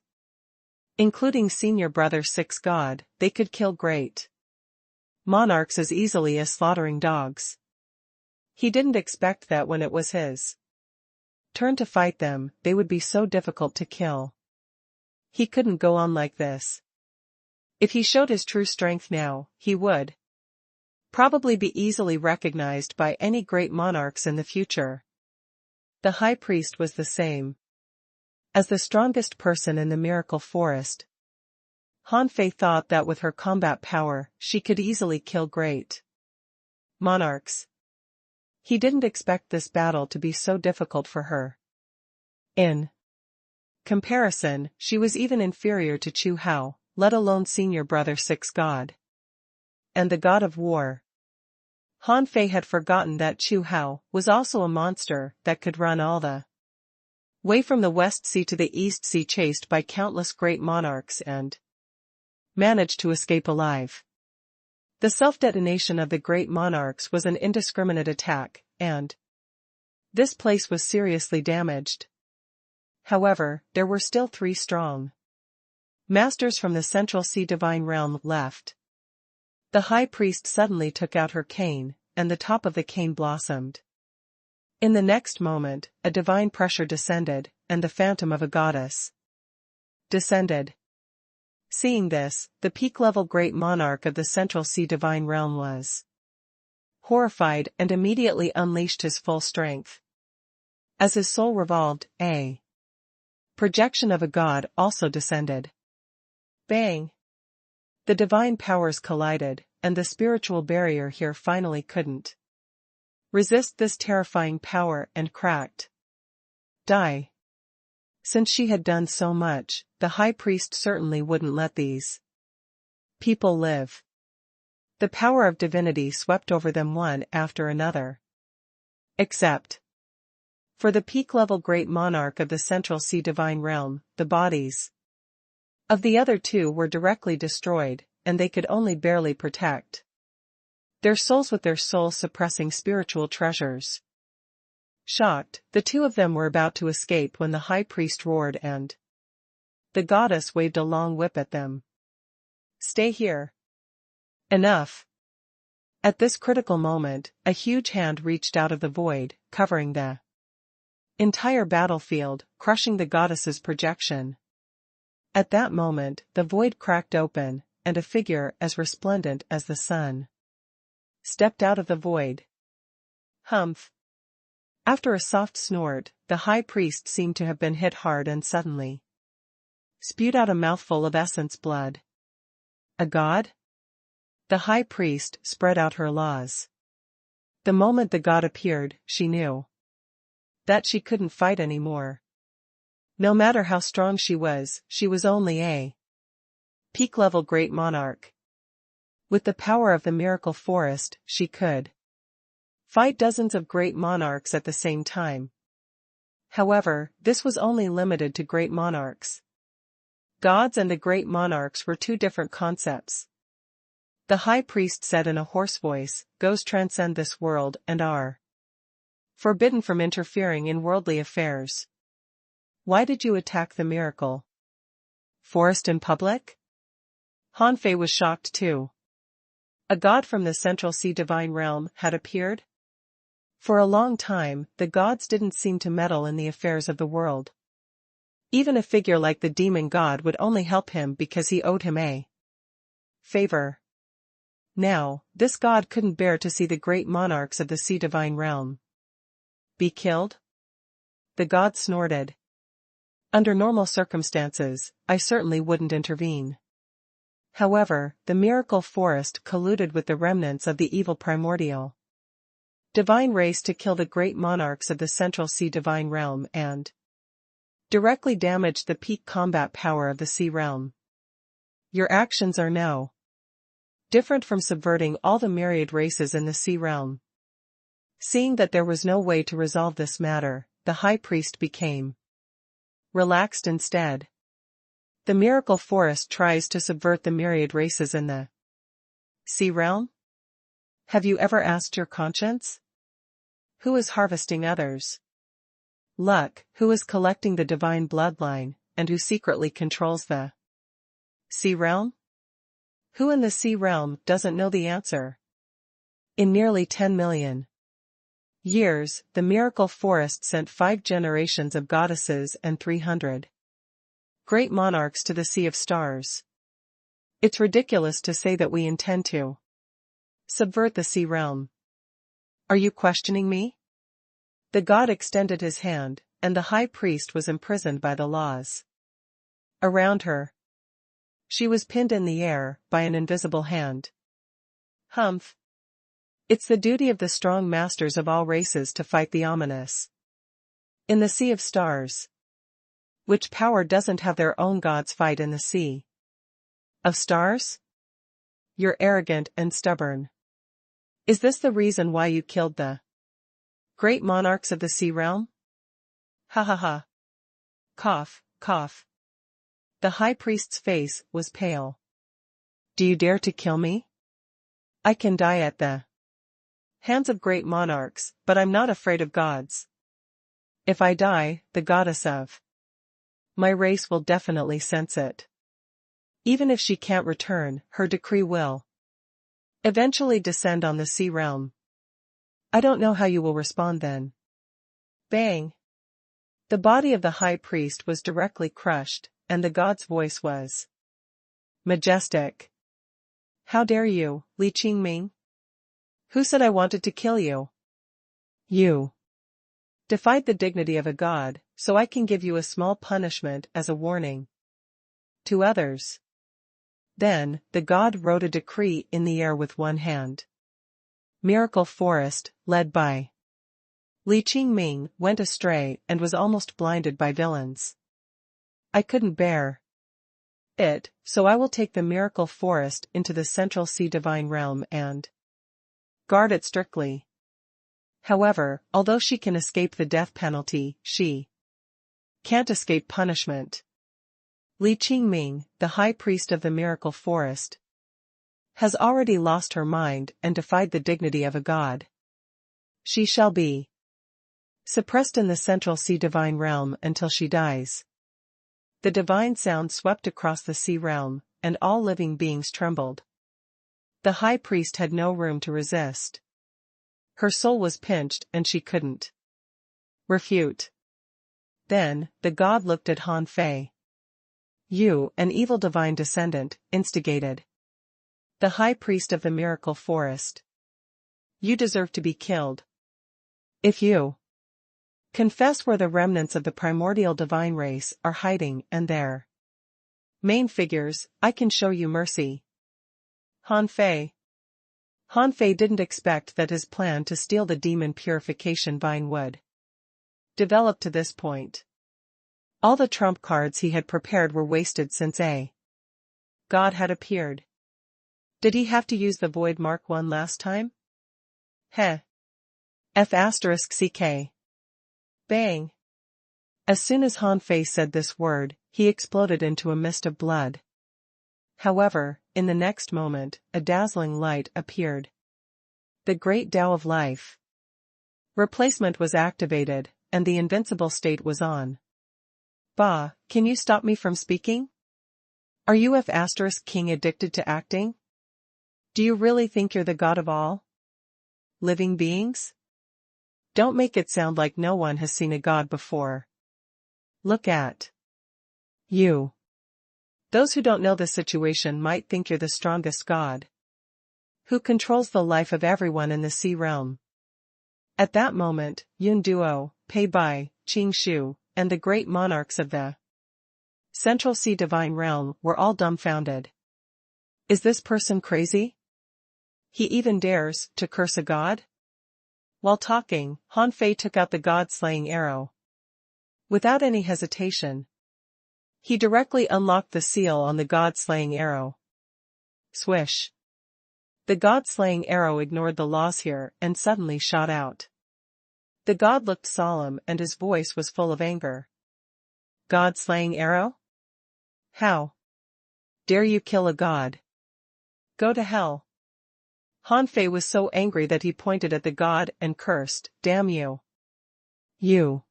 Including senior brother 6 god, they could kill great monarchs as easily as slaughtering dogs. He didn't expect that when it was his turn to fight them, they would be so difficult to kill. He couldn't go on like this. If he showed his true strength now, he would probably be easily recognized by any great monarchs in the future. The high priest was the same. As the strongest person in the miracle forest, Han Fei thought that with her combat power, she could easily kill great monarchs. He didn't expect this battle to be so difficult for her. In comparison, she was even inferior to Chu Hao, let alone senior brother 6 god. And the god of war. Han Fei had forgotten that Chu Hao was also a monster that could run all the way from the West Sea to the East Sea chased by countless great monarchs and managed to escape alive. The self-detonation of the great monarchs was an indiscriminate attack, and this place was seriously damaged. However, there were still 3 strong masters from the Central Sea Divine Realm left. The high priest suddenly took out her cane, and the top of the cane blossomed. In the next moment, a divine pressure descended, and the phantom of a goddess descended. Seeing this, the peak-level great monarch of the Central Sea Divine Realm was horrified and immediately unleashed his full strength. As his soul revolved, a projection of a god also descended. Bang! The divine powers collided, and the spiritual barrier here finally couldn't resist this terrifying power and cracked. Die. Since she had done so much, the high priest certainly wouldn't let these people live. The power of divinity swept over them one after another. Except for the peak-level great monarch of the Central Sea Divine Realm, the bodies of the other 2 were directly destroyed, and they could only barely protect their souls with their soul-suppressing spiritual treasures. Shocked, the 2 of them were about to escape when the high priest roared and the goddess waved a long whip at them. Stay here. Enough. At this critical moment, a huge hand reached out of the void, covering the entire battlefield, crushing the goddess's projection. At that moment, the void cracked open, and a figure as resplendent as the sun stepped out of the void. Humph. After a soft snort, the high priest seemed to have been hit hard and suddenly spewed out a mouthful of essence blood. A god? The high priest spread out her laws. The moment the god appeared, she knew that she couldn't fight anymore. No matter how strong she was only a peak-level great monarch. With the power of the miracle forest, she could fight dozens of great monarchs at the same time. However, this was only limited to great monarchs. Gods and the great monarchs were two different concepts. The high priest said in a hoarse voice, "Gods transcend this world and are forbidden from interfering in worldly affairs. Why did you attack the miracle forest in public?" Han Fei was shocked too. A god from the Central Sea divine realm had appeared? For a long time, the gods didn't seem to meddle in the affairs of the world. Even a figure like the demon god would only help him because he owed him a favor. Now, this god couldn't bear to see the great monarchs of the sea divine realm be killed? The god snorted. Under normal circumstances, I certainly wouldn't intervene. However, the miracle forest colluded with the remnants of the evil primordial divine race to kill the great monarchs of the Central Sea divine realm and directly damaged the peak combat power of the sea realm. Your actions are no different from subverting all the myriad races in the sea realm. Seeing that there was no way to resolve this matter, the high priest became relaxed instead. The miracle forest tries to subvert the myriad races in the sea realm? Have you ever asked your conscience? Who is harvesting others? Luck, who is collecting the divine bloodline, and who secretly controls the sea realm? Who in the sea realm doesn't know the answer? In nearly 10 million years, the miracle forest sent 5 generations of goddesses and 300 great monarchs to the Sea of Stars. It's ridiculous to say that we intend to subvert the sea realm. Are you questioning me? The god extended his hand, and the high priest was imprisoned by the laws around her. She was pinned in the air by an invisible hand. Humph. It's the duty of the strong masters of all races to fight the ominous in the Sea of Stars. Which power doesn't have their own gods fight in the Sea of Stars? You're arrogant and stubborn. Is this the reason why you killed the great monarchs of the sea realm? Ha ha ha. Cough, cough. The high priest's face was pale. Do you dare to kill me? I can die at the hands of great monarchs, but I'm not afraid of gods. If I die, the goddess of my race will definitely sense it. Even if she can't return, her decree will eventually descend on the sea realm. I don't know how you will respond then. Bang! The body of the high priest was directly crushed, and the god's voice was majestic. How dare you, Li Qingming? Who said I wanted to kill you? You defied the dignity of a god, so I can give you a small punishment as a warning to others. Then, the god wrote a decree in the air with one hand. Miracle Forest, led by Li Qingming, went astray and was almost blinded by villains. I couldn't bear it, so I will take the Miracle Forest into the Central Sea Divine Realm and guard it strictly. However, although she can escape the death penalty, she can't escape punishment. Li Qingming, the high priest of the Miracle Forest, has already lost her mind and defied the dignity of a god. She shall be suppressed in the Central Sea Divine Realm until she dies. The divine sound swept across the sea realm, and all living beings trembled. The high priest had no room to resist. Her soul was pinched and she couldn't refute. Then, the god looked at Han Fei. You, an evil divine descendant, instigated the high priest of the Miracle Forest. You deserve to be killed. If you confess where the remnants of the primordial divine race are hiding and their main figures, I can show you mercy. Han Fei. Han Fei didn't expect that his plan to steal the demon purification vine would develop to this point. All the trump cards he had prepared were wasted since a god had appeared. Did he have to use the void mark one last time? Heh. F*ck. Bang. As soon as Han Fei said this word, he exploded into a mist of blood. However, in the next moment, a dazzling light appeared. The great Tao of life. Replacement was activated, and the invincible state was on. Bah, can you stop me from speaking? Are you F*king addicted to acting? Do you really think you're the god of all living beings? Don't make it sound like no one has seen a god before. Look at you. Those who don't know the situation might think you're the strongest god, who controls the life of everyone in the sea realm. At that moment, Yun Duo, Pei Bai, Qing Shu, and the great monarchs of the Central Sea Divine Realm were all dumbfounded. Is this person crazy? He even dares to curse a god? While talking, Han Fei took out the god-slaying arrow. Without any hesitation, he directly unlocked the seal on the god-slaying arrow. Swish. The god-slaying arrow ignored the laws here and suddenly shot out. The god looked solemn and his voice was full of anger. God-slaying arrow? How dare you kill a god? Go to hell. Han Fei was so angry that he pointed at the god and cursed, "Damn you. You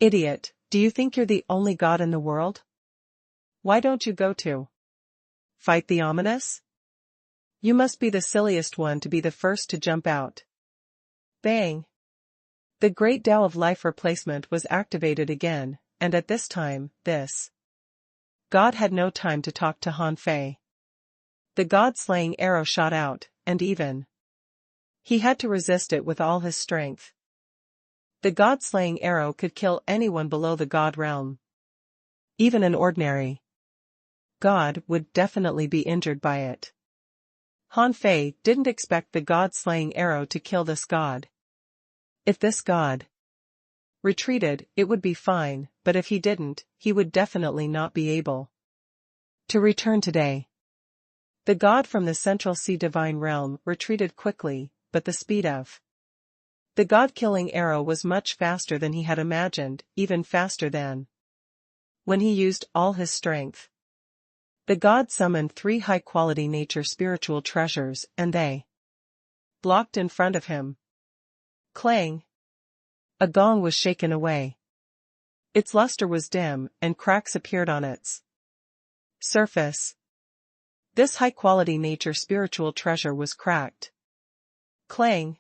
idiot, do you think you're the only god in the world? Why don't you go to fight the ominous? You must be the silliest one to be the first to jump out." Bang! The great Tao of life replacement was activated again, and at this time, this god had no time to talk to Han Fei. The god-slaying arrow shot out, and even he had to resist it with all his strength. The god-slaying arrow could kill anyone below the god realm. Even an ordinary god would definitely be injured by it. Han Fei didn't expect the god-slaying arrow to kill this god. If this god retreated, it would be fine, but if he didn't, he would definitely not be able to return today. The god from the Central Sea Divine Realm retreated quickly, but the speed of the god-killing arrow was much faster than he had imagined, even faster than when he used all his strength. The god summoned 3 high-quality nature spiritual treasures, and they blocked in front of him. Clang! A gong was shaken away. Its luster was dim, and cracks appeared on its surface. This high-quality nature spiritual treasure was cracked. Clang!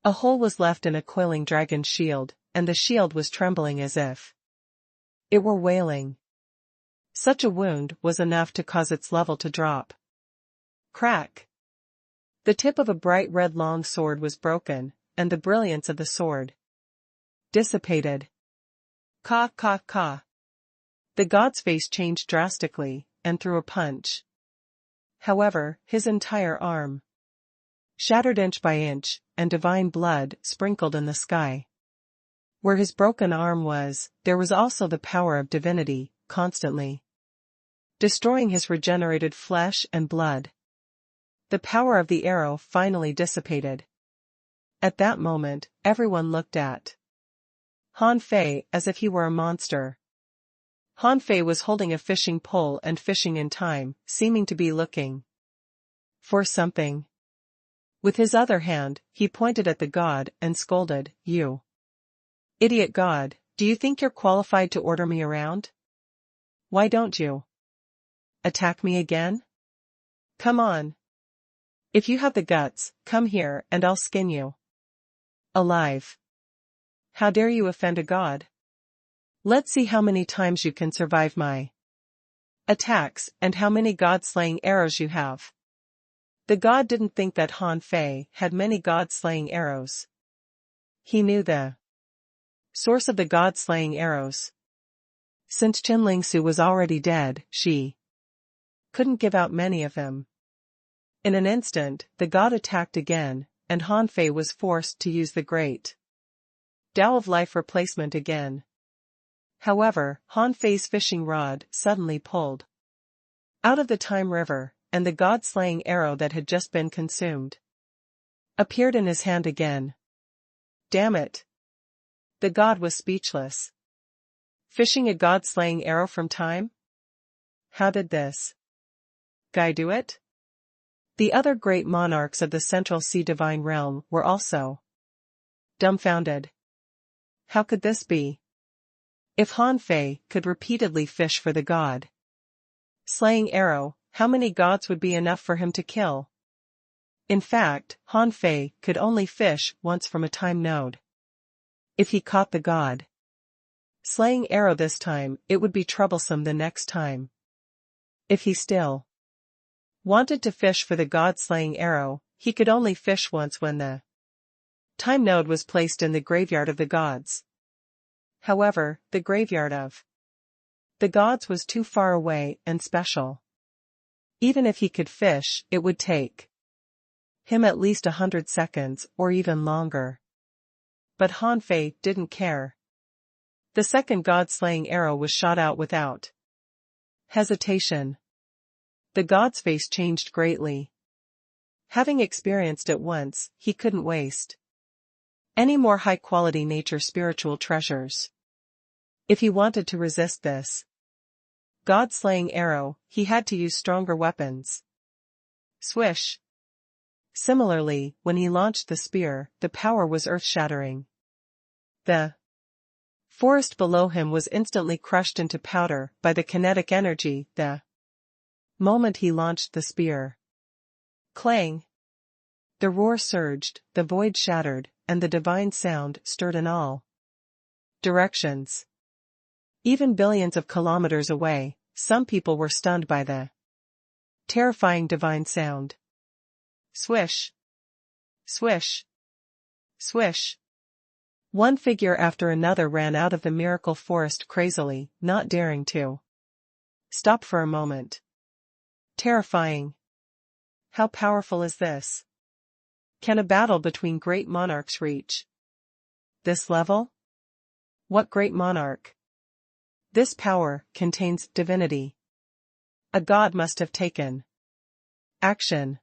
A hole was left in a coiling dragon's shield, and the shield was trembling as if it were wailing. Such a wound was enough to cause its level to drop. Crack! The tip of a bright red long sword was broken, and the brilliance of the sword dissipated. Ka ka ka. The god's face changed drastically, and threw a punch. However, his entire arm shattered inch by inch, and divine blood sprinkled in the sky. Where his broken arm was, there was also the power of divinity, constantly destroying his regenerated flesh and blood. The power of the arrow finally dissipated. At that moment, everyone looked at Han Fei as if he were a monster. Han Fei was holding a fishing pole and fishing in time, seeming to be looking for something. With his other hand, he pointed at the god and scolded, "You idiot god, do you think you're qualified to order me around? Why don't you attack me again? Come on. If you have the guts, come here and I'll skin you alive. How dare you offend a god? Let's see how many times you can survive my attacks and how many god-slaying arrows you have." The god didn't think that Han Fei had many god-slaying arrows. He knew the source of the god-slaying arrows. Since Chen Lingsu was already dead, she couldn't give out many of them. In an instant, the god attacked again, and Han Fei was forced to use the great Tao of Life replacement again. However, Han Fei's fishing rod suddenly pulled out of the time river, and the god-slaying arrow that had just been consumed appeared in his hand again. Damn it! The god was speechless. Fishing a god-slaying arrow from time? How did this guy do it? The other great monarchs of the Central Sea Divine Realm were also dumbfounded. How could this be? If Han Fei could repeatedly fish for the god slaying arrow, how many gods would be enough for him to kill? In fact, Han Fei could only fish once from a time node. If he caught the god slaying arrow this time, it would be troublesome the next time. If he still wanted to fish for the god-slaying arrow, he could only fish once when the time node was placed in the graveyard of the gods. However, the graveyard of the gods was too far away and special. Even if he could fish, it would take him at least 100 seconds or even longer. But Han Fei didn't care. The second god-slaying arrow was shot out without hesitation. The god's face changed greatly. Having experienced it once, he couldn't waste any more high-quality nature spiritual treasures. If he wanted to resist this god-slaying arrow, he had to use stronger weapons. Swish! Similarly, when he launched the spear, the power was earth-shattering. The forest below him was instantly crushed into powder by the kinetic energy the moment he launched the spear. Clang! The roar surged, the void shattered, and the divine sound stirred in all directions. Even billions of kilometers away, some people were stunned by the terrifying divine sound. Swish! Swish! Swish! One figure after another ran out of the miracle forest crazily, not daring to stop for a moment. Terrifying. How powerful is this? Can a battle between great monarchs reach this level? What great monarch? This power contains divinity. A god must have taken action.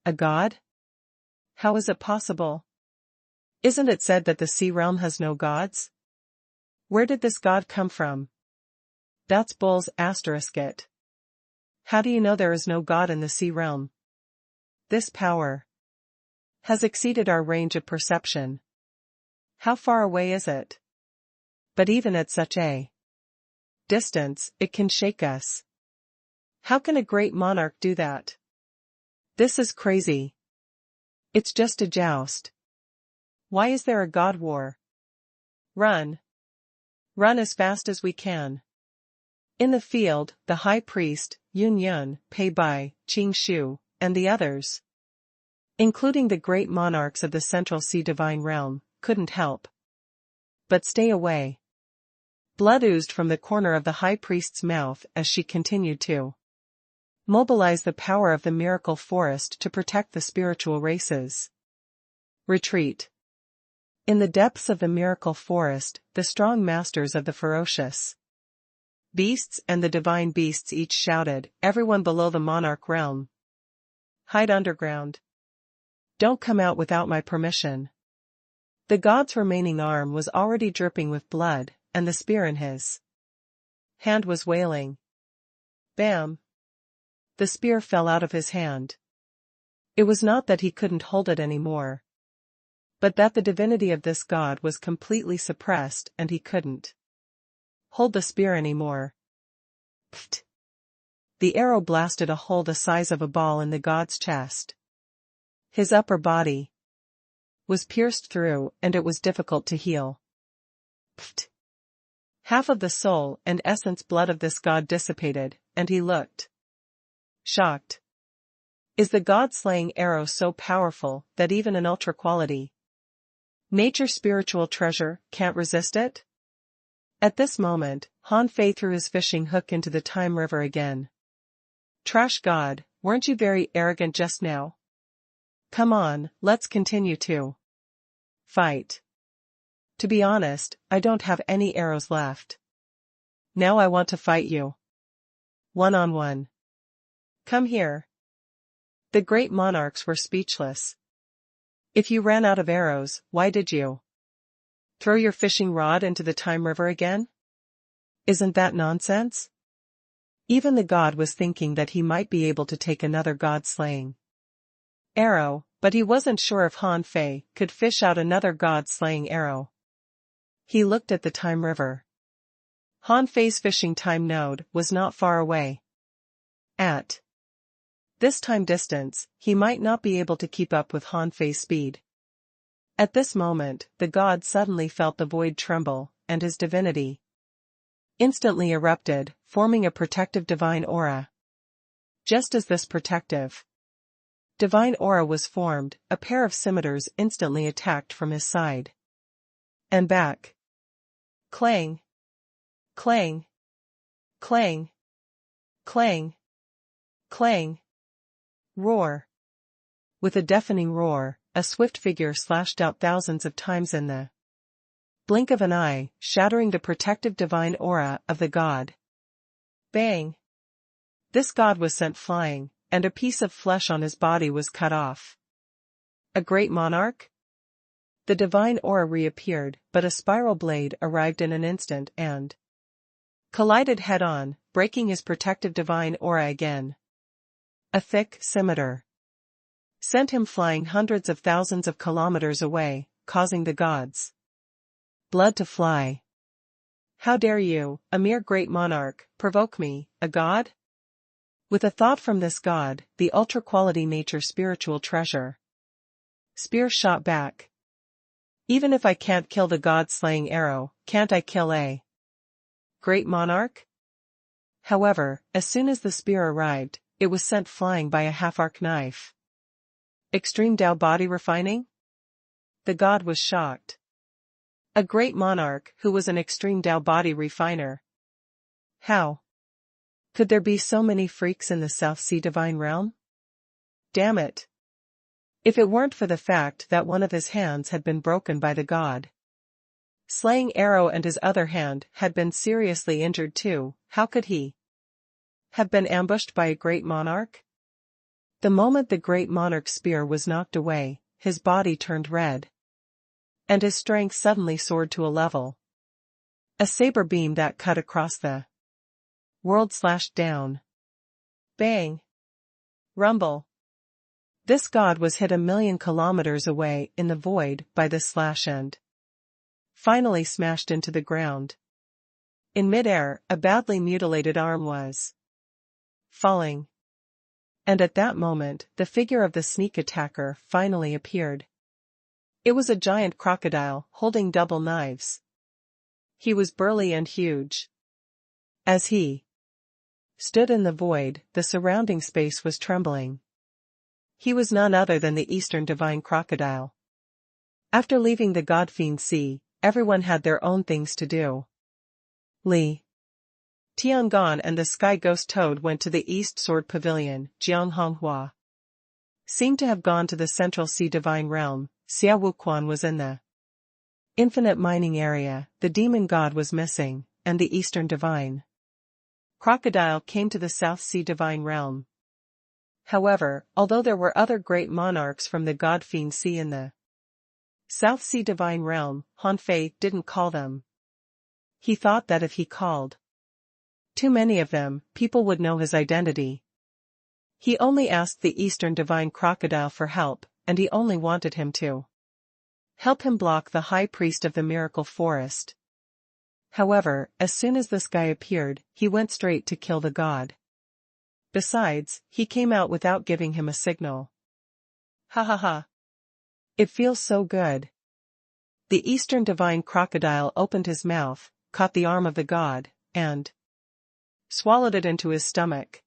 A god? How is it possible? Isn't it said that the sea realm has no gods? Where did this god come from? That's bulls asterisk it. How do you know there is no god in the sea realm? This power has exceeded our range of perception. How far away is it? But even at such a distance, it can shake us. How can a great monarch do that? This is crazy. It's just a joust. Why is there a god war? Run. Run as fast as we can. In the field, the high priest, Yun Yun, Pei Bai, Qing Shu, and the others, including the great monarchs of the Central Sea Divine Realm, couldn't help but stay away. Blood oozed from the corner of the high priest's mouth as she continued to mobilize the power of the miracle forest to protect the spiritual races. Retreat. In the depths of the miracle forest, the strong masters of the ferocious beasts and the divine beasts each shouted, everyone below the monarch realm, hide underground. Don't come out without my permission. The god's remaining arm was already dripping with blood, and the spear in his hand was wailing. Bam! The spear fell out of his hand. It was not that he couldn't hold it anymore, but that the divinity of this god was completely suppressed and he couldn't hold the spear anymore. Pfft! The arrow blasted a hole the size of a ball in the god's chest. His upper body was pierced through, and it was difficult to heal. Pfft! Half of the soul and essence blood of this god dissipated, and he looked shocked. Is the god-slaying arrow so powerful that even an ultra-quality nature spiritual treasure can't resist it? At this moment, Han Fei threw his fishing hook into the time river again. Trash god, weren't you very arrogant just now? Come on, let's continue to fight. To be honest, I don't have any arrows left. Now I want to fight you. One-on-one. Come here. The great monarchs were speechless. If you ran out of arrows, why did you throw your fishing rod into the Time River again? Isn't that nonsense? Even the god was thinking that he might be able to take another god-slaying arrow, but he wasn't sure if Han Fei could fish out another god-slaying arrow. He looked at the Time River. Han Fei's fishing time node was not far away. At this time distance, he might not be able to keep up with Han Fei's speed. At this moment, the god suddenly felt the void tremble, and his divinity instantly erupted, forming a protective divine aura. Just as this protective divine aura was formed, a pair of scimitars instantly attacked from his side and back. Clang! Clang! Clang! Clang! Clang! Roar! With a deafening roar, a swift figure slashed out thousands of times in the blink of an eye, shattering the protective divine aura of the god. Bang! This god was sent flying, and a piece of flesh on his body was cut off. A great monarch? The divine aura reappeared, but a spiral blade arrived in an instant and collided head-on, breaking his protective divine aura again. A thick scimitar sent him flying hundreds of thousands of kilometers away, causing the gods' blood to fly. How dare you, a mere great monarch, provoke me, a god? With a thought from this god, the ultra-quality nature spiritual treasure spear shot back. Even if I can't kill the god-slaying arrow, can't I kill a great monarch? However, as soon as the spear arrived, it was sent flying by a half-arc knife. Extreme Tao body refining? The god was shocked. A great monarch who was an extreme Tao body refiner. How could there be so many freaks in the South Sea divine realm? Damn it. If it weren't for the fact that one of his hands had been broken by the god slaying arrow and his other hand had been seriously injured too, how could he have been ambushed by a great monarch? The moment the great monarch's spear was knocked away, his body turned red, and his strength suddenly soared to a level. A saber beam that cut across the world slashed down. Bang! Rumble! This god was hit 1,000,000 kilometers away in the void by the slash and finally smashed into the ground. In midair, a badly mutilated arm was falling. And at that moment, the figure of the sneak attacker finally appeared. It was a giant crocodile, holding double knives. He was burly and huge. As he stood in the void, the surrounding space was trembling. He was none other than the Eastern Divine Crocodile. After leaving the God-fiend sea, everyone had their own things to do. Li Tiangon and the Sky Ghost Toad went to the East Sword Pavilion. Jiang Honghua seemed to have gone to the Central Sea Divine Realm. Xia Wuquan was in the Infinite Mining Area. The Demon God was missing, and the Eastern Divine Crocodile came to the South Sea Divine Realm. However, although there were other great monarchs from the God-fiend sea in the South Sea Divine Realm, Han Fei didn't call them. He thought that if he called too many of them, people would know his identity. He only asked the Eastern Divine Crocodile for help, and he only wanted him to help him block the High Priest of the Miracle Forest. However, as soon as this guy appeared, he went straight to kill the god. Besides, he came out without giving him a signal. Ha ha ha. It feels so good. The Eastern Divine Crocodile opened his mouth, caught the arm of the god, and swallowed it into his stomach.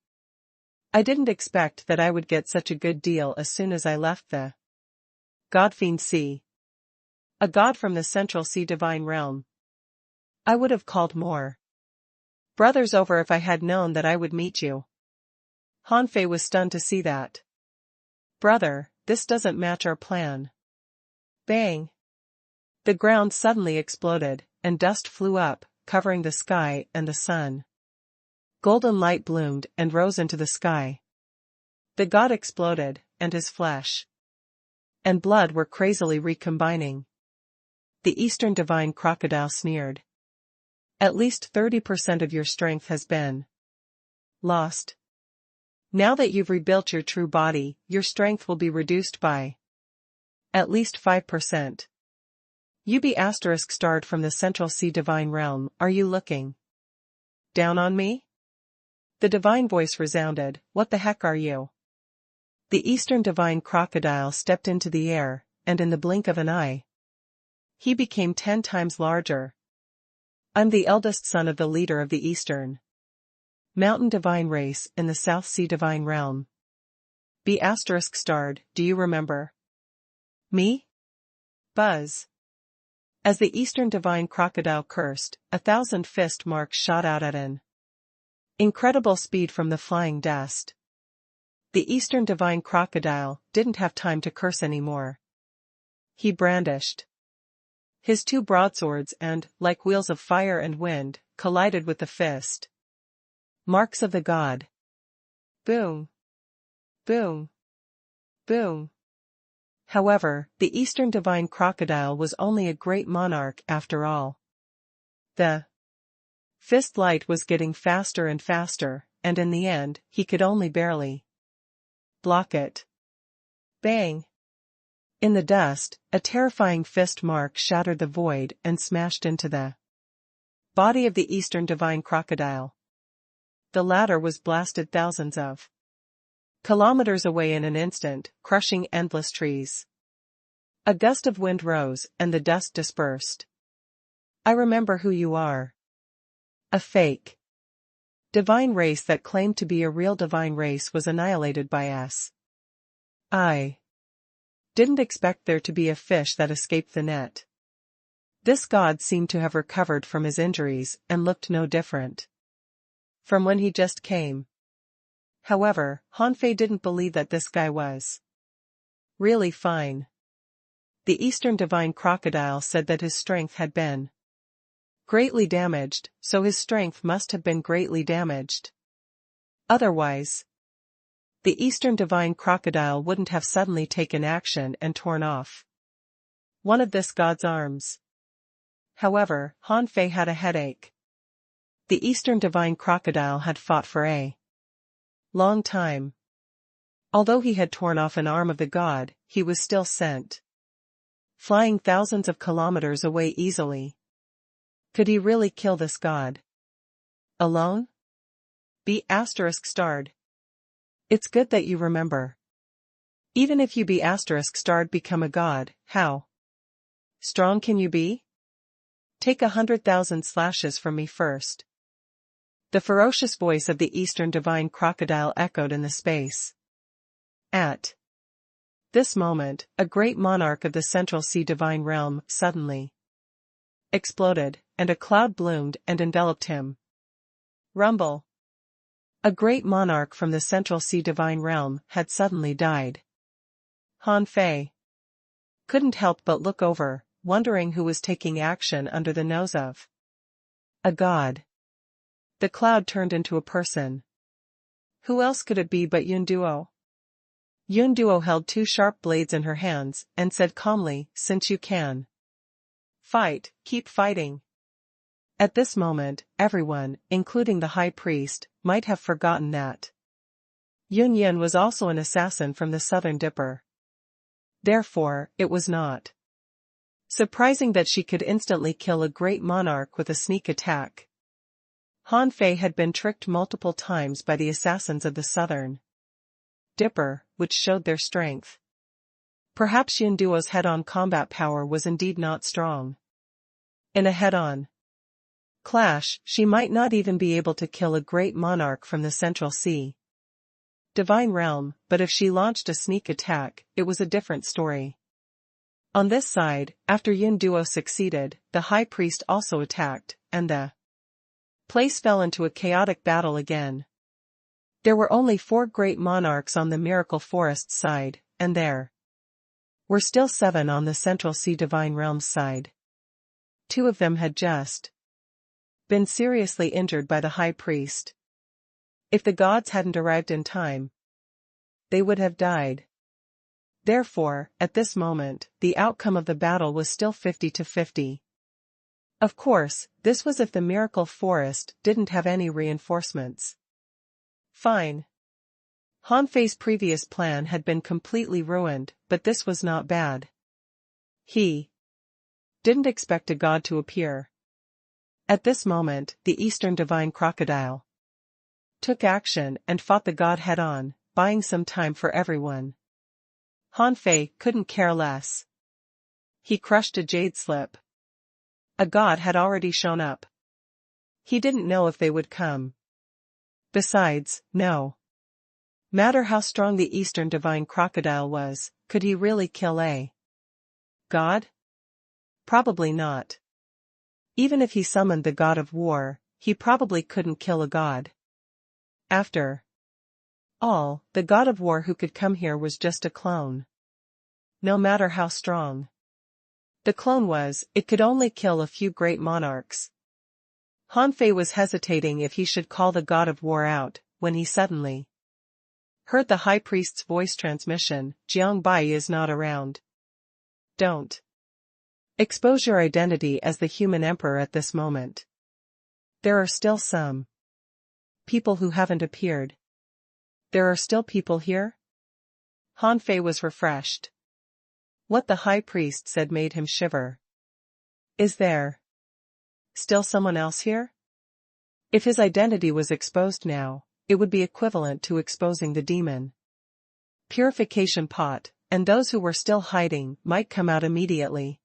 I didn't expect that I would get such a good deal as soon as I left the God-fiend sea. A god from the Central Sea Divine Realm. I would have called more brothers over if I had known that I would meet you. Hanfei was stunned to see that. Brother, this doesn't match our plan. Bang! The ground suddenly exploded, and dust flew up, covering the sky and the sun. Golden light bloomed and rose into the sky. The god exploded, and his flesh and blood were crazily recombining. The Eastern divine crocodile sneered. At least 30% of your strength has been lost. Now that you've rebuilt your true body, your strength will be reduced by at least 5%. You be *starred from the Central Sea divine realm, are you looking down on me? The divine voice resounded, what the heck are you? The Eastern divine crocodile stepped into the air, and in the blink of an eye, he became 10 times larger. I'm the eldest son of the leader of the Eastern Mountain divine race in the South Sea divine realm. Be *starred, do you remember me? Buzz. As the Eastern divine crocodile cursed, 1,000 fist marks shot out at an incredible speed from the flying dust. The Eastern divine crocodile didn't have time to curse anymore. He brandished his 2 broadswords and, like wheels of fire and wind, collided with the fist marks of the god. Boom! Boom! Boom! However, the Eastern divine crocodile was only a great monarch after all. The fist light was getting faster and faster, and in the end, he could only barely block it. Bang! In the dust, a terrifying fist mark shattered the void and smashed into the body of the Eastern divine crocodile. The latter was blasted thousands of kilometers away in an instant, crushing endless trees. A gust of wind rose, and the dust dispersed. I remember who you are. A fake divine race that claimed to be a real divine race was annihilated by us. I didn't expect there to be a fish that escaped the net. This god seemed to have recovered from his injuries and looked no different from when he just came. However, Hanfei didn't believe that this guy was really fine. The Eastern divine crocodile said that his strength had been greatly damaged, so his strength must have been greatly damaged. Otherwise, the Eastern divine crocodile wouldn't have suddenly taken action and torn off one of this god's arms. However, Hanfei had a headache. The Eastern divine crocodile had fought for a long time. Although he had torn off an arm of the god, he was still sent flying thousands of kilometers away easily. Could he really kill this god alone? Be *starred. It's good that you remember. Even if you be *starred become a god, how strong can you be? Take 100,000 slashes from me first. The ferocious voice of the Eastern divine crocodile echoed in the space. At this moment, a great monarch of the Central Sea divine realm suddenly exploded, and a cloud bloomed and enveloped him. Rumble. A great monarch from the Central Sea divine realm had suddenly died. Hanfei couldn't help but look over, wondering who was taking action under the nose of a god. The cloud turned into a person. Who else could it be but Yunduo? Yunduo held 2 sharp blades in her hands, and said calmly, since you can fight, keep fighting. At this moment, everyone, including the high priest, might have forgotten that Yun Yin was also an assassin from the Southern Dipper. Therefore, it was not surprising that she could instantly kill a great monarch with a sneak attack. Hanfei had been tricked multiple times by the assassins of the Southern Dipper, which showed their strength. Perhaps Yunduo's head-on combat power was indeed not strong. In a head-on clash, she might not even be able to kill a great monarch from the Central Sea divine realm, but if she launched a sneak attack, it was a different story. On this side, after Yunduo succeeded, the high priest also attacked, and the place fell into a chaotic battle again. There were only 4 great monarchs on the miracle forest's side, and there were still 7 on the Central Sea Divine Realms side. 2 of them had just been seriously injured by the high priest. If the gods hadn't arrived in time, they would have died. Therefore, at this moment, the outcome of the battle was still 50-50. Of course, this was if the miracle forest didn't have any reinforcements. Fine. Han Fei's previous plan had been completely ruined, but this was not bad. He didn't expect a god to appear. At this moment, the Eastern Divine Crocodile took action and fought the god head-on, buying some time for everyone. Han Fei couldn't care less. He crushed a jade slip. A god had already shown up. He didn't know if they would come. Besides, no matter how strong the Eastern Divine Crocodile was, could he really kill a god? Probably not. Even if he summoned the god of war, he probably couldn't kill a god. After all, the god of war who could come here was just a clone. No matter how strong the clone was, it could only kill a few great monarchs. Han Fei was hesitating if he should call the god of war out, when he suddenly heard the high priest's voice transmission, "Jiang Bai is not around. Don't expose your identity as the human emperor at this moment. There are still some people who haven't appeared. There are still people here?" Han Fei was refreshed. What the high priest said made him shiver. Is there still someone else here? If his identity was exposed now, it would be equivalent to exposing the demon purification pot, and those who were still hiding might come out immediately.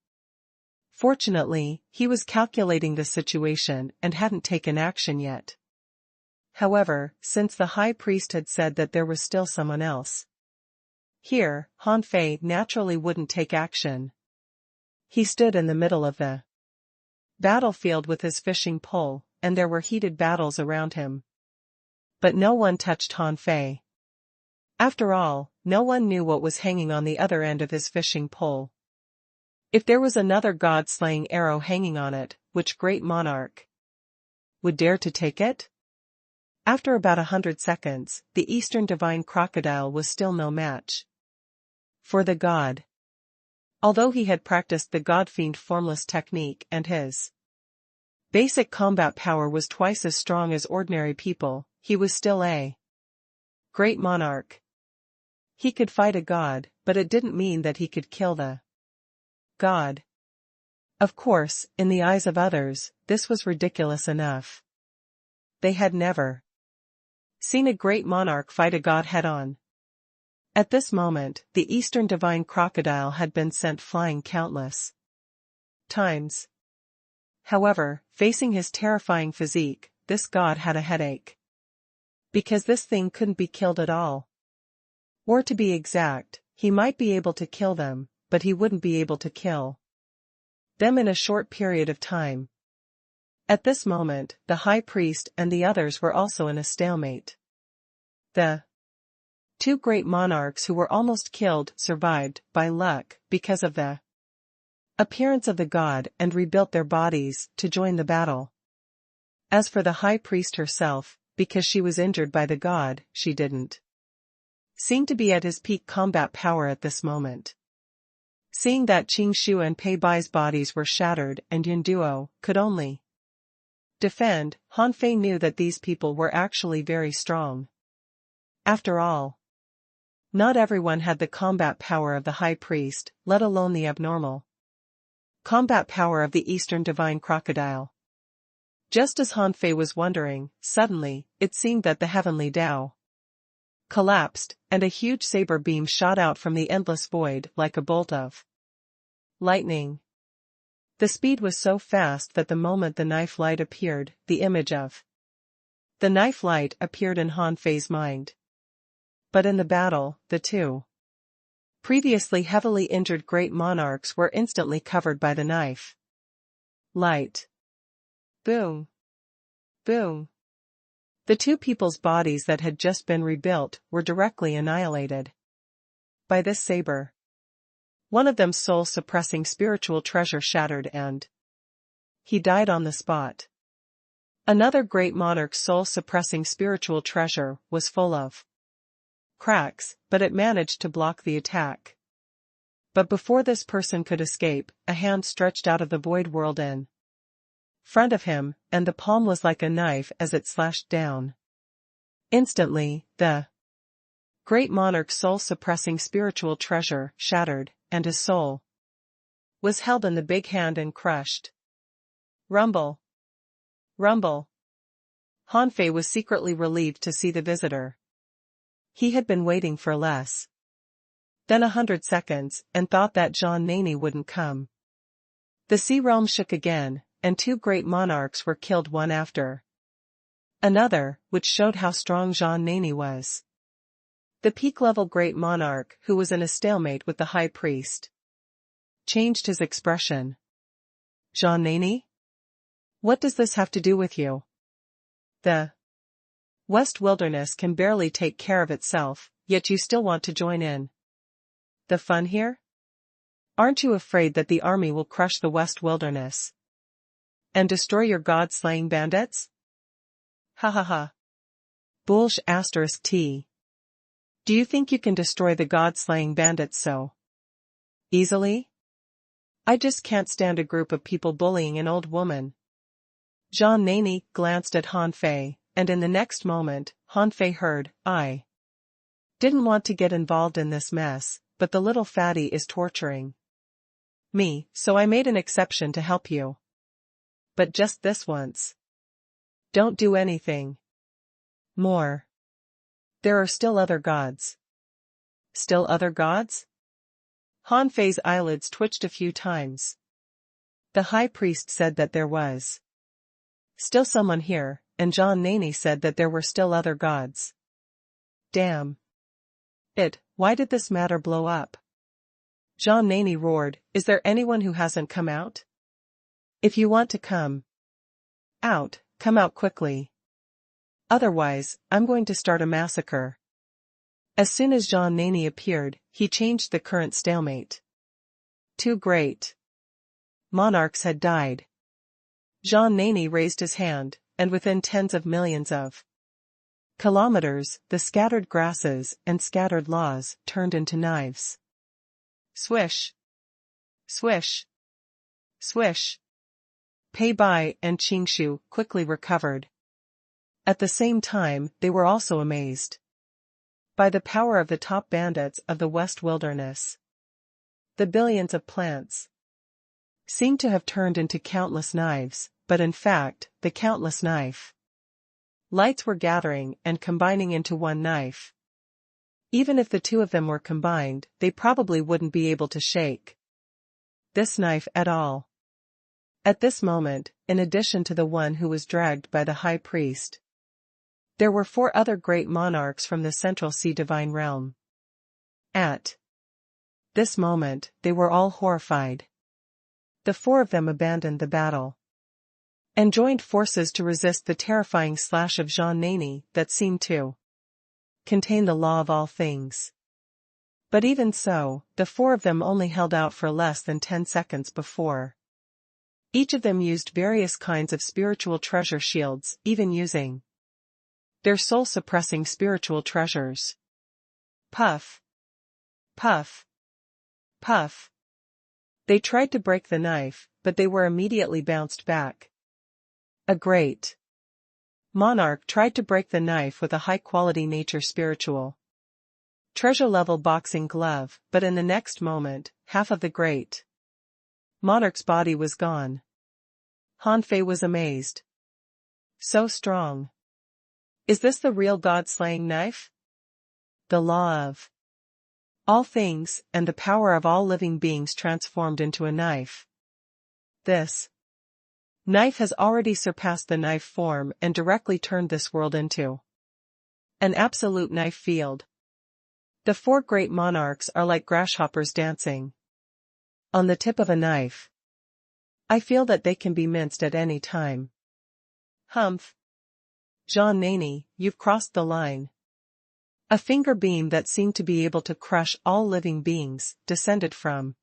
Fortunately, he was calculating the situation and hadn't taken action yet. However, since the high priest had said that there was still someone else here, Han Fei naturally wouldn't take action. He stood in the middle of the battlefield with his fishing pole, and there were heated battles around him. But no one touched Han Fei. After all, no one knew what was hanging on the other end of his fishing pole. If there was another god-slaying arrow hanging on it, which great monarch would dare to take it? After about 100 seconds, the Eastern Divine Crocodile was still no match for the god. Although he had practiced the God-Fiend formless technique and his basic combat power was twice as strong as ordinary people, he was still a great monarch. He could fight a god, but it didn't mean that he could kill the god. Of course, in the eyes of others, this was ridiculous enough. They had never seen a great monarch fight a god head-on. At this moment, the Eastern Divine Crocodile had been sent flying countless times. However, facing his terrifying physique, this god had a headache. Because this thing couldn't be killed at all. Or to be exact, he might be able to kill them, but he wouldn't be able to kill them in a short period of time. At this moment, the high priest and the others were also in a stalemate. The 2 great monarchs who were almost killed survived, by luck, because of the appearance of the god and rebuilt their bodies to join the battle. As for the high priest herself, because she was injured by the god, she didn't seem to be at his peak combat power at this moment. Seeing that Qing Shu and Pei Bai's bodies were shattered and Yun Duo could only defend, Han Fei knew that these people were actually very strong. After all, not everyone had the combat power of the high priest, let alone the abnormal combat power of the Eastern Divine Crocodile. Just as Han Fei was wondering, suddenly, it seemed that the heavenly Tao collapsed, and a huge saber beam shot out from the endless void like a bolt of lightning. The speed was so fast that the moment the knife light appeared, the image of the knife light appeared in Han Fei's mind. But in the battle, the 2 previously heavily injured great monarchs were instantly covered by the knife light. Boom! Boom! The two people's bodies that had just been rebuilt were directly annihilated by this saber. One of them's soul-suppressing spiritual treasure shattered and he died on the spot. Another great monarch's soul-suppressing spiritual treasure was full of cracks, but it managed to block the attack. But before this person could escape, a hand stretched out of the void world in front of him, and the palm was like a knife as it slashed down. Instantly, the great monarch's soul-suppressing spiritual treasure shattered, and his soul was held in the big hand and crushed. Rumble. Rumble. Hanfei was secretly relieved to see the visitor. He had been waiting for less than 100 seconds, and thought that Zhang Nani wouldn't come. The sea realm shook again, and two great monarchs were killed one after another, which showed how strong Zhang Nani was. The peak-level great monarch, who was in a stalemate with the high priest, changed his expression. Zhang Nani? What does this have to do with you? The West Wilderness can barely take care of itself, yet you still want to join in the fun here? Aren't you afraid that the army will crush the West Wilderness and destroy your god-slaying bandits? Ha ha ha. Bulge *T. Do you think you can destroy the god-slaying bandits so easily? I just can't stand a group of people bullying an old woman. Zhang Nani glanced at Hanfei, and in the next moment, Hanfei heard, I didn't want to get involved in this mess, but the little fatty is torturing me, so I made an exception to help you. But just this once. Don't do anything more. There are still other gods. Still other gods? Hanfei's eyelids twitched a few times. The high priest said that there was still someone here, and Zhang Nani said that there were still other gods. Damn it, why did this matter blow up? Zhang Nani roared, is there anyone who hasn't come out? If you want to come out, come out quickly. Otherwise, I'm going to start a massacre. As soon as Zhang Nani appeared, he changed the current stalemate. Two great monarchs had died. Zhang Nani raised his hand, and within tens of millions of kilometers, the scattered grasses and scattered laws turned into knives. Swish. Swish. Swish. Pei Bai and Qingshu quickly recovered. At the same time, they were also amazed by the power of the top bandits of the West Wilderness. The billions of plants seemed to have turned into countless knives, but in fact, the countless knife lights were gathering and combining into one knife. Even if the two of them were combined, they probably wouldn't be able to shake this knife at all. At this moment, in addition to the one who was dragged by the high priest, there were 4 other great monarchs from the Central Sea Divine Realm. At this moment, they were all horrified. The 4 of them abandoned the battle and joined forces to resist the terrifying slash of Zhang Nani that seemed to contain the law of all things. But even so, the 4 of them only held out for less than 10 seconds before each of them used various kinds of spiritual treasure shields, even using their soul-suppressing spiritual treasures. Puff. Puff. Puff. They tried to break the knife, but they were immediately bounced back. A great monarch tried to break the knife with a high-quality nature spiritual treasure-level boxing glove, but in the next moment, half of the great monarch's body was gone. Hanfei was amazed. So strong. Is this the real god-slaying knife? The law of all things, and the power of all living beings transformed into a knife. This knife has already surpassed the knife form and directly turned this world into an absolute knife field. The 4 great monarchs are like grasshoppers dancing on the tip of a knife. I feel that they can be minced at any time. Humph. Jean Nani, you've crossed the line. A finger beam that seemed to be able to crush all living beings, descended from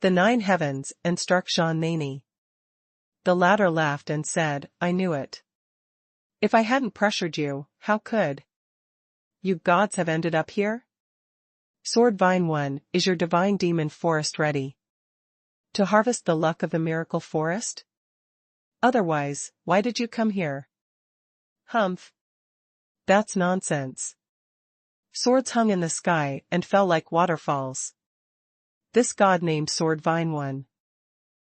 the 9 heavens and struck Jean Nani. The latter laughed and said, I knew it. If I hadn't pressured you, how could you gods have ended up here? Sword Vine 1, is your divine demon forest ready to harvest the luck of the miracle forest? Otherwise, why did you come here? Humph. That's nonsense. Swords hung in the sky and fell like waterfalls. This god named Sword Vine 1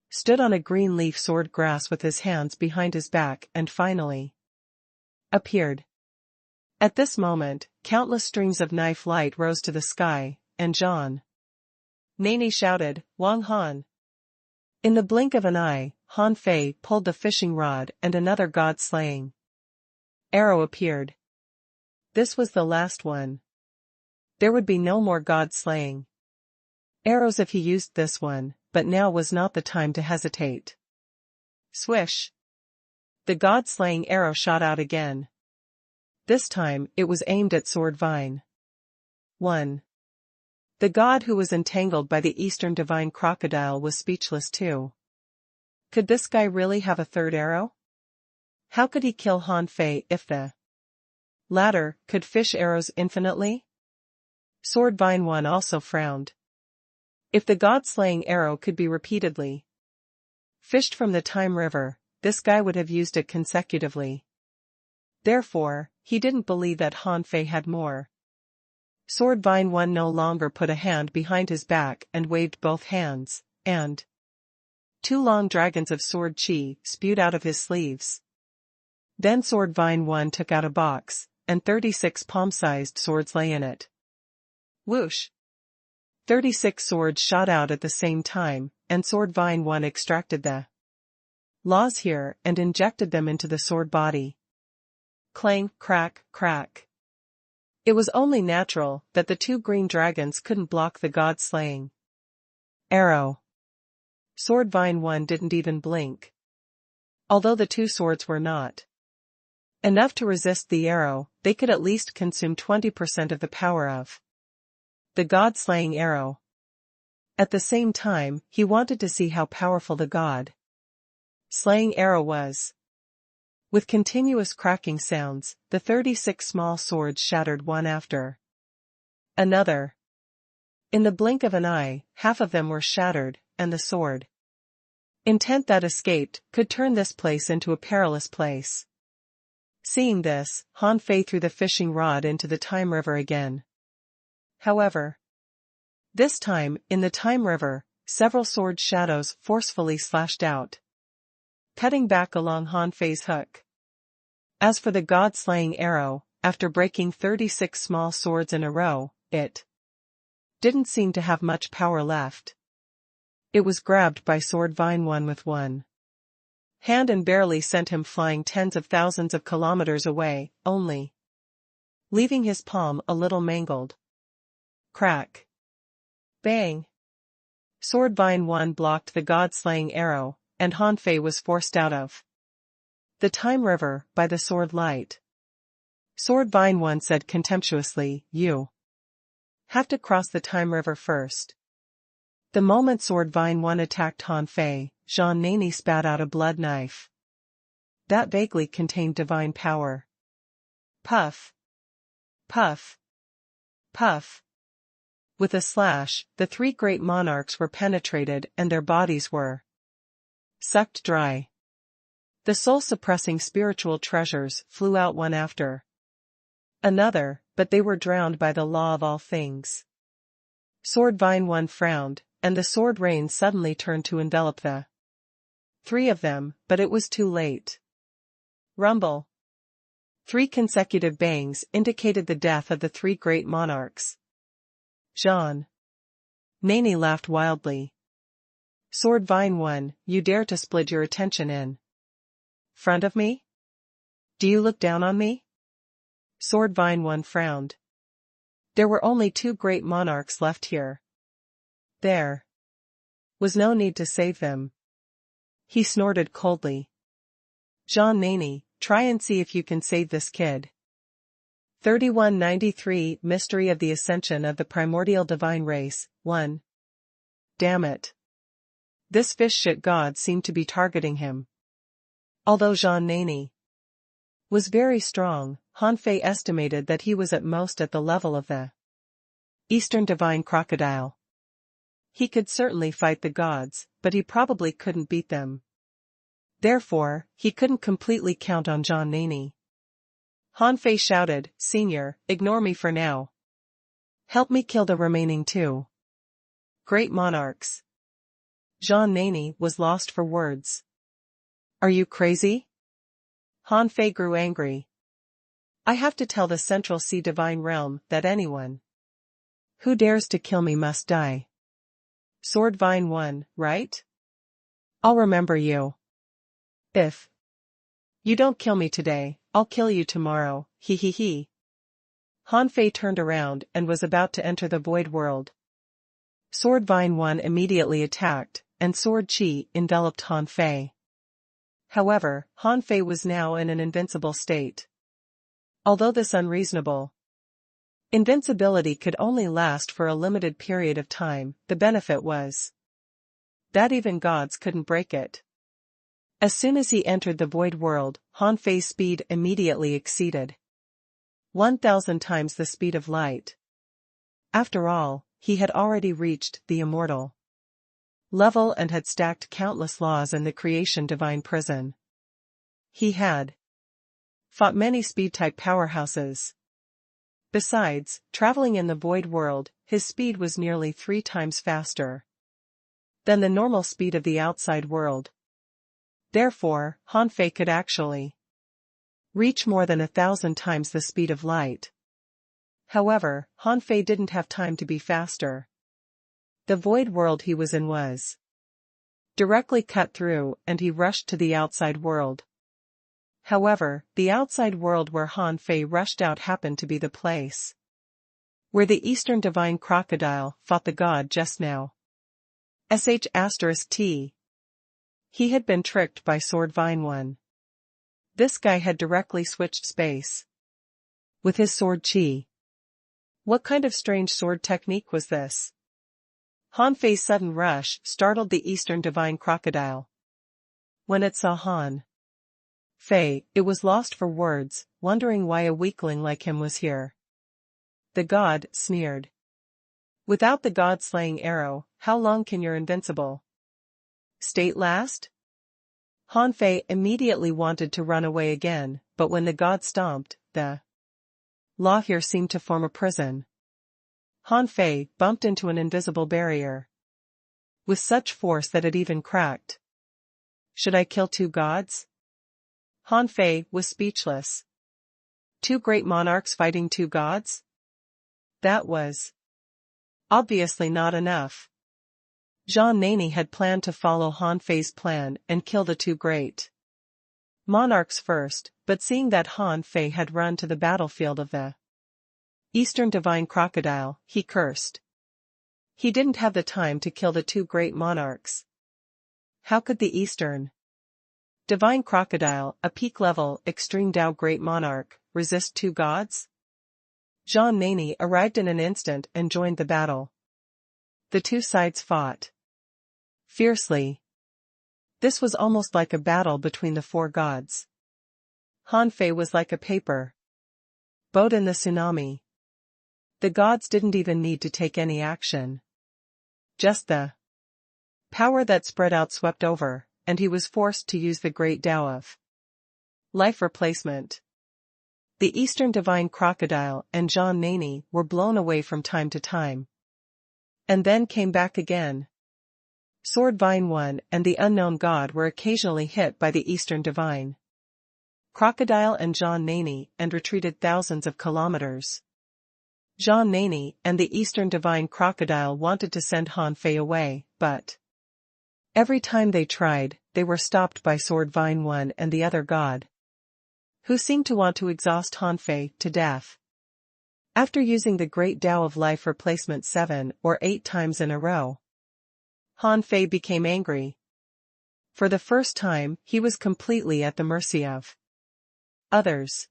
stood on a green leaf sword grass with his hands behind his back and finally appeared. At this moment, countless streams of knife light rose to the sky, and Jean Nani shouted, Wang Han. In the blink of an eye, Han Fei pulled the fishing rod and another god-slaying arrow appeared. This was the last one. There would be no more god-slaying arrows if he used this one, but now was not the time to hesitate. Swish! The god-slaying arrow shot out again. This time, it was aimed at Sword Vine 1. The god who was entangled by the Eastern divine crocodile was speechless too. Could this guy really have a third arrow? How could he kill Han Fei if the latter could fish arrows infinitely? Sword Vine 1 also frowned. If the god-slaying arrow could be repeatedly fished from the Time River, this guy would have used it consecutively. Therefore, he didn't believe that Han Fei had more. Sword Vine 1 no longer put a hand behind his back and waved both hands, and 2 long dragons of sword chi spewed out of his sleeves. Then Sword Vine 1 took out a box, and 36 palm-sized swords lay in it. Whoosh! 36 swords shot out at the same time, and Sword Vine 1 extracted the laws here and injected them into the sword body. Clang, crack, crack. It was only natural that the 2 green dragons couldn't block the god-slaying arrow. Sword Vine 1 didn't even blink. Although the 2 swords were not enough to resist the arrow, they could at least consume 20% of the power of the god-slaying arrow. At the same time, he wanted to see how powerful the god-slaying arrow was. With continuous cracking sounds, the 36 small swords shattered one after another. In the blink of an eye, half of them were shattered, and the sword intent that escaped could turn this place into a perilous place. Seeing this, Han Fei threw the fishing rod into the Time River again. However, this time, in the Time River, several sword shadows forcefully slashed out, cutting back along Han Fei's hook. As for the god-slaying arrow, after breaking 36 small swords in a row, it didn't seem to have much power left. It was grabbed by Sword Vine 1 with one hand and barely sent him flying tens of thousands of kilometers away, only leaving his palm a little mangled. Crack. Bang. Sword Vine 1 blocked the god-slaying arrow, and Han Fei was forced out of the Time River by the sword light. Sword Vine 1 said contemptuously, You have to cross the Time River first. The moment Sword Vine 1 attacked Han Fei, Jean Nani spat out a blood knife that vaguely contained divine power. Puff. Puff. Puff. With a slash, the 3 great monarchs were penetrated and their bodies were sucked dry. The soul-suppressing spiritual treasures flew out one after another, but they were drowned by the law of all things. Sword Vine 1 frowned, and the sword rain suddenly turned to envelop the 3 of them, but it was too late. Rumble. 3 consecutive bangs indicated the death of the 3 great monarchs. Jean Nani laughed wildly. Sword Vine 1, you dare to split your attention in front of me? Do you look down on me? Sword Vine 1 frowned. There were only 2 great monarchs left here. There was no need to save them. He snorted coldly. Jean Nani, try and see if you can save this kid. 3193 Mystery of the Ascension of the Primordial Divine Race, 1. Damn it. This fish shit god seemed to be targeting him. Although Jean Nani was very strong, Han Fei estimated that he was at most at the level of the Eastern Divine Crocodile. He could certainly fight the gods, but he probably couldn't beat them. Therefore, he couldn't completely count on Jean Nani. Han Fei shouted, "Senior, ignore me for now. Help me kill the remaining two great monarchs." Jean Nani was lost for words. "Are you crazy?" Han Fei grew angry. "I have to tell the Central Sea Divine Realm that anyone who dares to kill me must die. Sword Vine 1, right? I'll remember you. If you don't kill me today, I'll kill you tomorrow, he he he." Han Fei turned around and was about to enter the void world. Sword Vine 1 immediately attacked, and Sword Chi enveloped Han Fei. However, Han Fei was now in an invincible state. Although this unreasonable invincibility could only last for a limited period of time, the benefit was that even gods couldn't break it. As soon as he entered the void world, Han Fei's speed immediately exceeded 1,000 times the speed of light. After all, he had already reached the immortal level and had stacked countless laws in the creation divine prison. He had fought many speed-type powerhouses. Besides, traveling in the void world, his speed was nearly 3 times faster than the normal speed of the outside world. Therefore, Han Fei could actually reach more than 1,000 times the speed of light. However, Han Fei didn't have time to be faster. The void world he was in was directly cut through, and he rushed to the outside world. However, the outside world where Han Fei rushed out happened to be the place where the Eastern Divine Crocodile fought the god just now. *T. He had been tricked by Sword Vine 1. This guy had directly switched space with his sword chi. What kind of strange sword technique was this? Han Fei's sudden rush startled the Eastern Divine Crocodile. When it saw Han Fei, it was lost for words, wondering why a weakling like him was here. The god sneered. "Without the god-slaying arrow, how long can your invincible state last?" Han Fei immediately wanted to run away again, but when the god stomped, the law here seemed to form a prison. Han Fei bumped into an invisible barrier with such force that it even cracked. Should I kill 2 gods? Han Fei was speechless. 2 great monarchs fighting 2 gods? That was obviously not enough. Jean Nani had planned to follow Han Fei's plan and kill the 2 great monarchs first, but seeing that Han Fei had run to the battlefield of the Eastern Divine Crocodile, he cursed. He didn't have the time to kill the 2 great monarchs. How could the Eastern Divine Crocodile, a peak-level, extreme Dao great monarch, resist 2 gods? Jean Nani arrived in an instant and joined the battle. The 2 sides fought fiercely. This was almost like a battle between the 4 gods. Han Fei was like a paper boat in the tsunami. The gods didn't even need to take any action. Just the power that spread out swept over, and he was forced to use the great Tao of life replacement. The Eastern Divine Crocodile and Jean Nani were blown away from time to time, and then came back again. Sword Vine 1 and the unknown god were occasionally hit by the Eastern Divine Crocodile and Jean Nani and retreated thousands of kilometers. Jean Nani and the Eastern Divine Crocodile wanted to send Han Fei away, but every time they tried, they were stopped by Sword Vine 1 and the other god, who seemed to want to exhaust Han Fei to death. After using the Great Tao of Life replacement 7 or 8 times in a row, Han Fei became angry. For the first time, he was completely at the mercy of Others.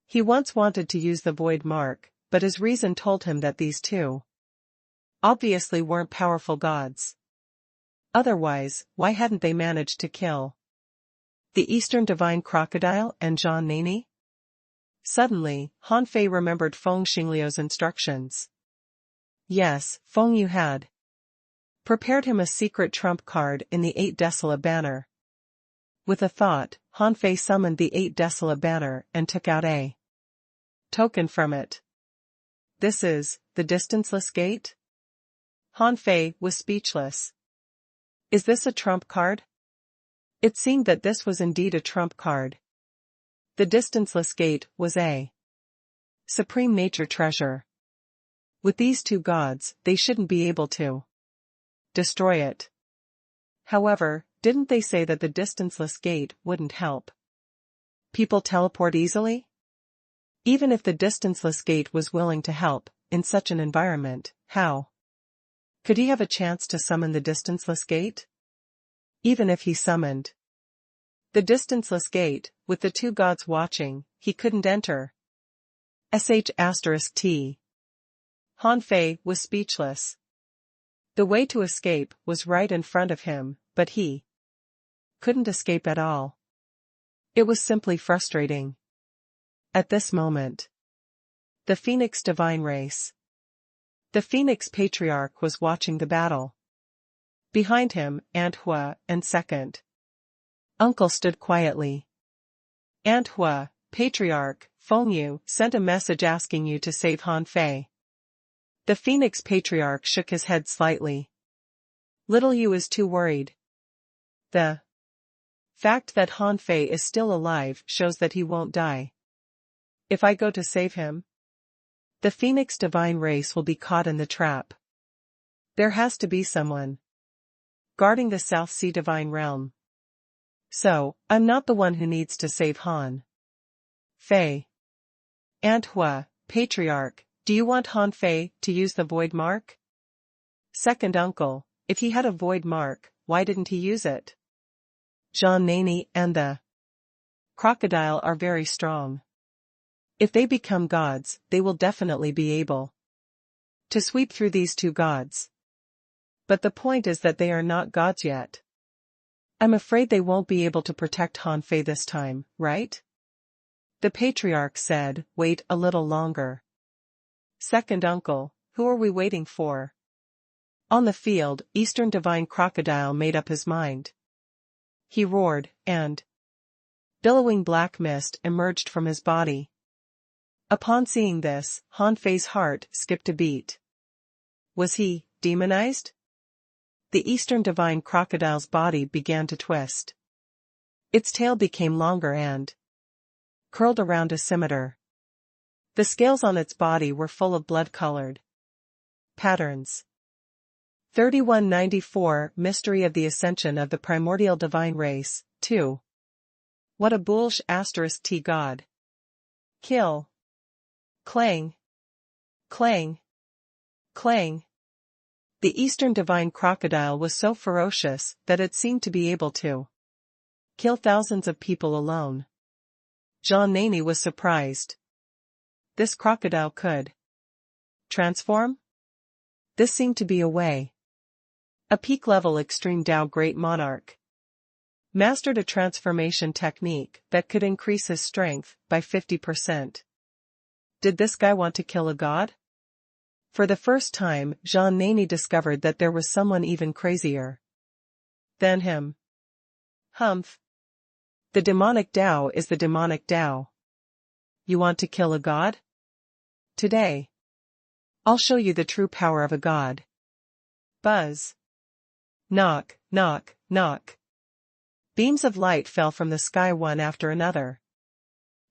He once wanted to use the void mark, but his reason told him that these two obviously weren't powerful gods. Otherwise, why hadn't they managed to kill the Eastern divine crocodile and Zhang Nani? Suddenly, Han Fei remembered Feng Xingliu's instructions. Yes, Feng Yu had prepared him a secret trump card in the 8 Decila banner. With a thought, Han Fei summoned the 8 Decila banner and took out a token from it. This is the distanceless gate? Han Fei was speechless. Is this a trump card? It seemed that this was indeed a trump card. The distanceless gate was a supreme nature treasure. With these two gods, they shouldn't be able to destroy it. However, didn't they say that the distanceless gate wouldn't help people teleport easily? Even if the distanceless gate was willing to help, in such an environment, how could he have a chance to summon the distanceless gate? Even if he summoned the distanceless gate, with the two gods watching, he couldn't enter. **T. Han Fei was speechless. The way to escape was right in front of him, but he couldn't escape at all. It was simply frustrating. At this moment, the Phoenix divine race. The Phoenix Patriarch was watching the battle. Behind him, Aunt Hua and second uncle stood quietly. Aunt Hua, Patriarch, Feng Yu sent a message asking you to save Han Fei. The Phoenix Patriarch shook his head slightly. Little Yu is too worried. The fact that Han Fei is still alive shows that he won't die. If I go to save him, the Phoenix divine race will be caught in the trap. There has to be someone guarding the South Sea divine realm. So, I'm not the one who needs to save Han Fei. Aunt Hua, Patriarch, do you want Han Fei to use the void mark? Second uncle, if he had a void mark, why didn't he use it? Zhang Nani and the crocodile are very strong. If they become gods, they will definitely be able to sweep through these two gods. But the point is that they are not gods yet. I'm afraid they won't be able to protect Han Fei this time, right? The Patriarch said, wait a little longer. Second uncle, who are we waiting for? On the field, Eastern Divine Crocodile made up his mind. He roared, and billowing black mist emerged from his body. Upon seeing this, Han Fei's heart skipped a beat. Was he demonized? The Eastern Divine Crocodile's body began to twist. Its tail became longer and curled around a scimitar. The scales on its body were full of blood-colored patterns. 3194 Mystery of the Ascension of the Primordial Divine Race, 2. What a bullish *T God. Kill. Clang. Clang. Clang. The Eastern Divine Crocodile was so ferocious that it seemed to be able to kill thousands of people alone. Zhang Nani was surprised. This crocodile could transform? This seemed to be a way. A peak-level Extreme Dao Great Monarch mastered a transformation technique that could increase his strength by 50%. Did this guy want to kill a god? For the first time, Zhang Nani discovered that there was someone even crazier than him. Humph. The demonic Dao is the demonic Dao. You want to kill a god? Today, I'll show you the true power of a god. Buzz. Knock, knock, knock. Beams of light fell from the sky one after another.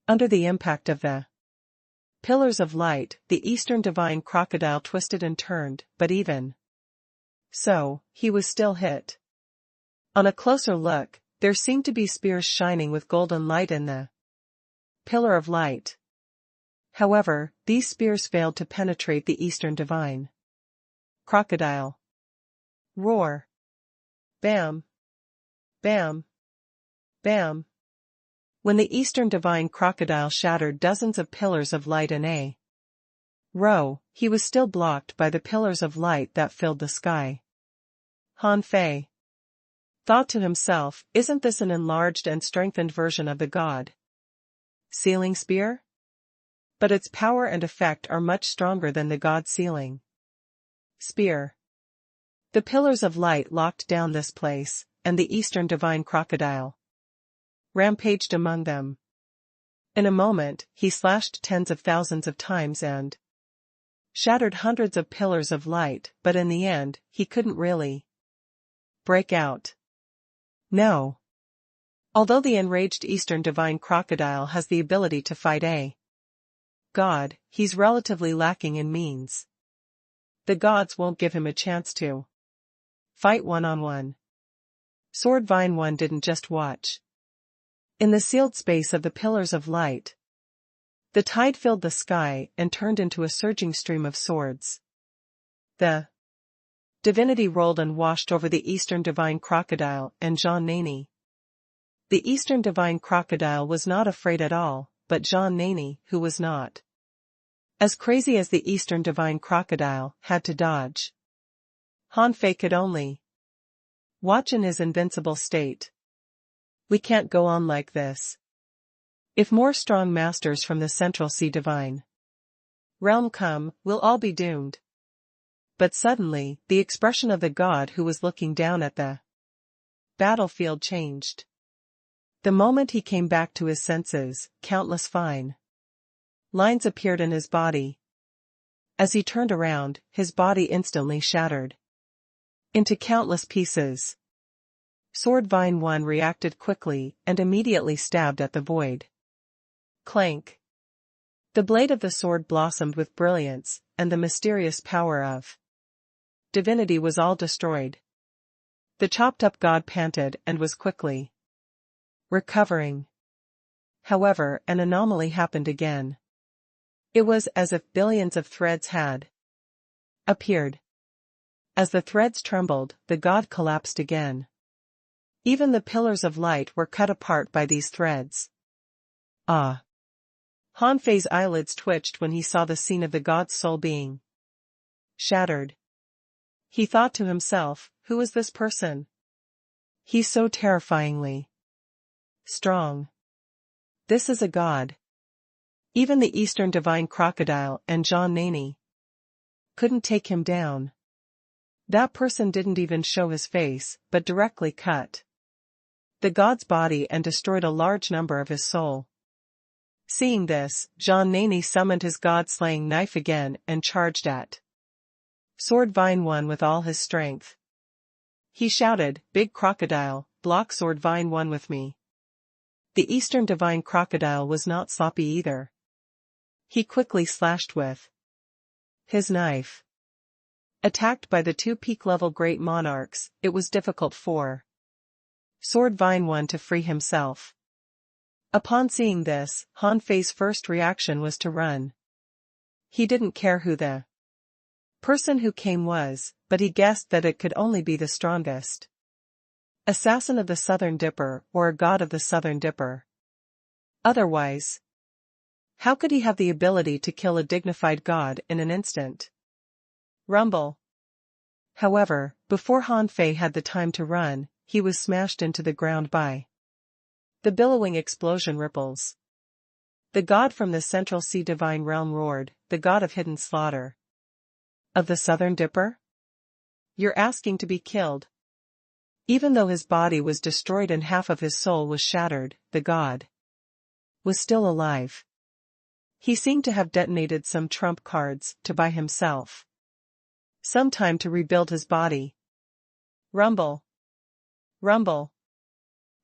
Under the impact of the pillars of light, the Eastern Divine Crocodile twisted and turned, but even so, he was still hit. On a closer look, there seemed to be spears shining with golden light in the pillar of light. However, these spears failed to penetrate the Eastern Divine Crocodile. Roar. Bam. Bam. Bam. When the Eastern divine crocodile shattered dozens of pillars of light in a row, he was still blocked by the pillars of light that filled the sky. Han Fei thought to himself, isn't this an enlarged and strengthened version of the god sealing spear? But its power and effect are much stronger than the god sealing spear. The pillars of light locked down this place, and the Eastern divine crocodile rampaged among them. In a moment, he slashed tens of thousands of times and shattered hundreds of pillars of light, but in the end, he couldn't really break out. No. Although the enraged Eastern divine crocodile has the ability to fight a god, he's relatively lacking in means. The gods won't give him a chance to fight one-on-one. Sword Vine 1 didn't just watch. In the sealed space of the pillars of light, the tide filled the sky and turned into a surging stream of swords. The divinity rolled and washed over the Eastern divine crocodile and Jean Nanny. The Eastern divine crocodile was not afraid at all, but Jean Nanny, who was not as crazy as the Eastern divine crocodile, had to dodge. Han Fei could only watch in his invincible state. We can't go on like this. If more strong masters from the Central Sea divine realm come, we'll all be doomed. But suddenly, the expression of the god who was looking down at the battlefield changed. The moment he came back to his senses, countless fine lines appeared in his body. As he turned around, his body instantly shattered into countless pieces. Sword Vine 1 reacted quickly and immediately stabbed at the void. Clank. The blade of the sword blossomed with brilliance, and the mysterious power of divinity was all destroyed. The chopped-up god panted and was quickly recovering. However, an anomaly happened again. It was as if billions of threads had appeared. As the threads trembled, the god collapsed again. Even the pillars of light were cut apart by these threads. Ah! Han Fei's eyelids twitched when he saw the scene of the god's soul being shattered. He thought to himself, who is this person? He's so terrifyingly strong. This is a god. Even the Eastern divine crocodile and Jean Nanny couldn't take him down. That person didn't even show his face, but directly cut the god's body and destroyed a large number of his soul. Seeing this, Jean Nanny summoned his god-slaying knife again and charged at Sword Vine 1 with all his strength. He shouted, "Big crocodile, block Sword Vine 1 with me." The Eastern divine crocodile was not sloppy either. He quickly slashed with his knife. Attacked by the two peak-level great monarchs, it was difficult for Sword Vine 1 to free himself. Upon seeing this, Han Fei's first reaction was to run. He didn't care who the person who came was, but he guessed that it could only be the strongest assassin of the Southern Dipper or a god of the Southern Dipper. Otherwise, how could he have the ability to kill a dignified god in an instant? Rumble. However, before Han Fei had the time to run, he was smashed into the ground by the billowing explosion ripples. The god from the Central Sea divine realm roared, the god of hidden slaughter. Of the Southern Dipper? You're asking to be killed. Even though his body was destroyed and half of his soul was shattered, the god was still alive. He seemed to have detonated some trump cards to buy himself some time to rebuild his body. Rumble. Rumble.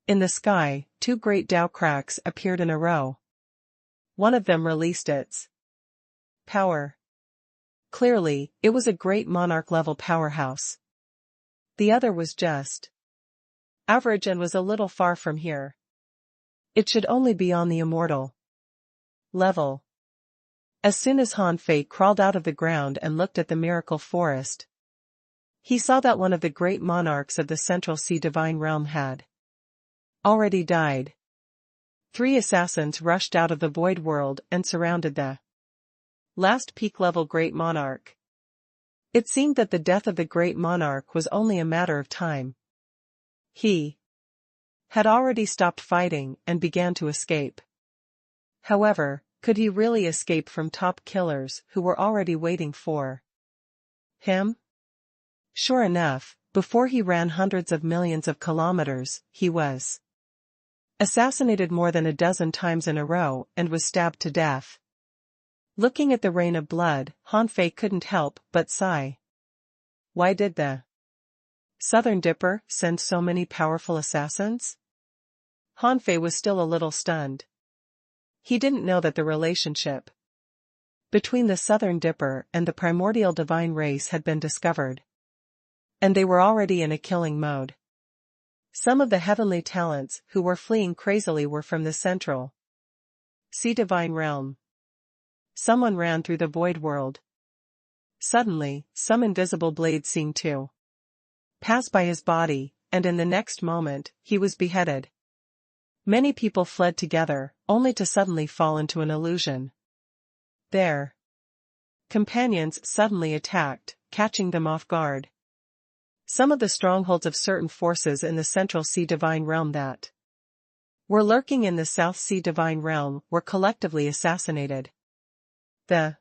In the sky, two great Tao cracks appeared in a row. One of them released its power. Clearly, it was a great monarch-level powerhouse. The other was just average and was a little far from here. It should only be on the immortal level. As soon as Han Fei crawled out of the ground and looked at the miracle forest, he saw that one of the great monarchs of the Central Sea divine realm had already died. 3 assassins rushed out of the void world and surrounded the last peak-level Great Monarch. It seemed that the death of the Great Monarch was only a matter of time. He had already stopped fighting and began to escape. However, could he really escape from top killers who were already waiting for him? Sure enough, before he ran hundreds of millions of kilometers, he was assassinated more than a dozen times in a row and was stabbed to death. Looking at the rain of blood, Han Fei couldn't help but sigh. Why did the Southern Dipper send so many powerful assassins? Han Fei was still a little stunned. He didn't know that the relationship between the Southern Dipper and the primordial divine race had been discovered. And they were already in a killing mode. Some of the heavenly talents who were fleeing crazily were from the central sea divine realm. Someone ran through the void world. Suddenly, some invisible blade seemed to pass by his body, and in the next moment, he was beheaded. Many people fled together, only to suddenly fall into an illusion. Their companions suddenly attacked, catching them off guard. Some of the strongholds of certain forces in the Central Sea Divine Realm that were lurking in the South Sea Divine Realm were collectively assassinated. The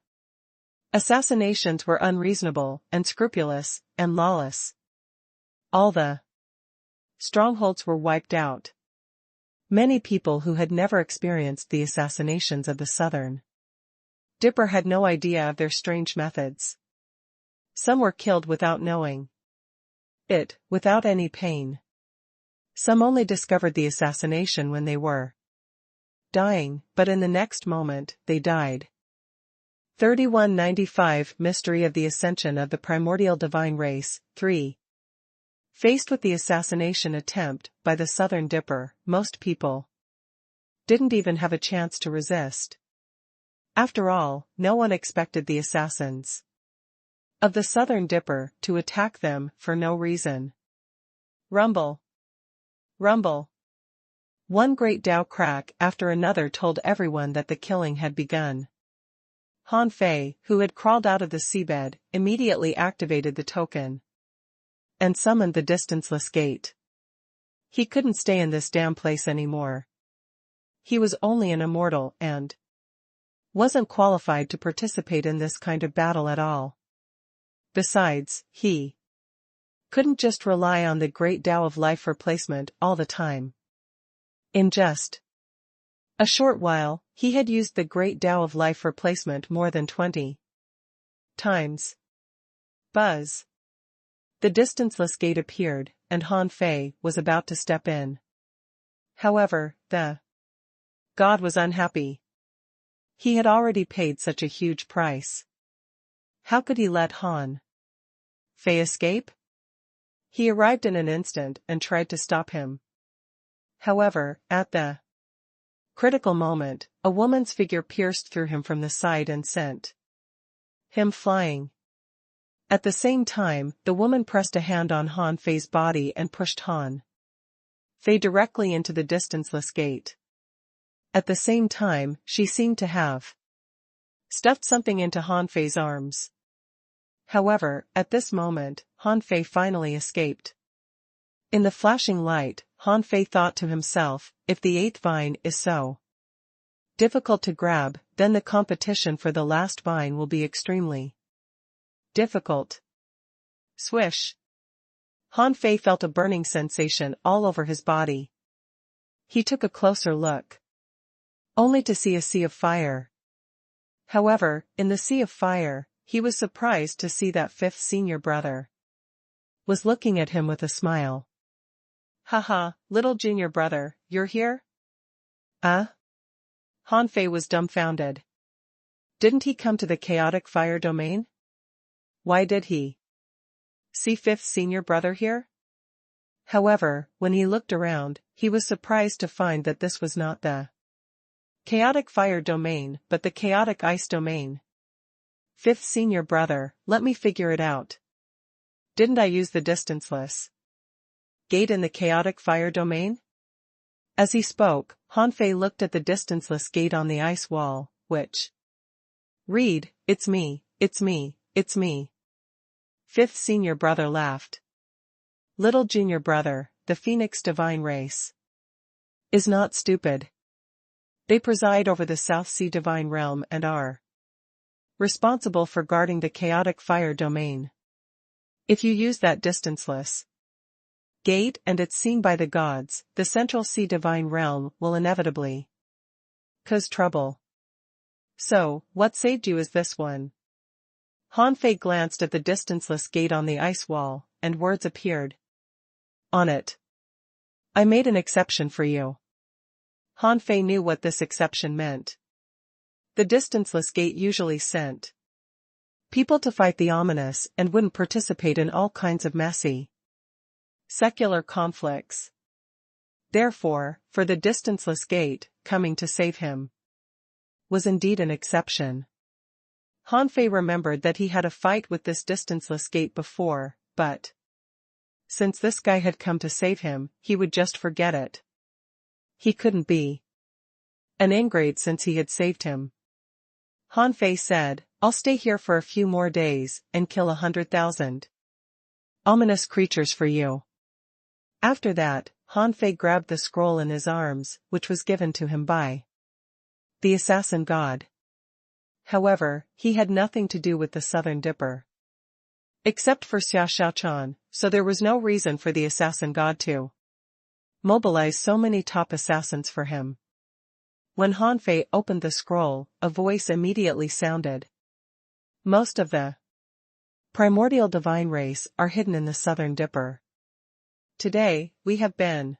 assassinations were unreasonable, unscrupulous, and lawless. All the strongholds were wiped out. Many people who had never experienced the assassinations of the Southern Dipper had no idea of their strange methods. Some were killed without knowing it, without any pain. Some only discovered the assassination when they were dying, but in the next moment, they died. 3195 Mystery of the Ascension of the Primordial Divine Race, 3. Faced with the assassination attempt by the Southern Dipper, most people didn't even have a chance to resist. After all, no one expected the assassins of the Southern Dipper to attack them for no reason. Rumble. Rumble. One great Dao crack after another told everyone that the killing had begun. Han Fei, who had crawled out of the seabed, immediately activated the token and summoned the distanceless gate. He couldn't stay in this damn place anymore. He was only an immortal and wasn't qualified to participate in this kind of battle at all. Besides, he couldn't just rely on the great Tao of life replacement all the time. In just a short while, he had used the great Tao of life replacement more than 20 times. Buzz. The distanceless gate appeared, and Han Fei was about to step in. However, the god was unhappy. He had already paid such a huge price. How could he let Han Fei escape? He arrived in an instant and tried to stop him. However, at the critical moment, a woman's figure pierced through him from the side and sent him flying. At the same time, the woman pressed a hand on Han Fei's body and pushed Han Fei directly into the distanceless gate. At the same time, she seemed to have stuffed something into Han Fei's arms. However, at this moment, Han Fei finally escaped. In the flashing light, Han Fei thought to himself, if the 8th vine is so difficult to grab, then the competition for the last vine will be extremely difficult. Swish. Han Fei felt a burning sensation all over his body. He took a closer look, only to see a sea of fire. However, in the sea of fire, he was surprised to see that 5th senior brother was looking at him with a smile. Haha, little junior brother, you're here? Han Fei was dumbfounded. Didn't he come to the chaotic fire domain? Why did he see 5th senior brother here? However, when he looked around, he was surprised to find that this was not the chaotic fire domain, but the chaotic ice domain. 5th senior brother, let me figure it out. Didn't I use the distanceless gate in the chaotic fire domain? As he spoke, Han Fei looked at the distanceless gate on the ice wall, which read, "It's me, it's me, it's me." Fifth senior brother laughed. Little junior brother, the Phoenix divine race is not stupid. They preside over the South Sea divine realm and are responsible for guarding the chaotic fire domain. If you use that distanceless gate and it's seen by the gods, the Central Sea divine realm will inevitably cause trouble. So, what saved you is this one. Han Fei glanced at the distanceless gate on the ice wall, and words appeared on it. I made an exception for you. Han Fei knew what this exception meant. The distanceless gate usually sent people to fight the ominous and wouldn't participate in all kinds of messy secular conflicts. Therefore, for the distanceless gate, coming to save him was indeed an exception. Han Fei remembered that he had a fight with this distanceless gate before, but since this guy had come to save him, he would just forget it. He couldn't be an ingrate since he had saved him. Han Fei said, I'll stay here for a few more days and kill 100,000 ominous creatures for you. After that, Han Fei grabbed the scroll in his arms, which was given to him by the assassin god. However, he had nothing to do with the Southern Dipper, except for Xia Xiaochan, so there was no reason for the assassin god to mobilize so many top assassins for him. When Han Fei opened the scroll, a voice immediately sounded. Most of the primordial divine race are hidden in the Southern Dipper. Today, we have been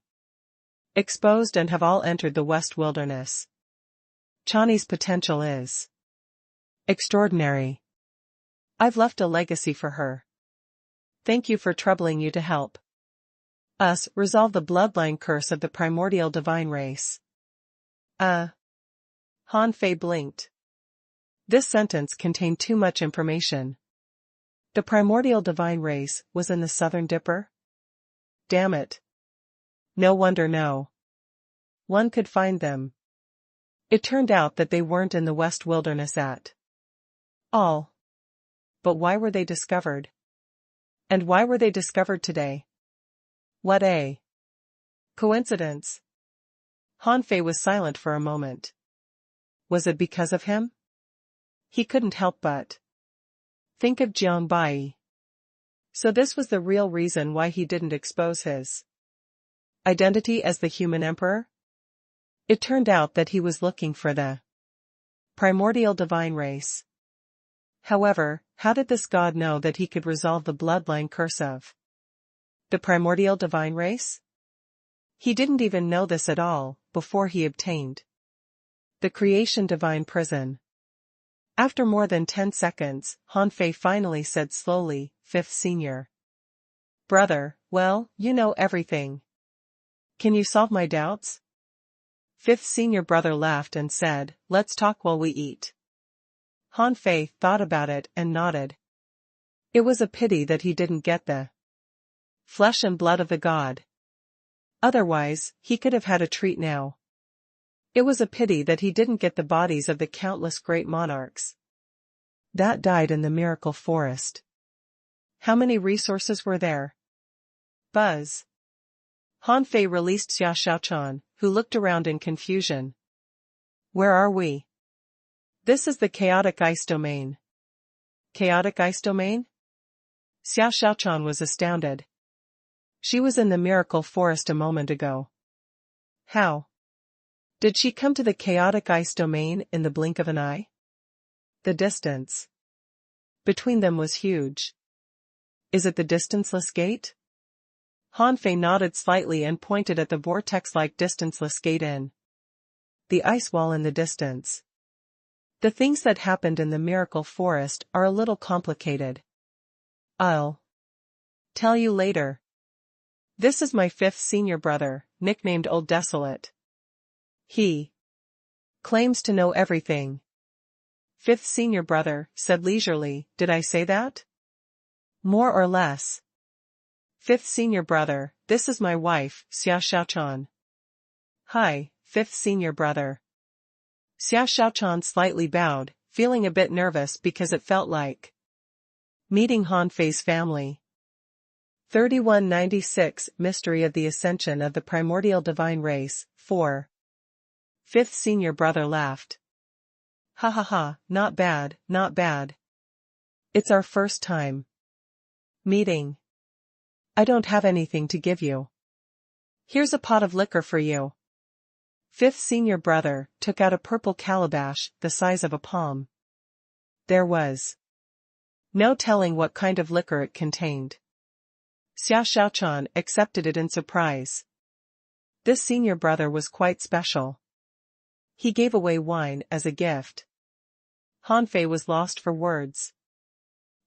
exposed and have all entered the West Wilderness. Chani's potential is extraordinary. I've left a legacy for her. Thank you for troubling you to help us resolve the bloodline curse of the primordial divine race. Han Fei blinked. This sentence contained too much information. The primordial divine race was in the Southern Dipper? Damn it. No wonder no one could find them. It turned out that they weren't in the West Wilderness at all. But why were they discovered? And why were they discovered today? What a coincidence. Han Fei was silent for a moment. Was it because of him? He couldn't help but think of Jiang Bai. So this was the real reason why he didn't expose his identity as the human emperor? It turned out that he was looking for the primordial divine race. However, how did this god know that he could resolve the bloodline curse of the primordial divine race? He didn't even know this at all, before he obtained the creation divine prison. After more than 10 seconds, Han Fei finally said slowly, Fifth senior brother, well, you know everything. Can you solve my doubts? Fifth senior brother laughed and said, let's talk while we eat. Han Fei thought about it and nodded. It was a pity that he didn't get the flesh and blood of the god. Otherwise, he could have had a treat now. It was a pity that he didn't get the bodies of the countless great monarchs that died in the miracle forest. How many resources were there? Buzz. Han Fei released Xia Xiaochan, who looked around in confusion. Where are we? This is the chaotic ice domain. Chaotic ice domain? Xia Xiaochan was astounded. She was in the miracle forest a moment ago. How did she come to the chaotic ice domain in the blink of an eye? The distance between them was huge. Is it the distanceless gate? Han Fei nodded slightly and pointed at the vortex-like distanceless gate in the ice wall in the distance. The things that happened in the miracle forest are a little complicated. I'll tell you later. This is my fifth senior brother, nicknamed Old Desolate. He claims to know everything. Fifth senior brother said leisurely, did I say that? More or less. Fifth senior brother, this is my wife, Xia Xiaochan. Hi, fifth senior brother. Xiao Xiaochan slightly bowed, feeling a bit nervous because it felt like meeting Han Fei's family. 3196 Mystery of the Ascension of the Primordial Divine Race, 4. Fifth senior brother laughed. Ha ha ha, not bad, not bad. It's our first time meeting. I don't have anything to give you. Here's a pot of liquor for you. Fifth senior brother took out a purple calabash the size of a palm. There was no telling what kind of liquor it contained. Xiao Xiaochan accepted it in surprise. This senior brother was quite special. He gave away wine as a gift. Han Fei was lost for words.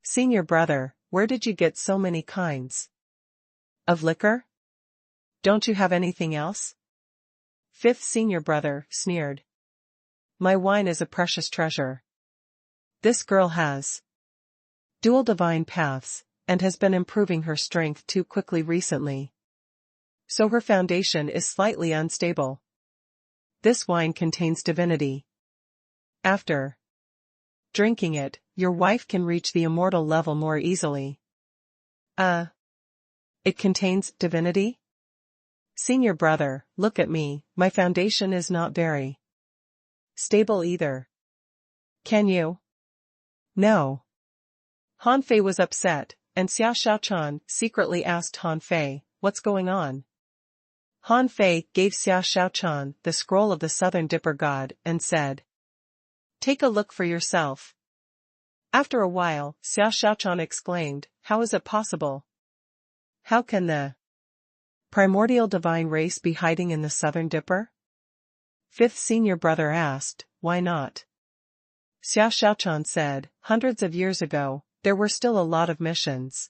Senior brother, where did you get so many kinds of liquor? Don't you have anything else? Fifth senior brother sneered. My wine is a precious treasure. This girl has dual divine paths, and has been improving her strength too quickly recently. So her foundation is slightly unstable. This wine contains divinity. After drinking it, your wife can reach the immortal level more easily. It contains divinity? Senior brother, look at me, my foundation is not very stable either. Can you? No. Han Fei was upset, and Xiao Xiaochan secretly asked Han Fei, what's going on? Han Fei gave Xiao Xiaochan the scroll of the Southern Dipper God and said, take a look for yourself. After a while, Xiao Xiaochan exclaimed, how is it possible? How can the primordial divine race be hiding in the Southern Dipper? Fifth senior brother asked, why not? Xiao Xiaochan said, hundreds of years ago, there were still a lot of missions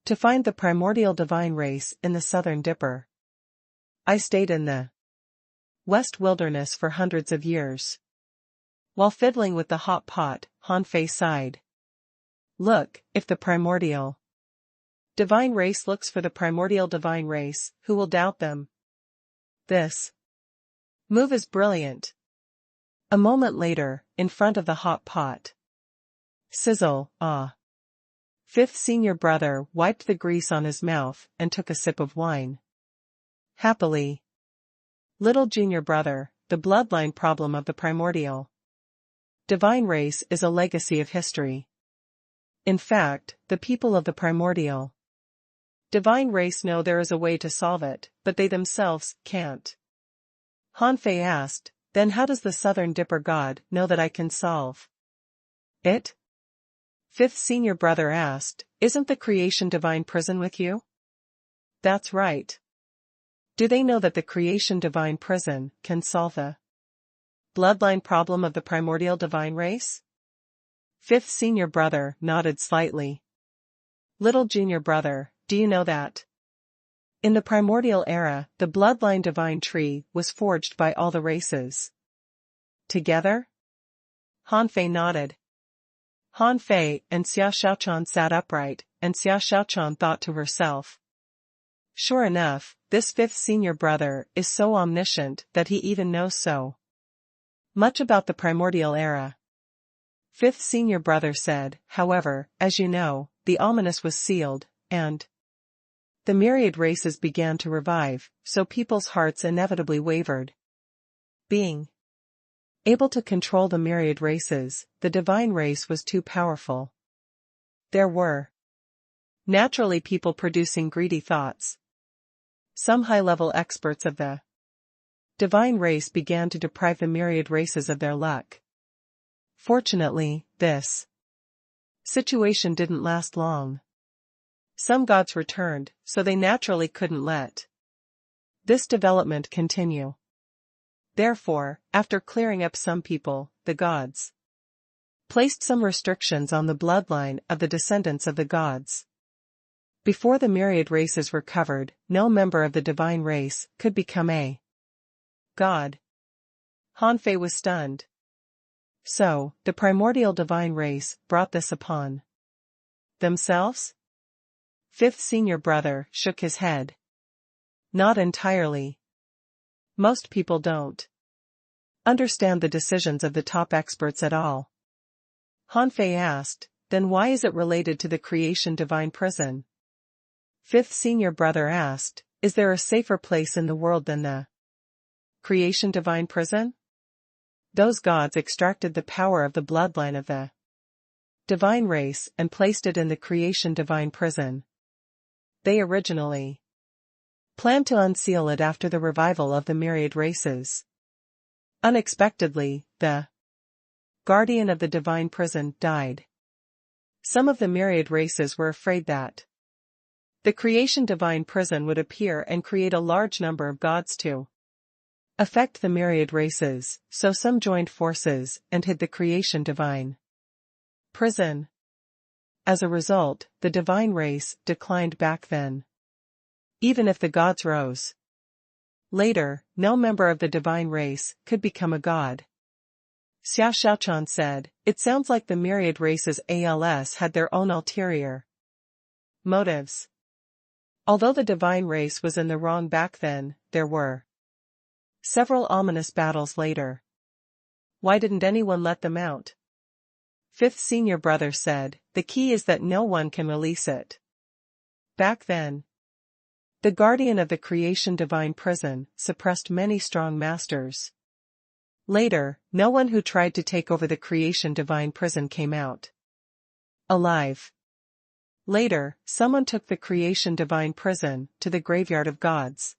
to find the primordial divine race in the Southern Dipper. I stayed in the West Wilderness for hundreds of years. While fiddling with the hot pot, Han Fei sighed. Look, if the primordial divine race looks for the primordial divine race, who will doubt them? This move is brilliant. A moment later, in front of the hot pot. Sizzle, ah. Fifth senior brother wiped the grease on his mouth and took a sip of wine. Happily. Little junior brother, the bloodline problem of the primordial divine race is a legacy of history. In fact, the people of the primordial divine race know there is a way to solve it, but they themselves can't. Han Fei asked, then how does the Southern Dipper God know that I can solve it? Fifth senior brother asked, isn't the creation divine prison with you? That's right. Do they know that the creation divine prison can solve the bloodline problem of the primordial divine race? Fifth senior brother nodded slightly. Little junior brother, do you know that? In the primordial era, the bloodline divine tree was forged by all the races together? Han Fei nodded. Han Fei and Xiao Xiaochan sat upright, and Xiao Xiaochan thought to herself. Sure enough, this fifth senior brother is so omniscient that he even knows so much about the primordial era. Fifth senior brother said, however, as you know, the ominous was sealed, and the myriad races began to revive, so people's hearts inevitably wavered. Being able to control the myriad races, the divine race was too powerful. There were naturally people producing greedy thoughts. Some high-level experts of the divine race began to deprive the myriad races of their luck. Fortunately, this situation didn't last long. Some gods returned, so they naturally couldn't let this development continue. Therefore, after clearing up some people, the gods placed some restrictions on the bloodline of the descendants of the gods. Before the myriad races were covered, no member of the divine race could become a god. Han Fei was stunned. So, the primordial divine race brought this upon themselves? Fifth senior brother shook his head. Not entirely. Most people don't understand the decisions of the top experts at all. Han Fei asked, then why is it related to the creation divine prison? Fifth senior brother asked, is there a safer place in the world than the creation divine prison? Those gods extracted the power of the bloodline of the divine race and placed it in the creation divine prison. They originally planned to unseal it after the revival of the myriad races. Unexpectedly, the guardian of the divine prison died. Some of the myriad races were afraid that the creation divine prison would appear and create a large number of gods to affect the myriad races, so some joined forces and hid the creation divine prison. As a result, the divine race declined back then. Even if the gods rose later, no member of the divine race could become a god. Xiao Xiaochan said, it sounds like the myriad races ALS had their own ulterior motives. Although the divine race was in the wrong back then, there were several ominous battles later. Why didn't anyone let them out? Fifth senior brother said, the key is that no one can release it. Back then, the guardian of the creation divine prison suppressed many strong masters. Later, no one who tried to take over the creation divine prison came out alive. Later, someone took the creation divine prison to the graveyard of gods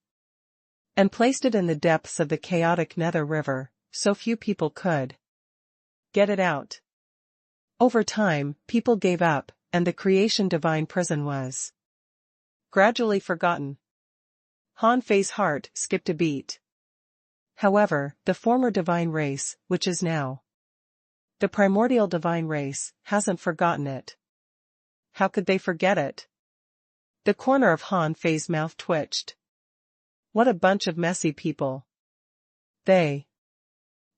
and placed it in the depths of the chaotic Nether River, so few people could get it out. Over time, people gave up, and the creation divine prison was gradually forgotten. Han Fei's heart skipped a beat. However, the former divine race, which is now the primordial divine race, hasn't forgotten it. How could they forget it? The corner of Han Fei's mouth twitched. What a bunch of messy people. They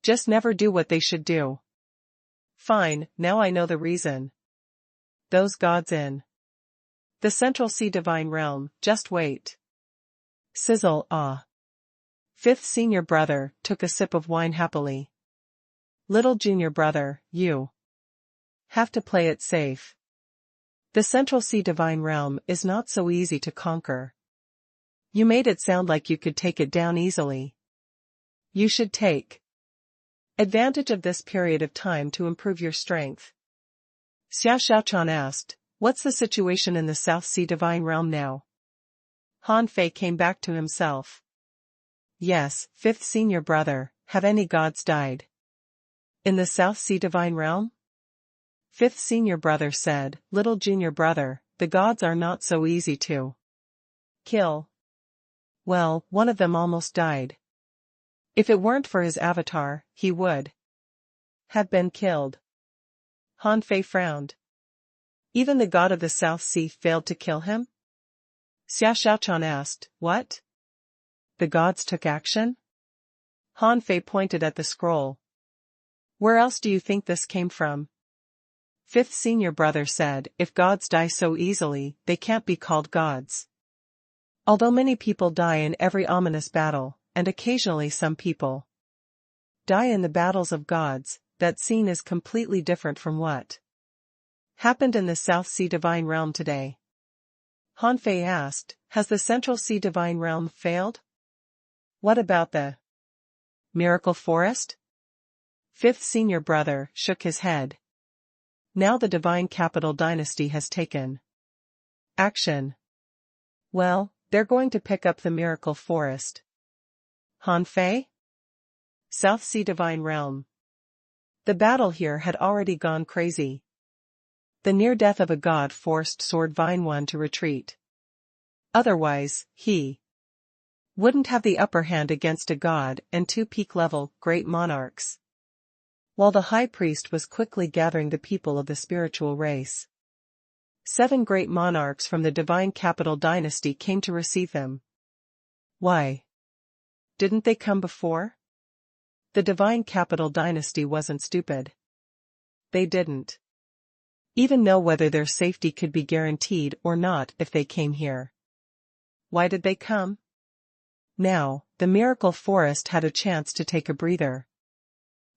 just never do what they should do. Fine, now I know the reason. Those gods in the Central Sea Divine Realm, just wait. Sizzle, ah. Fifth senior brother took a sip of wine happily. Little junior brother, you have to play it safe. The Central Sea Divine Realm is not so easy to conquer. You made it sound like you could take it down easily. You should take advantage of this period of time to improve your strength. Xiao Xiaochan asked, what's the situation in the South Sea Divine Realm now? Han Fei came back to himself. Yes, fifth senior brother, have any gods died in the South Sea Divine Realm? Fifth senior brother said, little junior brother, the gods are not so easy to kill. Well, one of them almost died. If it weren't for his avatar, he would have been killed. Han Fei frowned. Even the god of the South Sea failed to kill him? Xiao Xiaochan asked, what? The gods took action? Han Fei pointed at the scroll. Where else do you think this came from? Fifth senior brother said, if gods die so easily, they can't be called gods. Although many people die in every ominous battle, and occasionally some people die in the battles of gods, that scene is completely different from what happened in the South Sea Divine Realm today. Han Fei asked, has the Central Sea Divine Realm failed? What about the Miracle Forest? Fifth senior brother shook his head. Now the Divine Capital Dynasty has taken action. Well, they're going to pick up the Miracle Forest. Han Fei? South Sea Divine Realm. The battle here had already gone crazy. The near death of a god forced Sword Vine One to retreat. Otherwise, he wouldn't have the upper hand against a god and two peak-level great monarchs. While the high priest was quickly gathering the people of the spiritual race, 7 great monarchs from the Divine Capital Dynasty came to receive him. Why didn't they come before? The Divine Capital Dynasty wasn't stupid. They didn't even know whether their safety could be guaranteed or not if they came here. Why did they come? Now, the miracle forest had a chance to take a breather.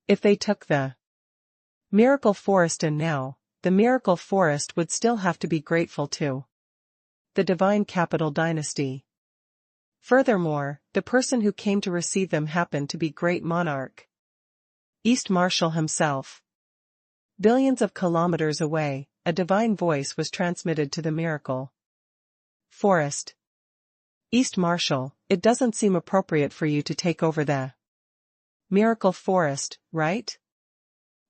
If they took the miracle forest and now, the miracle forest would still have to be grateful to the divine capital dynasty. Furthermore, the person who came to receive them happened to be great monarch East Marshal himself. Billions of kilometers away, a divine voice was transmitted to the miracle forest. East Marshal, it doesn't seem appropriate for you to take over the miracle forest, right?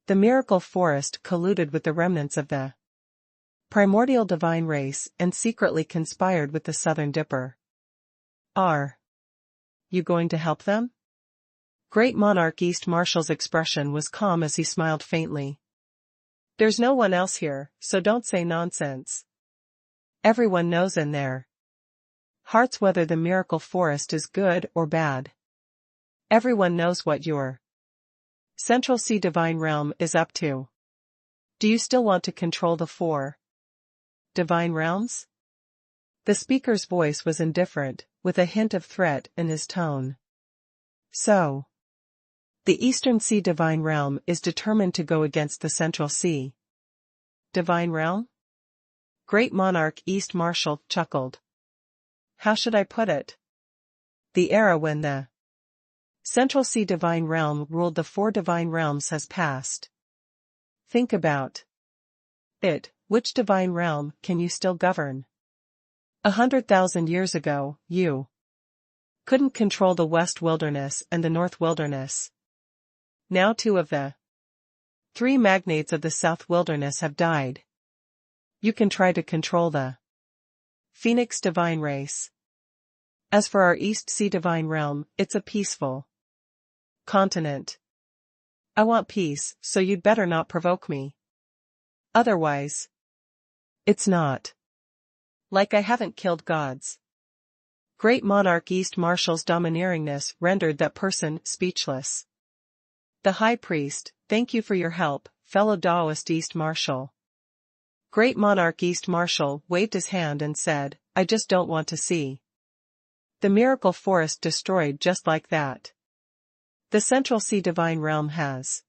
The miracle forest colluded with the remnants of the primordial divine race and secretly conspired with the Southern Dipper. Are you going to help them? Great monarch East Marshal's expression was calm as he smiled faintly. There's no one else here, so don't say nonsense. Everyone knows in their hearts whether the miracle forest is good or bad. Everyone knows what your Central Sea Divine Realm is up to. Do you still want to control the 4 divine realms? The speaker's voice was indifferent, with a hint of threat in his tone. So, the Eastern Sea Divine Realm is determined to go against the Central Sea Divine Realm? Great monarch East Marshal chuckled. How should I put it? The era when the Central Sea Divine Realm ruled the 4 divine realms has passed. Think about it. Which divine realm can you still govern? 100,000 years ago, you couldn't control the West Wilderness and the North Wilderness. Now 2 of the 3 magnates of the South Wilderness have died. You can try to control the Phoenix Divine Race. As for our East Sea Divine Realm, it's a peaceful continent. I want peace, so you'd better not provoke me. Otherwise, it's not like I haven't killed gods. Great monarch East Marshal's domineeringness rendered that person speechless. The High Priest, thank you for your help, fellow Taoist East Marshal. Great monarch East Marshal waved his hand and said, I just don't want to see the miracle forest destroyed just like that. The Central Sea Divine Realm has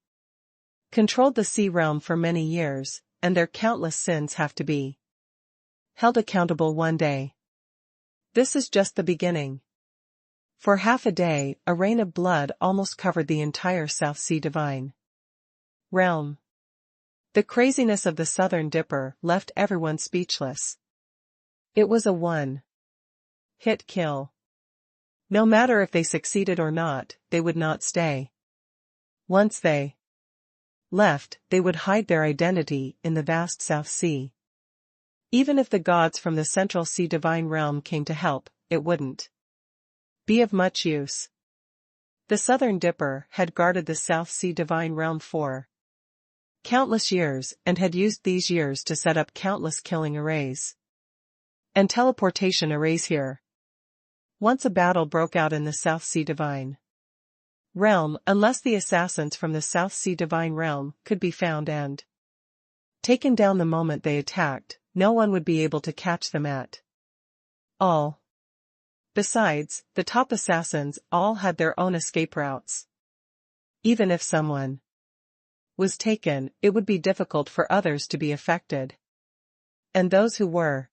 controlled the sea realm for many years, and their countless sins have to be held accountable one day. This is just the beginning. For half a day, a rain of blood almost covered the entire South Sea Divine Realm. The craziness of the Southern Dipper left everyone speechless. It was a one-hit kill. No matter if they succeeded or not, they would not stay. Once they left, they would hide their identity in the vast South Sea. Even if the gods from the Central Sea Divine Realm came to help, it wouldn't be of much use. The Southern Dipper had guarded the South Sea Divine Realm for countless years and had used these years to set up countless killing arrays and teleportation arrays here. Once a battle broke out in the South Sea Divine Realm, unless the assassins from the South Sea Divine Realm could be found and taken down the moment they attacked, no one would be able to catch them at all. Besides, the top assassins all had their own escape routes. Even if someone was taken, it would be difficult for others to be affected. And those who were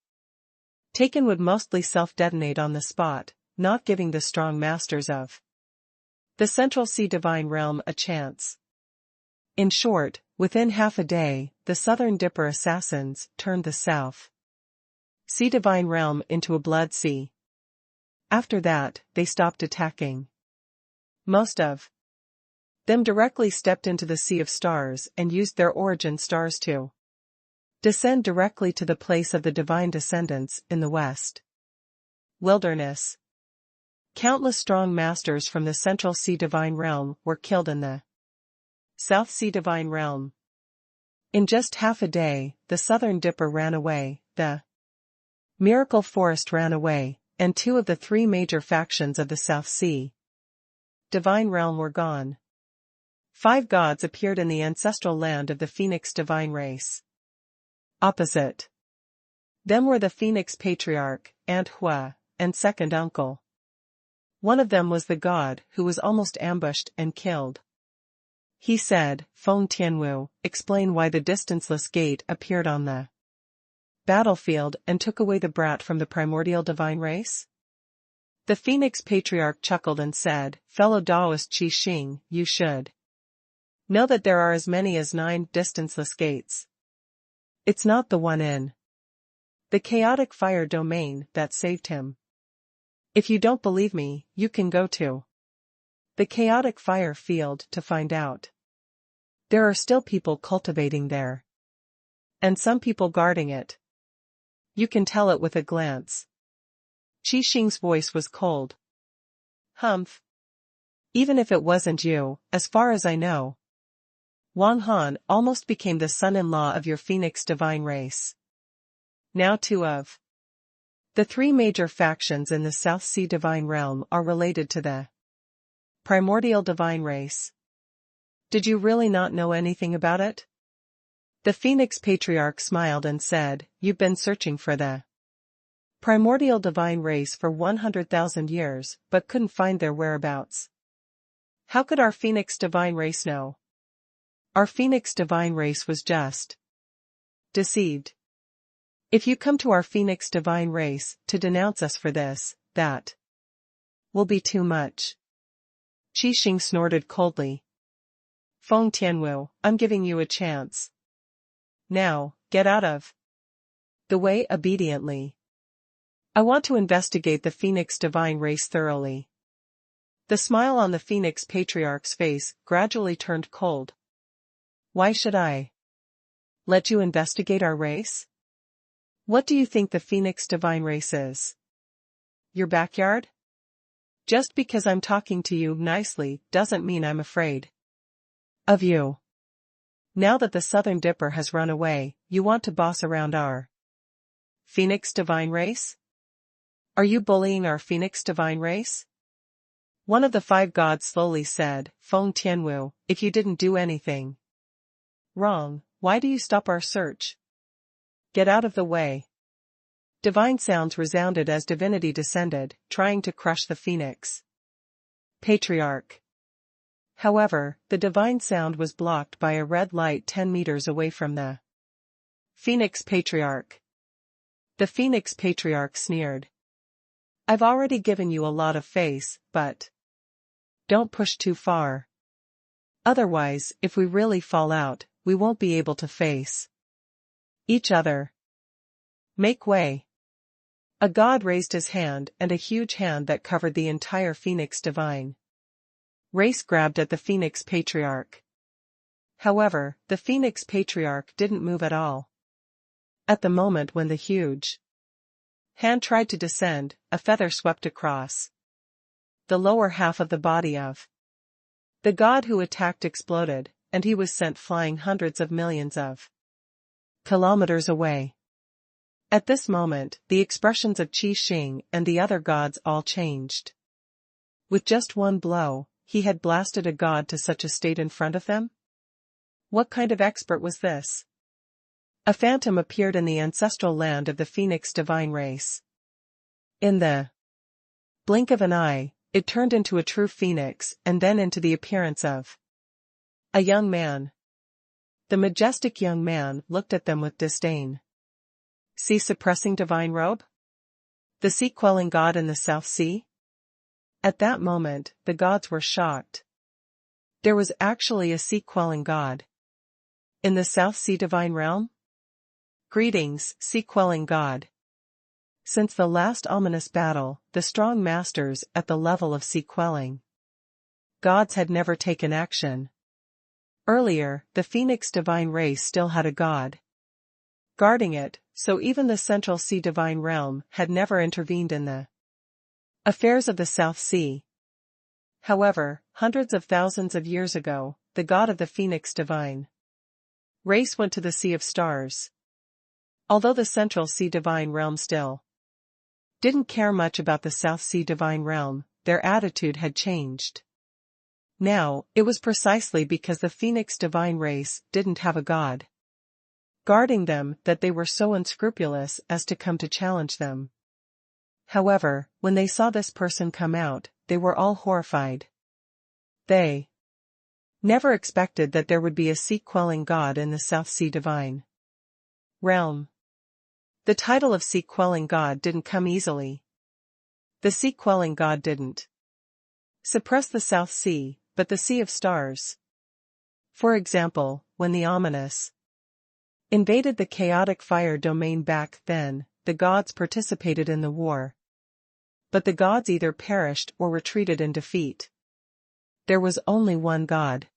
taken would mostly self-detonate on the spot, not giving the strong masters of the Central Sea Divine Realm a chance. In short, within half a day, the Southern Dipper assassins turned the South Sea Divine Realm into a blood sea. After that, they stopped attacking. Most of them directly stepped into the Sea of Stars and used their origin stars to descend directly to the place of the divine descendants in the West Wilderness. Countless strong masters from the Central Sea Divine Realm were killed in the South Sea Divine Realm. In just half a day, the Southern Dipper ran away, the Miracle Forest ran away, and 2 of the 3 major factions of the South Sea Divine Realm were gone. 5 gods appeared in the ancestral land of the Phoenix Divine Race. Opposite them were the Phoenix Patriarch, Aunt Hua, and Second Uncle. One of them was the god who was almost ambushed and killed. He said, Feng Tianwu, explain why the distanceless gate appeared on the battlefield and took away the brat from the primordial divine race? The Phoenix Patriarch chuckled and said, fellow Taoist Qi Xing, you should know that there are as many as 9 distanceless gates. It's not the one in the chaotic fire domain that saved him. If you don't believe me, you can go to the chaotic fire field to find out. There are still people cultivating there. And some people guarding it. You can tell it with a glance. Qi Xing's voice was cold. Humph. Even if it wasn't you, as far as I know, Wang Han almost became the son-in-law of your Phoenix divine race. Now 2 of the 3 major factions in the South Sea divine realm are related to the primordial divine race. Did you really not know anything about it? The Phoenix Patriarch smiled and said, you've been searching for the primordial divine race for 100,000 years, but couldn't find their whereabouts. How could our Phoenix divine race know? Our Phoenix divine race was just deceived. If you come to our Phoenix divine race to denounce us for this, that will be too much. Qi Xing snorted coldly. Feng Tianwu, I'm giving you a chance. Now, get out of the way obediently. I want to investigate the Phoenix divine race thoroughly. The smile on the Phoenix Patriarch's face gradually turned cold. Why should I let you investigate our race? What do you think the Phoenix divine race is? Your backyard? Just because I'm talking to you nicely doesn't mean I'm afraid of you. Now that the Southern Dipper has run away, you want to boss around our Phoenix divine race? Are you bullying our Phoenix divine race? One of the 5 gods slowly said, Feng Tianwu, if you didn't do anything wrong, why do you stop our search? Get out of the way. Divine sounds resounded as divinity descended, trying to crush the Phoenix Patriarch. However, the divine sound was blocked by a red light 10 meters away from the Phoenix Patriarch. The Phoenix Patriarch sneered. I've already given you a lot of face, but don't push too far. Otherwise, if we really fall out, we won't be able to face each other. Make way. A god raised his hand, and a huge hand that covered the entire Phoenix divine race grabbed at the Phoenix Patriarch. However, the Phoenix Patriarch didn't move at all. At the moment when the huge hand tried to descend, a feather swept across the lower half of the body of the god who attacked exploded, and he was sent flying hundreds of millions of kilometers away. At this moment, the expressions of Qi Xing and the other gods all changed. With just one blow, he had blasted a god to such a state in front of them? What kind of expert was this? A phantom appeared in the ancestral land of the Phoenix divine race. In the blink of an eye, it turned into a true phoenix and then into the appearance of a young man. The majestic young man looked at them with disdain. See suppressing divine robe? The sea-quelling god in the South Sea? At that moment, the gods were shocked. There was actually a sea-quelling god in the South Sea divine realm? Greetings, sea-quelling god. Since the last ominous battle, the strong masters at the level of sea-quelling gods had never taken action. Earlier, the Phoenix divine race still had a god guarding it, so even the Central Sea divine realm had never intervened in the affairs of the South Sea. However, hundreds of thousands of years ago, the god of the Phoenix divine race went to the Sea of Stars. Although the Central Sea divine realm still didn't care much about the South Sea divine realm, their attitude had changed. Now, it was precisely because the Phoenix divine race didn't have a god guarding them that they were so unscrupulous as to come to challenge them. However, when they saw this person come out, they were all horrified. They never expected that there would be a sea-quelling god in the South Sea Divine realm. The title of sea-quelling god didn't come easily. The sea-quelling god didn't suppress the South Sea, but the Sea of Stars. For example, when the ominous invaded the chaotic fire domain back then, the gods participated in the war. But the gods either perished or retreated in defeat. There was only one god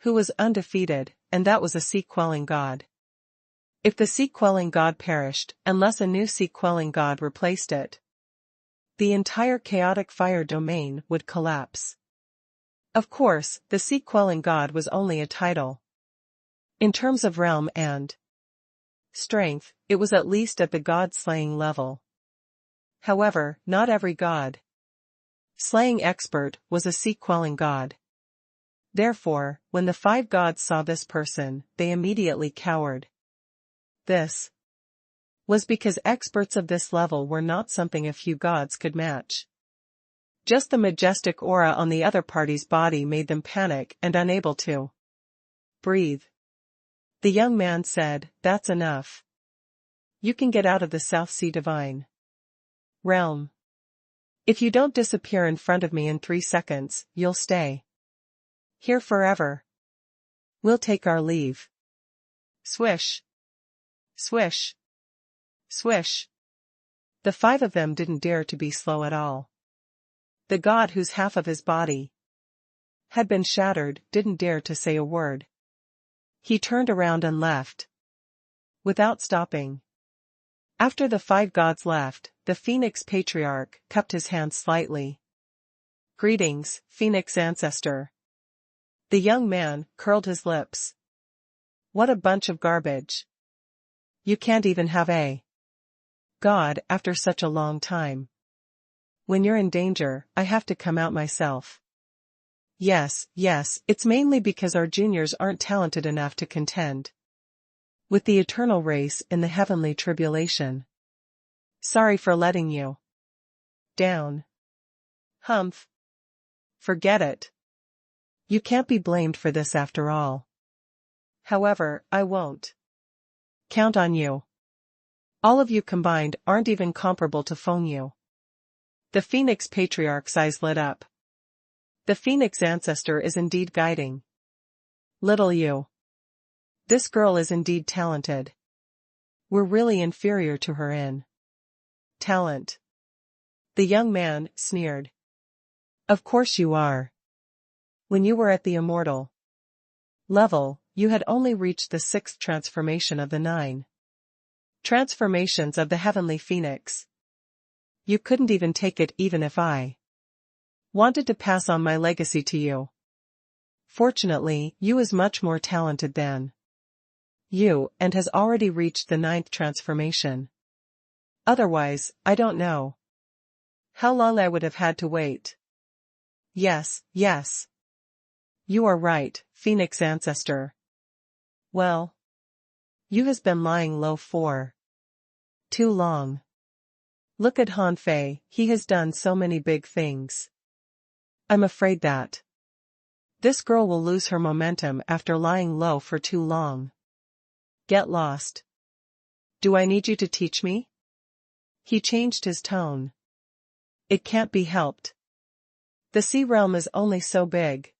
who was undefeated, and that was a sea-quelling god. If the sea-quelling god perished, unless a new sea-quelling god replaced it, the entire chaotic fire domain would collapse. Of course, the sea-quelling god was only a title. In terms of realm and strength, it was at least at the god-slaying level. However, not every god-slaying expert was a sea-quelling god. Therefore, when the 5 gods saw this person, they immediately cowered. This was because experts of this level were not something a few gods could match. Just the majestic aura on the other party's body made them panic and unable to breathe. The young man said, "That's enough. You can get out of the South Sea Divine realm. If you don't disappear in front of me in 3 seconds, you'll stay here forever. We'll take our leave." Swish. Swish. Swish. The 5 of them didn't dare to be slow at all. The god whose half of his body had been shattered didn't dare to say a word. He turned around and left without stopping. After the 5 gods left, the Phoenix Patriarch cupped his hands slightly. "Greetings, Phoenix Ancestor." The young man curled his lips. "What a bunch of garbage. You can't even have a god after such a long time. When you're in danger, I have to come out myself." Yes, it's mainly because our juniors aren't talented enough to contend with the eternal race in the heavenly tribulation. Sorry for letting you down. Humph. Forget it. You can't be blamed for this after all. However, I won't count on you. All of you combined aren't even comparable to Fengyu. The Phoenix Patriarch's eyes lit up. The Phoenix Ancestor is indeed guiding little you. This girl is indeed talented. We're really inferior to her in talent. The young man sneered. Of course you are. When you were at the immortal level, you had only reached the 6th transformation of the 9 transformations of the heavenly phoenix. You couldn't even take it even if I wanted to pass on my legacy to you. Fortunately, you is much more talented than you and has already reached the 9th transformation. Otherwise, I don't know how long I would have had to wait. Yes. You are right, Phoenix Ancestor. Well, you has been lying low for too long. Look at Han Fei, he has done so many big things. I'm afraid that this girl will lose her momentum after lying low for too long. Get lost. Do I need you to teach me? He changed his tone. It can't be helped. The sea realm is only so big.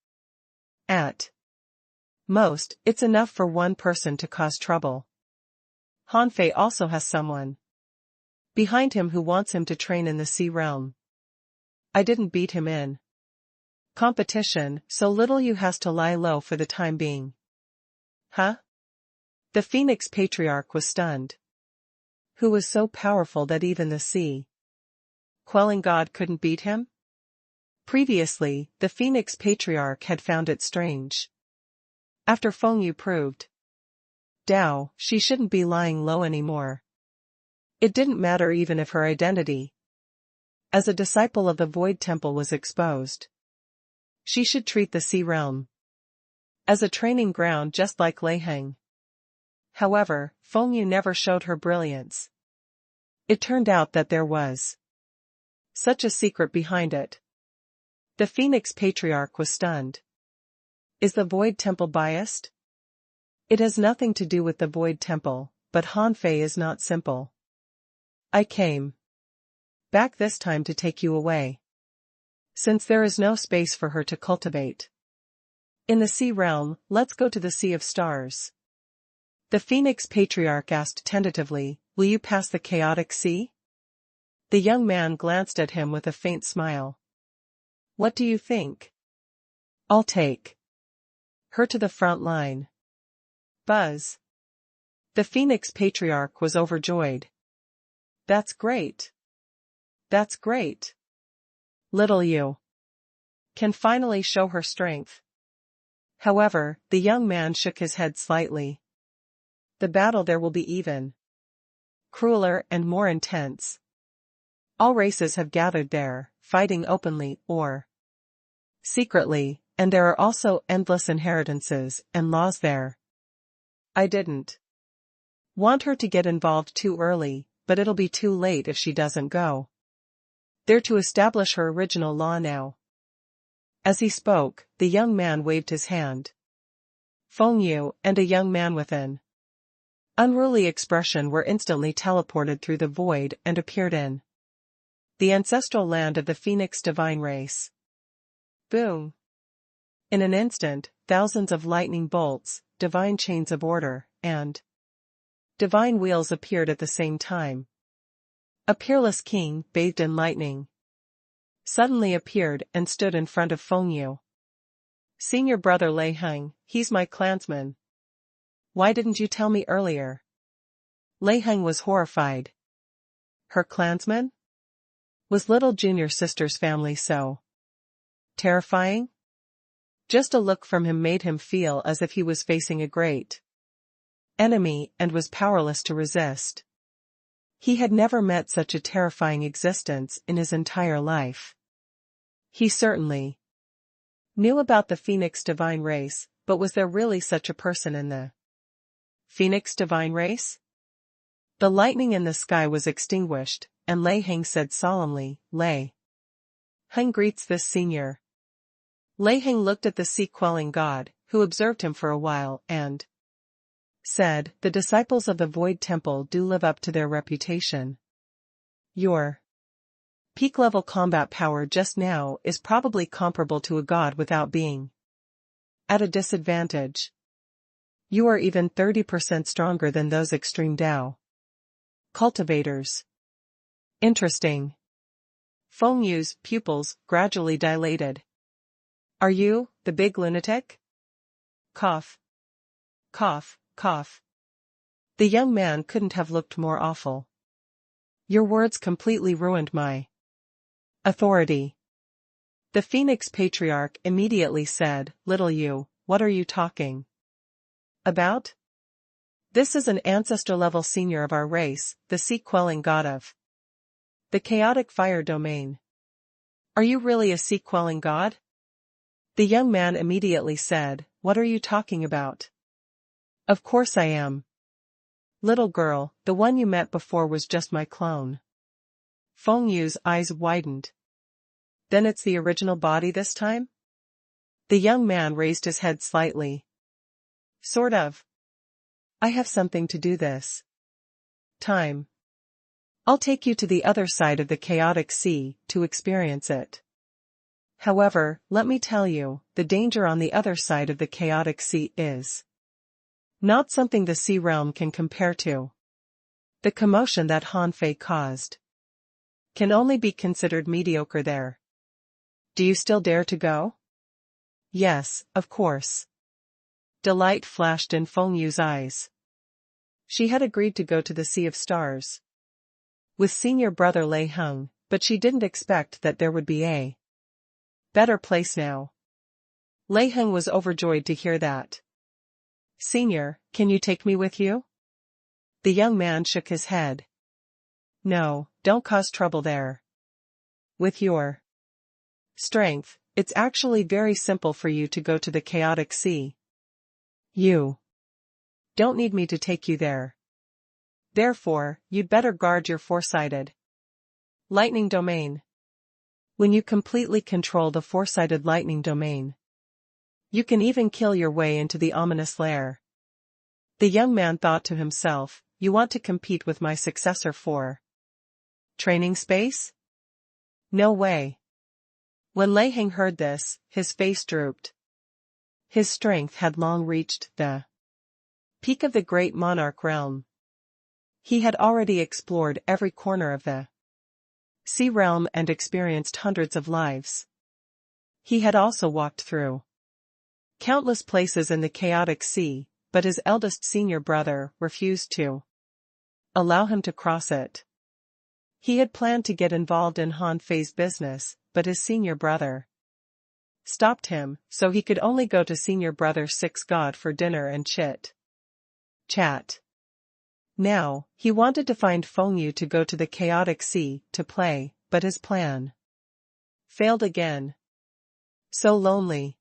At most, it's enough for one person to cause trouble. Han Fei also has someone behind him who wants him to train in the sea realm. I didn't beat him in competition, so little you has to lie low for the time being. Huh? The Phoenix Patriarch was stunned. Who was so powerful that even the sea quelling god couldn't beat him? Previously, the Phoenix Patriarch had found it strange. After Fengyu proved Dao, she shouldn't be lying low anymore. It didn't matter even if her identity as a disciple of the Void Temple was exposed. She should treat the sea realm as a training ground just like Leiheng. However, Fengyu never showed her brilliance. It turned out that there was such a secret behind it. The Phoenix Patriarch was stunned. Is the Void Temple biased? It has nothing to do with the Void Temple, but Hanfei is not simple. I came back this time to take you away, since there is no space for her to cultivate. In the sea realm, let's go to the Sea of Stars. The Phoenix Patriarch asked tentatively, will you pass the chaotic sea? The young man glanced at him with a faint smile. What do you think? I'll take her to the front line. Buzz. The Phoenix Patriarch was overjoyed. That's great. That's great. Little you can finally show her strength. However, the young man shook his head slightly. The battle there will be even crueler and more intense. All races have gathered there, fighting openly or secretly, and there are also endless inheritances and laws there. I didn't want her to get involved too early, but it'll be too late if she doesn't go. They're to establish her original law now. As he spoke, the young man waved his hand. Feng Yu and a young man with an unruly expression were instantly teleported through the void and appeared in the ancestral land of the Phoenix divine race. Boom! In an instant, thousands of lightning bolts, divine chains of order, and divine wheels appeared at the same time. A peerless king, bathed in lightning, suddenly appeared and stood in front of Feng Yu. Senior brother Lei Heng, he's my clansman. Why didn't you tell me earlier? Lei Heng was horrified. Her clansman? Was little junior sister's family so terrifying? Just a look from him made him feel as if he was facing a great enemy and was powerless to resist. He had never met such a terrifying existence in his entire life. He certainly knew about the Phoenix divine race, but was there really such a person in the Phoenix divine race? The lightning in the sky was extinguished, and Lei Heng said solemnly, Lei Heng greets this senior. Lei Heng looked at the sea-quelling god, who observed him for a while, and said, the disciples of the Void Temple do live up to their reputation. Your peak-level combat power just now is probably comparable to a god without being at a disadvantage. You are even 30% stronger than those extreme Dao cultivators. Interesting. Feng Yu's pupils gradually dilated. Are you, the big lunatic? Cough. Cough, cough. The young man couldn't have looked more awful. Your words completely ruined my authority. The Phoenix Patriarch immediately said, Little you, what are you talking about? This is an ancestor-level senior of our race, the sea-quelling god of the chaotic fire domain. Are you really a sea-quelling god? The young man immediately said, What are you talking about? Of course I am. Little girl, the one you met before was just my clone. Feng Yu's eyes widened. Then it's the original body this time? The young man raised his head slightly. Sort of. I have something to do this time. I'll take you to the other side of the chaotic sea to experience it. However, let me tell you, the danger on the other side of the chaotic sea is not something the sea realm can compare to. The commotion that Hanfei caused can only be considered mediocre there. Do you still dare to go? Yes, of course. Delight flashed in Feng Yu's eyes. She had agreed to go to the Sea of Stars with senior brother Lei Heng, but she didn't expect that there would be a better place now. Lei Heng was overjoyed to hear that. Senior, can you take me with you? The young man shook his head. No, don't cause trouble there. With your strength, it's actually very simple for you to go to the chaotic sea. You don't need me to take you there. Therefore, you'd better guard your four-sided lightning domain. When you completely control the four-sided lightning domain, you can even kill your way into the ominous lair. The young man thought to himself, you want to compete with my successor for training space? No way. When Lei Heng heard this, his face drooped. His strength had long reached the peak of the great monarch realm. He had already explored every corner of the sea realm and experienced hundreds of lives. He had also walked through countless places in the chaotic sea, but his eldest senior brother refused to allow him to cross it. He had planned to get involved in Han Fei's business, but his senior brother stopped him, so he could only go to senior brother Six God for dinner and chat. Now, he wanted to find Feng Yu to go to the chaotic sea to play, but his plan failed again. So lonely.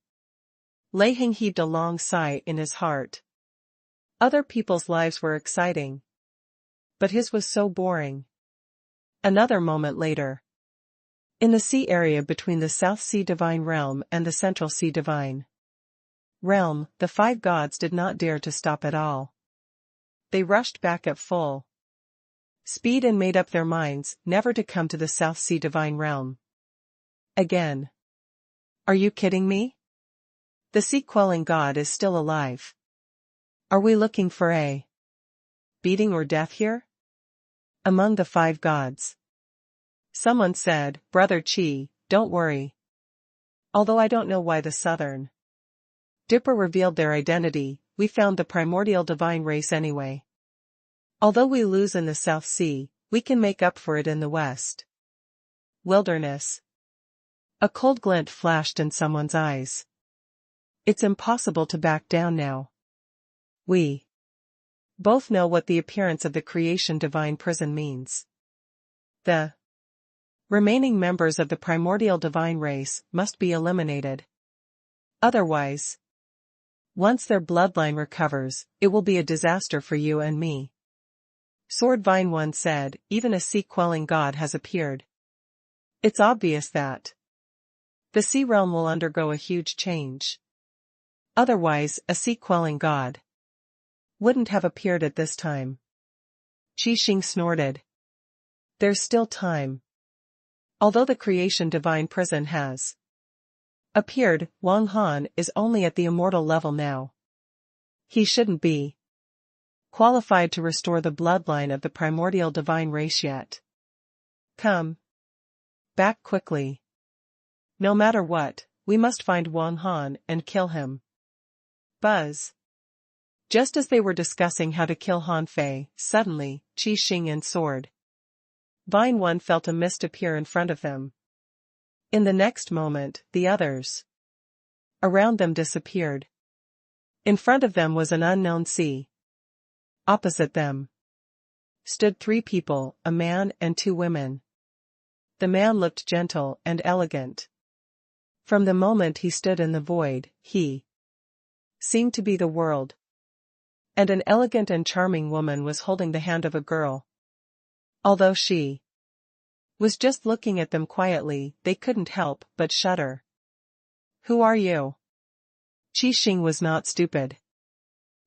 Lei Heng heaved a long sigh in his heart. Other people's lives were exciting, but his was so boring. Another moment later. In the sea area between the South Sea Divine Realm and the Central Sea Divine Realm, the five gods did not dare to stop at all. They rushed back at full speed and made up their minds never to come to the South Sea Divine Realm again. Are you kidding me? The sea-quelling god is still alive. Are we looking for a beating or death here? Among the five gods, someone said, Brother Qi, don't worry. Although I don't know why the Southern Dipper revealed their identity, we found the primordial divine race anyway. Although we lose in the South Sea, we can make up for it in the West Wilderness. A cold glint flashed in someone's eyes. It's impossible to back down now. We both know what the appearance of the creation divine prison means. The remaining members of the primordial divine race must be eliminated. Otherwise, once their bloodline recovers, it will be a disaster for you and me. Sword Vine One said, even a sea-quelling god has appeared. It's obvious that the sea realm will undergo a huge change. Otherwise, a sea-quelling god wouldn't have appeared at this time. Qi Xing snorted. There's still time. Although the creation divine prison has appeared, Wang Han is only at the immortal level now. He shouldn't be qualified to restore the bloodline of the primordial divine race yet. Come back quickly. No matter what, we must find Wang Han and kill him. Buzz. Just as they were discussing how to kill Han Fei, suddenly, Qi Xing and Sword Vine One felt a mist appear in front of them. In the next moment, the others around them disappeared. In front of them was an unknown sea. Opposite them stood three people, a man and two women. The man looked gentle and elegant. From the moment he stood in the void, he seemed to be the world. And an elegant and charming woman was holding the hand of a girl. Although she was just looking at them quietly, they couldn't help but shudder. Who are you? Qi Xing was not stupid.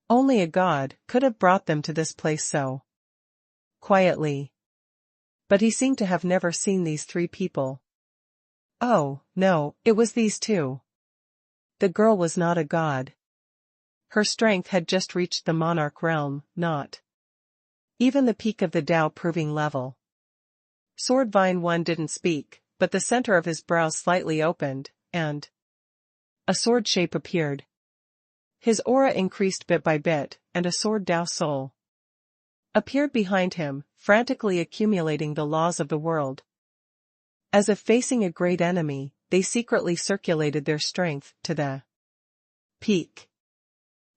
Only a god could have brought them to this place so quietly. But he seemed to have never seen these three people. Oh, no, it was these two. The girl was not a god. Her strength had just reached the monarch realm, not even the peak of the Tao proving level. Sword Vine One didn't speak, but the center of his brows slightly opened, and a sword shape appeared. His aura increased bit by bit, and a sword Tao soul appeared behind him, frantically accumulating the laws of the world. As if facing a great enemy, they secretly circulated their strength to the peak.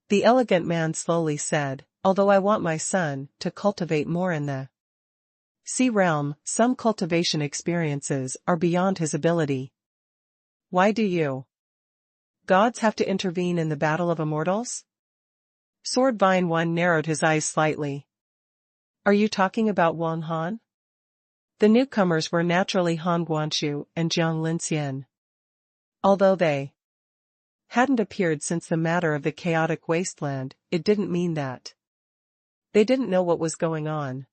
The elegant man slowly said, although I want my son to cultivate more in the sea realm, some cultivation experiences are beyond his ability. Why do you gods have to intervene in the battle of immortals? Sword Vine One narrowed his eyes slightly. Are you talking about Wang Han? The newcomers were naturally Han Guangxu and Jiang Linxian. Although they hadn't appeared since the matter of the chaotic wasteland, it didn't mean that they didn't know what was going on.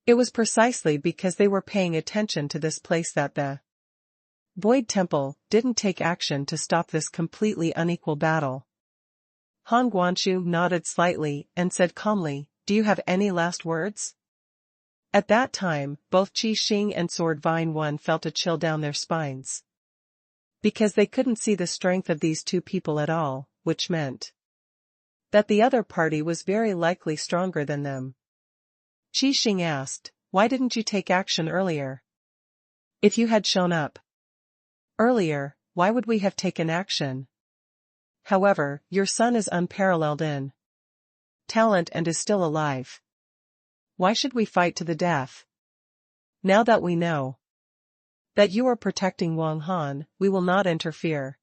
It was precisely because they were paying attention to this place that the Void Temple didn't take action to stop this completely unequal battle. Han Guangxu nodded slightly and said calmly, "Do you have any last words?" At that time, both Qi Xing and Sword Vine One felt a chill down their spines. Because they couldn't see the strength of these two people at all, which meant that the other party was very likely stronger than them. Qi Xing asked, "Why didn't you take action earlier? If you had shown up earlier, why would we have taken action? However, your son is unparalleled in talent and is still alive. Why should we fight to the death? Now that we know that you are protecting Wang Han, we will not interfere."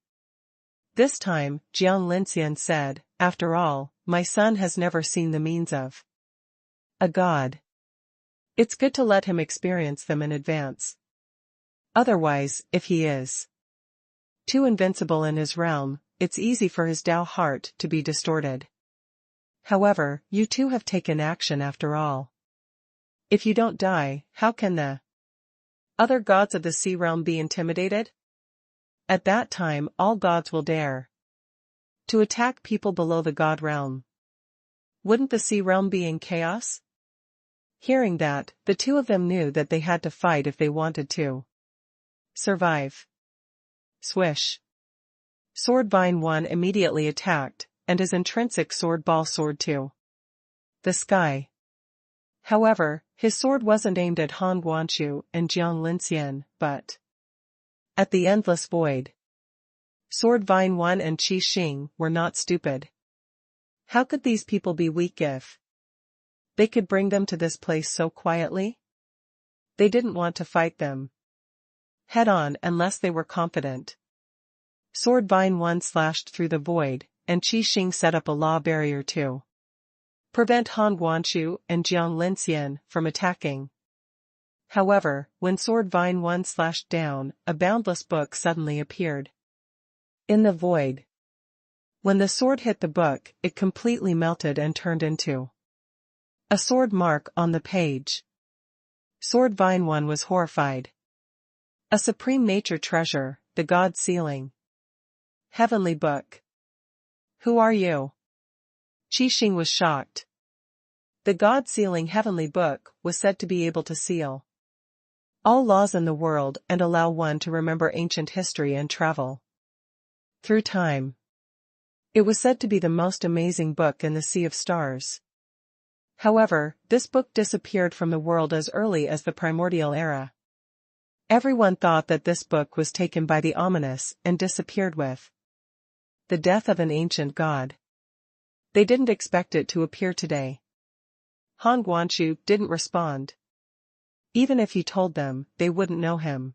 This time, Jiang Linxian said, "After all, my son has never seen the means of a god. It's good to let him experience them in advance. Otherwise, if he is too invincible in his realm, it's easy for his Tao heart to be distorted. However, you two have taken action after all. If you don't die, how can the other gods of the sea realm be intimidated? At that time, all gods will dare to attack people below the god realm. Wouldn't the sea realm be in chaos?" Hearing that, the two of them knew that they had to fight if they wanted to survive. Swish. Sword Vine One immediately attacked, and his intrinsic sword ball soared to the sky. However, his sword wasn't aimed at Han Guangxu and Jiang Linxian, but at the endless void. Sword Vine One and Qi Xing were not stupid. How could these people be weak if they could bring them to this place so quietly? They didn't want to fight them head-on unless they were confident. Sword Vine One slashed through the void, and Qi Xing set up a law barrier to prevent Han Guangxu and Jiang Linxian from attacking. However, when Sword Vine One slashed down, a boundless book suddenly appeared in the void. When the sword hit the book, it completely melted and turned into a sword mark on the page. Sword Vine One was horrified. A supreme nature treasure, the god sealing heavenly book. "Who are you?" Qi Xing was shocked. The god sealing heavenly book was said to be able to seal all laws in the world and allow one to remember ancient history and travel through time. It was said to be the most amazing book in the Sea of Stars. However, this book disappeared from the world as early as the primordial era. Everyone thought that this book was taken by the ominous and disappeared with the death of an ancient god. They didn't expect it to appear today. Han Guangxu didn't respond. Even if he told them, they wouldn't know him.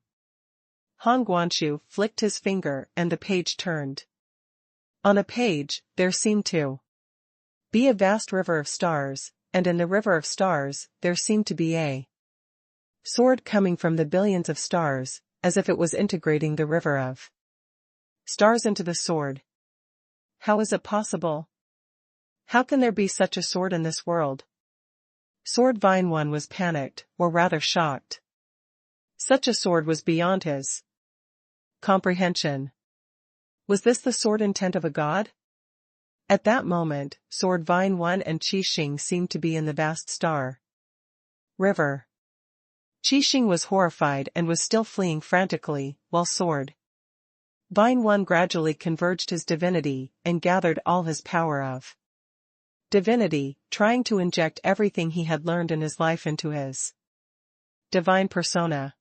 Han Guangxu flicked his finger and the page turned. On a page, there seemed to be a vast river of stars, and in the river of stars, there seemed to be a sword coming from the billions of stars, as if it was integrating the river of stars into the sword. How is it possible? How can there be such a sword in this world? Sword Vine One was panicked, or rather shocked. Such a sword was beyond his comprehension. Was this the sword intent of a god? At that moment, Sword Vine One and Qi Xing seemed to be in the vast star river. Qi Xing was horrified and was still fleeing frantically, while Sword Vine One gradually converged his divinity and gathered all his power of divinity, trying to inject everything he had learned in his life into his divine persona.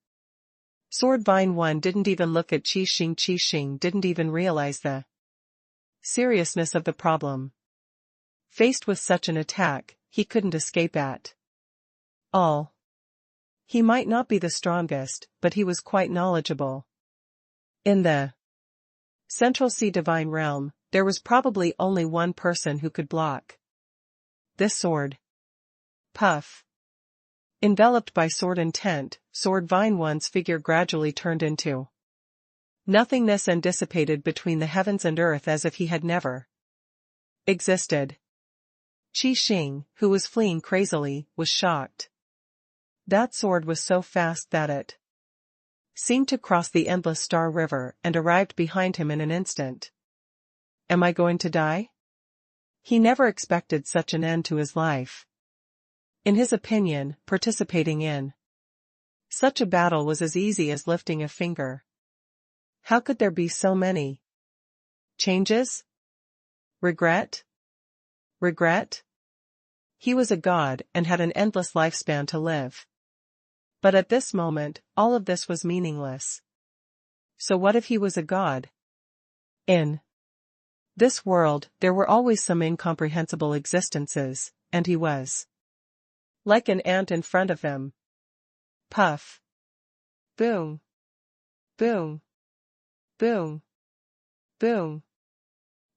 Sword Vine One didn't even look at Qi Xing. Qi Xing didn't even realize the seriousness of the problem. Faced with such an attack, he couldn't escape at all. He might not be the strongest, but he was quite knowledgeable. In the Central Sea Divine Realm, there was probably only one person who could block this sword. Puff. Enveloped by sword intent, sword Vine One's figure gradually turned into nothingness and dissipated between the heavens and earth as if he had never existed. Qi Xing, who was fleeing crazily, was shocked. That sword was so fast that it seemed to cross the endless star river and arrived behind him in an instant. Am I going to die? He never expected such an end to his life. In his opinion, participating in such a battle was as easy as lifting a finger. How could there be so many changes? Regret? Regret? He was a god and had an endless lifespan to live. But at this moment, all of this was meaningless. So what if he was a god? In this world, there were always some incomprehensible existences, and he was like an ant in front of him. Puff. Boom. Boom. Boom. Boom.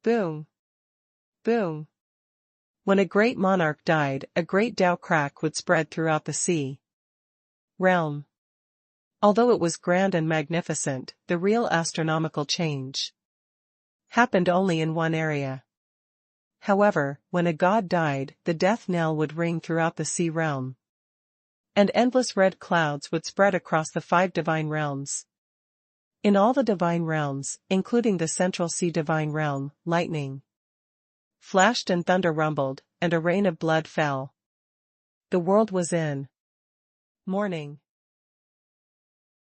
Boom. Boom. When a great monarch died, a great Tao crack would spread throughout the sea realm. Although it was grand and magnificent, the real astronomical change happened only in one area. However, when a god died, the death knell would ring throughout the sea realm, and endless red clouds would spread across the 5 divine realms. In all the divine realms, including the central sea divine realm, lightning flashed and thunder rumbled, and a rain of blood fell. The world was in mourning.